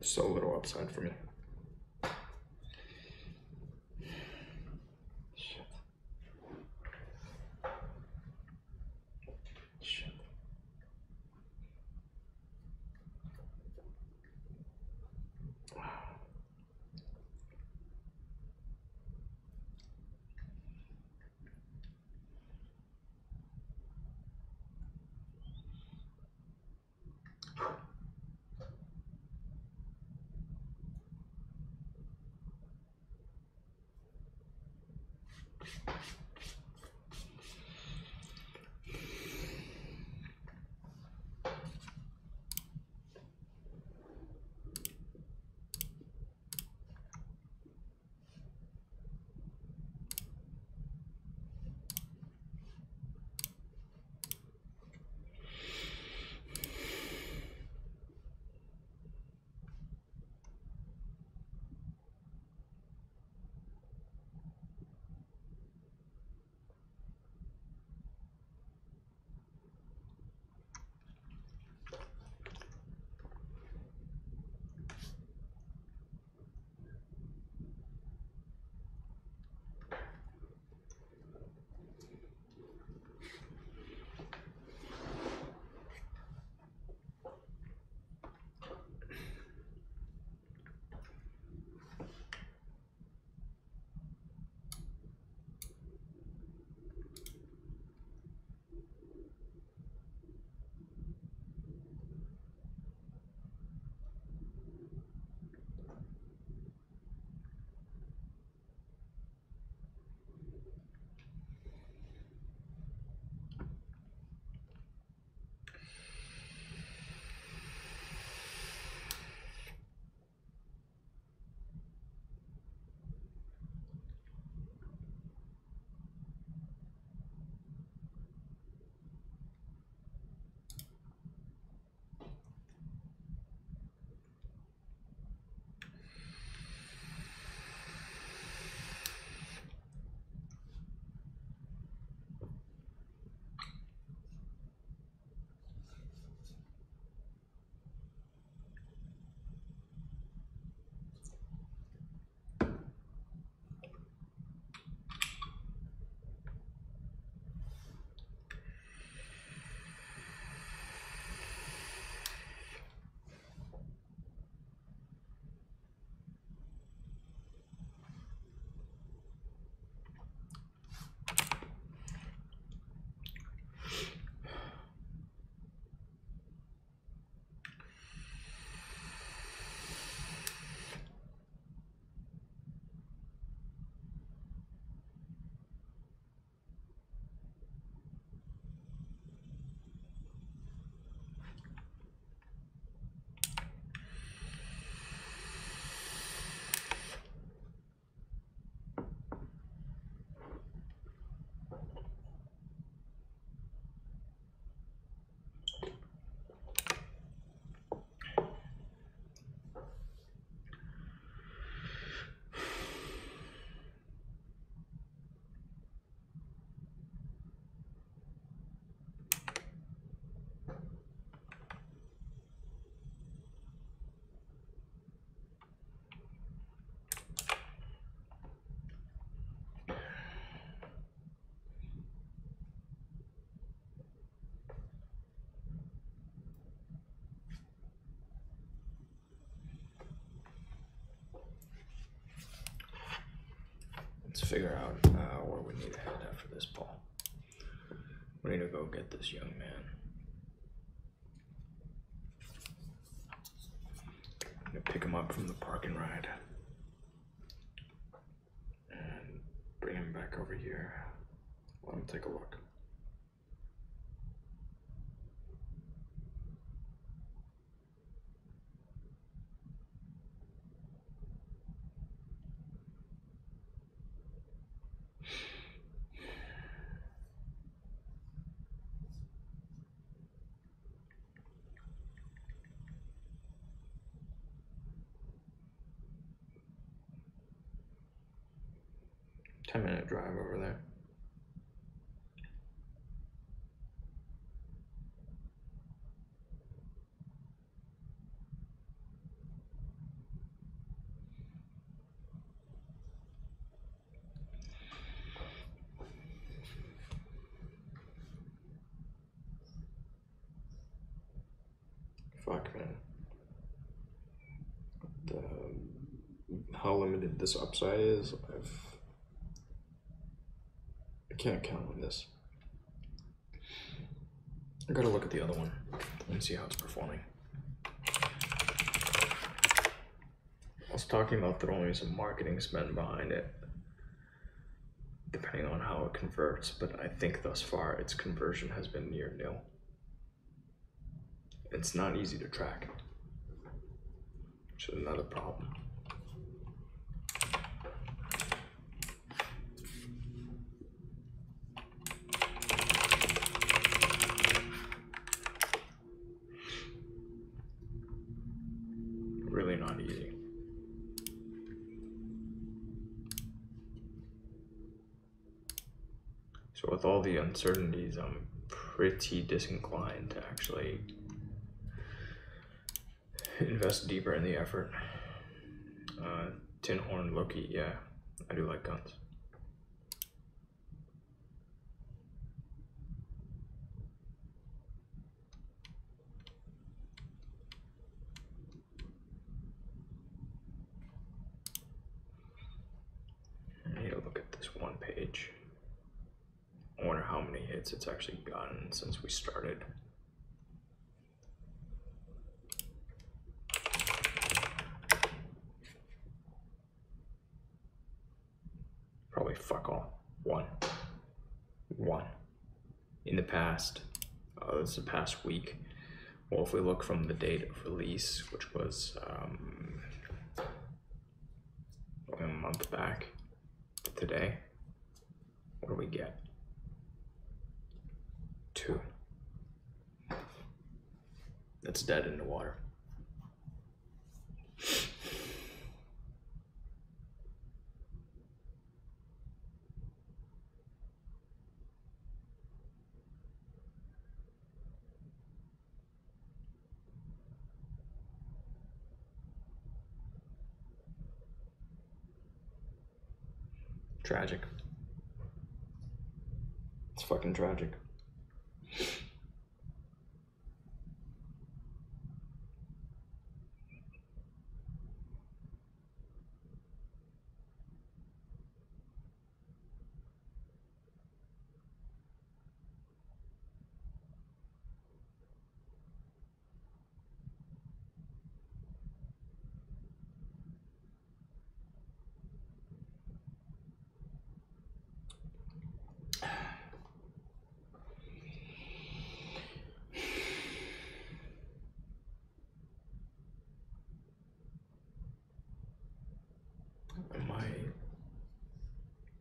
So little upside for me. Shit. Shit. figure out where we need to head after this, Paul. We need to go get this young man. I'm gonna pick him up from the parking ride and bring him back over here. Let him take a look. Ten-minute drive over there. Fuck, man. How limited this upside is, I can't count on this. I gotta look at the other one and see how it's performing. I was talking about there only some marketing spend behind it, depending on how it converts, but I think thus far its conversion has been near nil. It's not easy to track, which is another problem. Really not easy. So with all the uncertainties, I'm pretty disinclined to actually invest deeper in the effort. Tin horn, Loki, yeah, I do like guns. I need to look at this one page. I wonder how many hits it's actually gotten since we started. Probably fuck all. One. In the past, this is the past week. Well, if we look from the date of release, which was a month back to today, what do we get? 2. That's dead in the water. Tragic. It's fucking tragic.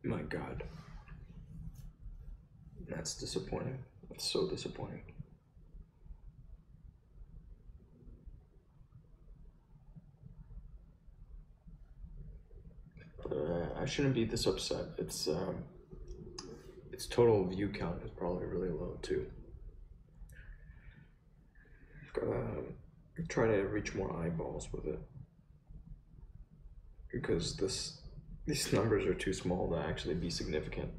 My God. That's disappointing. That's so disappointing. I shouldn't be this upset. Its total view count is probably really low too. Gotta try to reach more eyeballs with it, because these numbers are too small to actually be significant.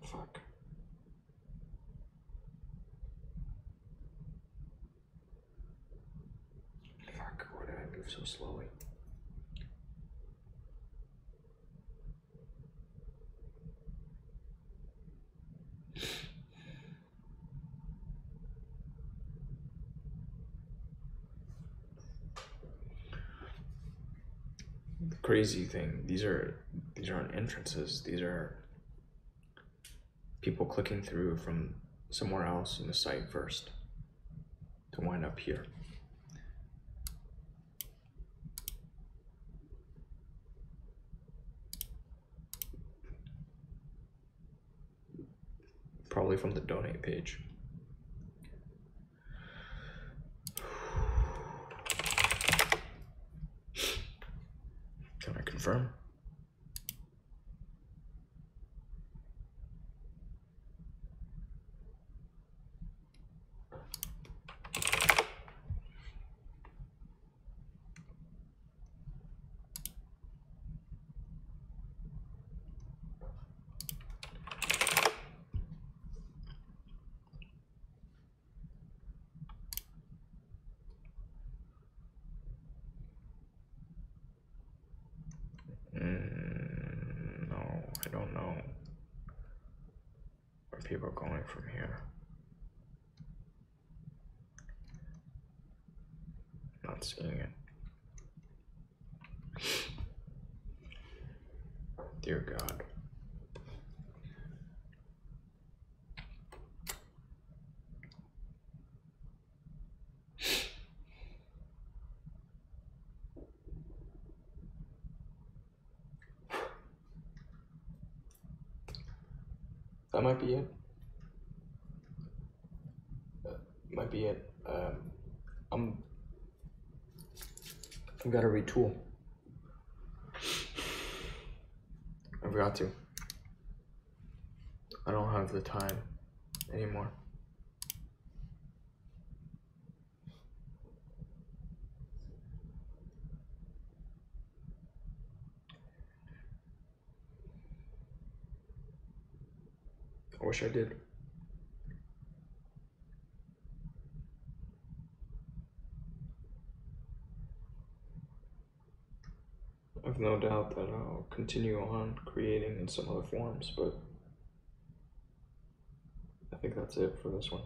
Fuck. Fuck, what did I move so slowly. The crazy thing, these aren't entrances. These are people clicking through from somewhere else in the site first to wind up here. Probably from the donate page. Can I confirm? No, I don't know where people are going from here. Not seeing it. Dear God. That might be it. Might be it. I've got to retool. I've got to. I don't have the time anymore. I wish I did. I've no doubt that I'll continue on creating in some other forms, but I think that's it for this one.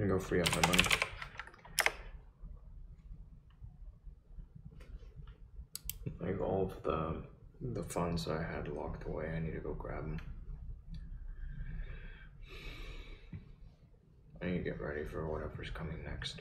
gonna go free up my money. Like all of the funds I had locked away, I need to go grab them. I need to get ready for whatever's coming next.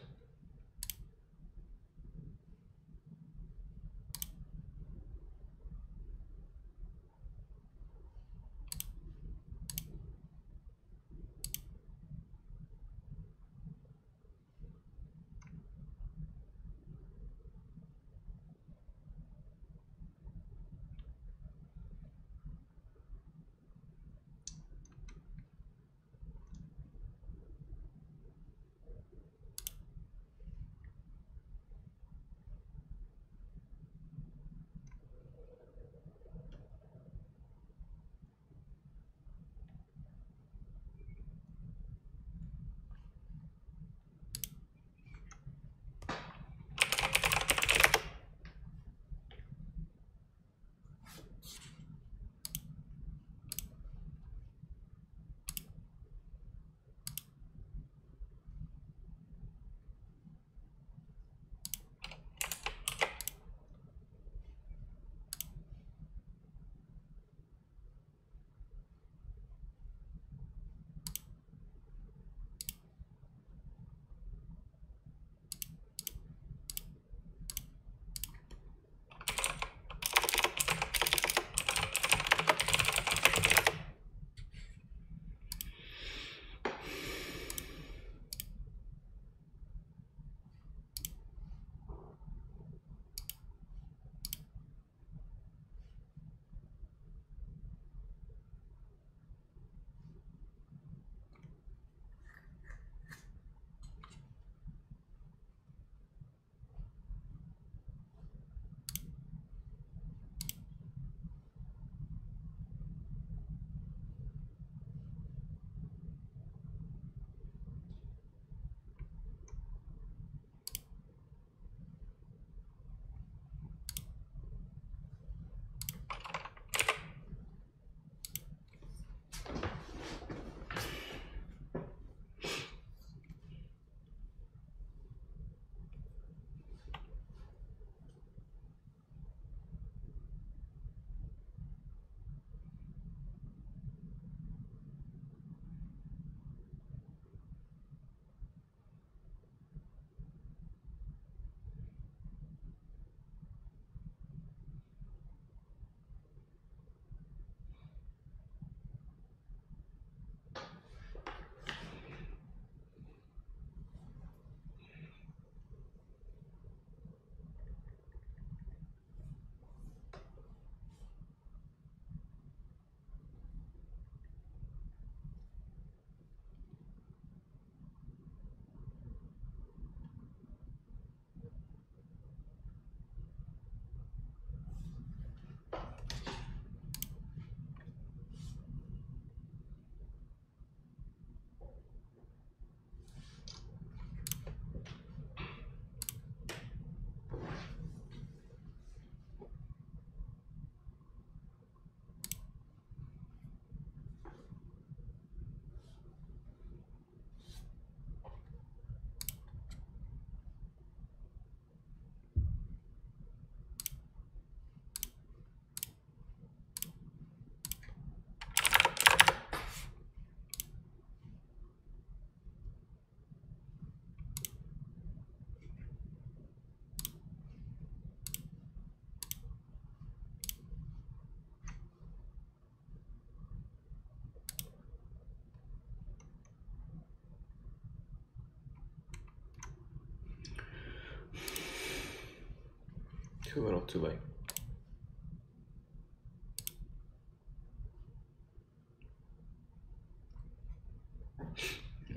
Too little, too late.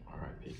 R.I.P.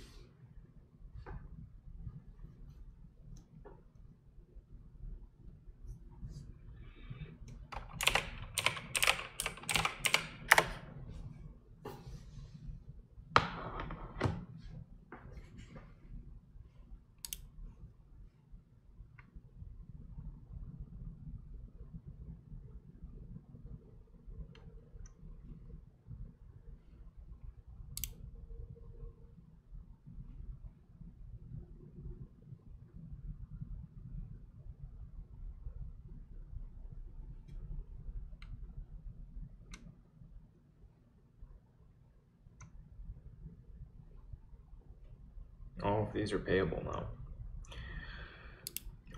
if these are payable now.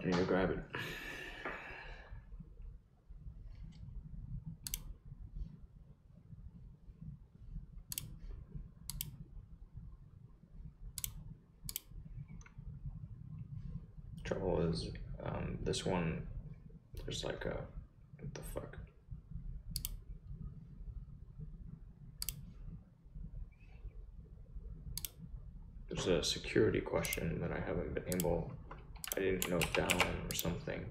I need to grab it. Trouble is, this one, there's like a, what the fuck? There's a security question that I haven't been able, I didn't note down or something.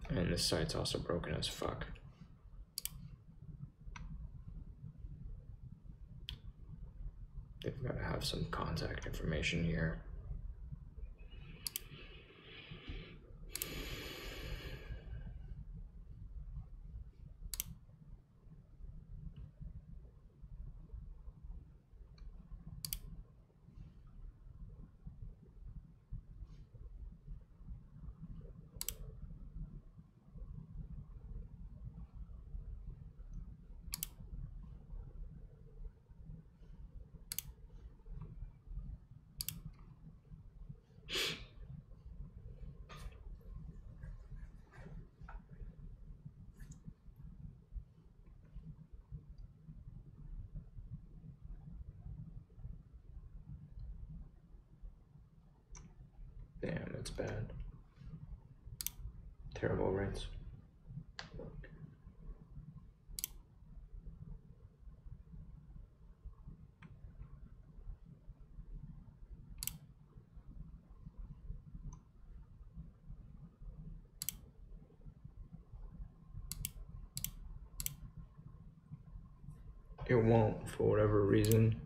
And this site's also broken as fuck. They've got to have some contact information here. Damn, it's bad. Terrible rates. It won't, for whatever reason,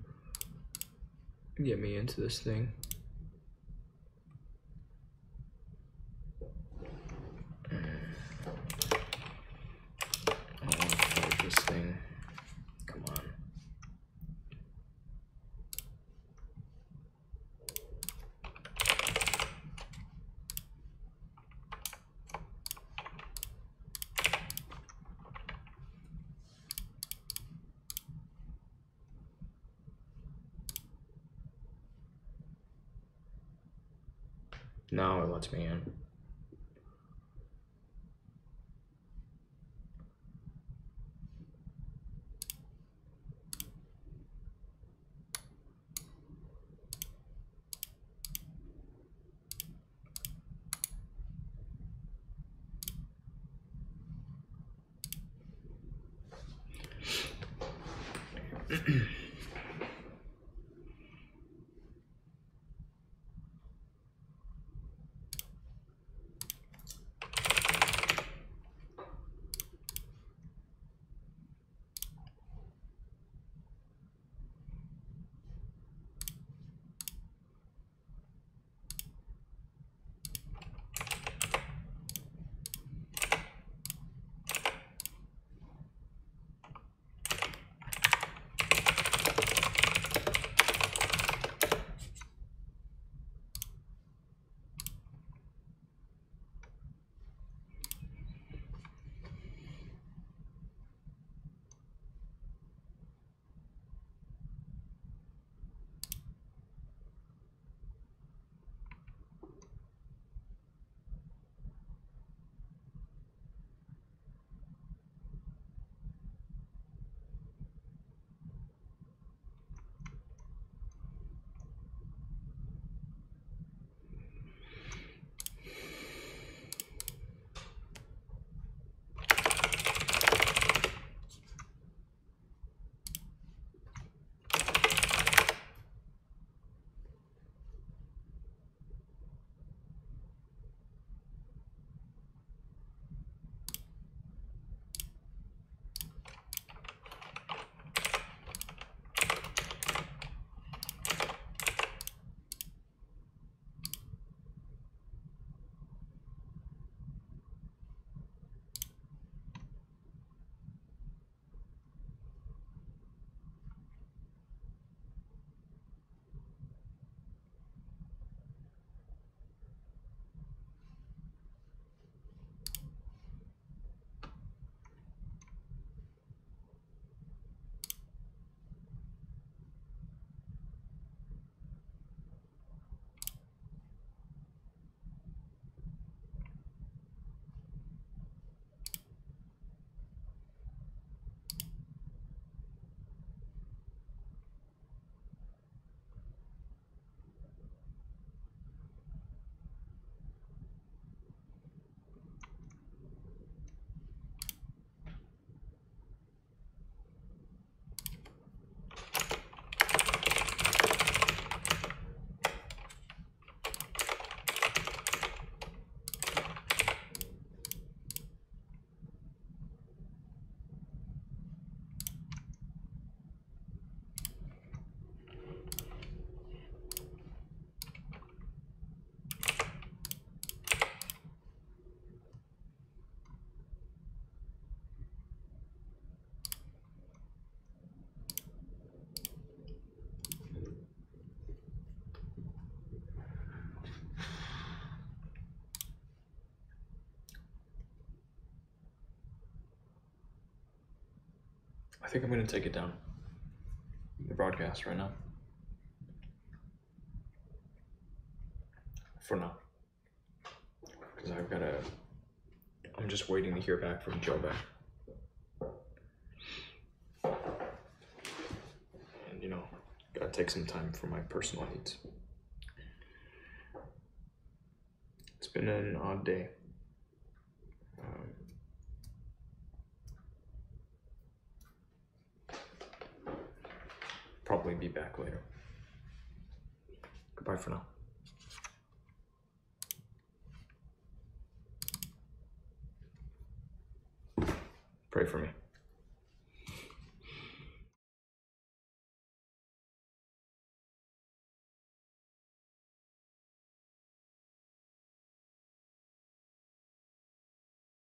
get me into this thing. I don't want to fight this thing. Come on. Now it lets me in. think I'm gonna take it down. The broadcast right now. For now. Because I'm just waiting to hear back from Joe back. And you know, gotta take some time for my personal needs. It's been an odd day. Probably be back later. Goodbye for now. Pray for me.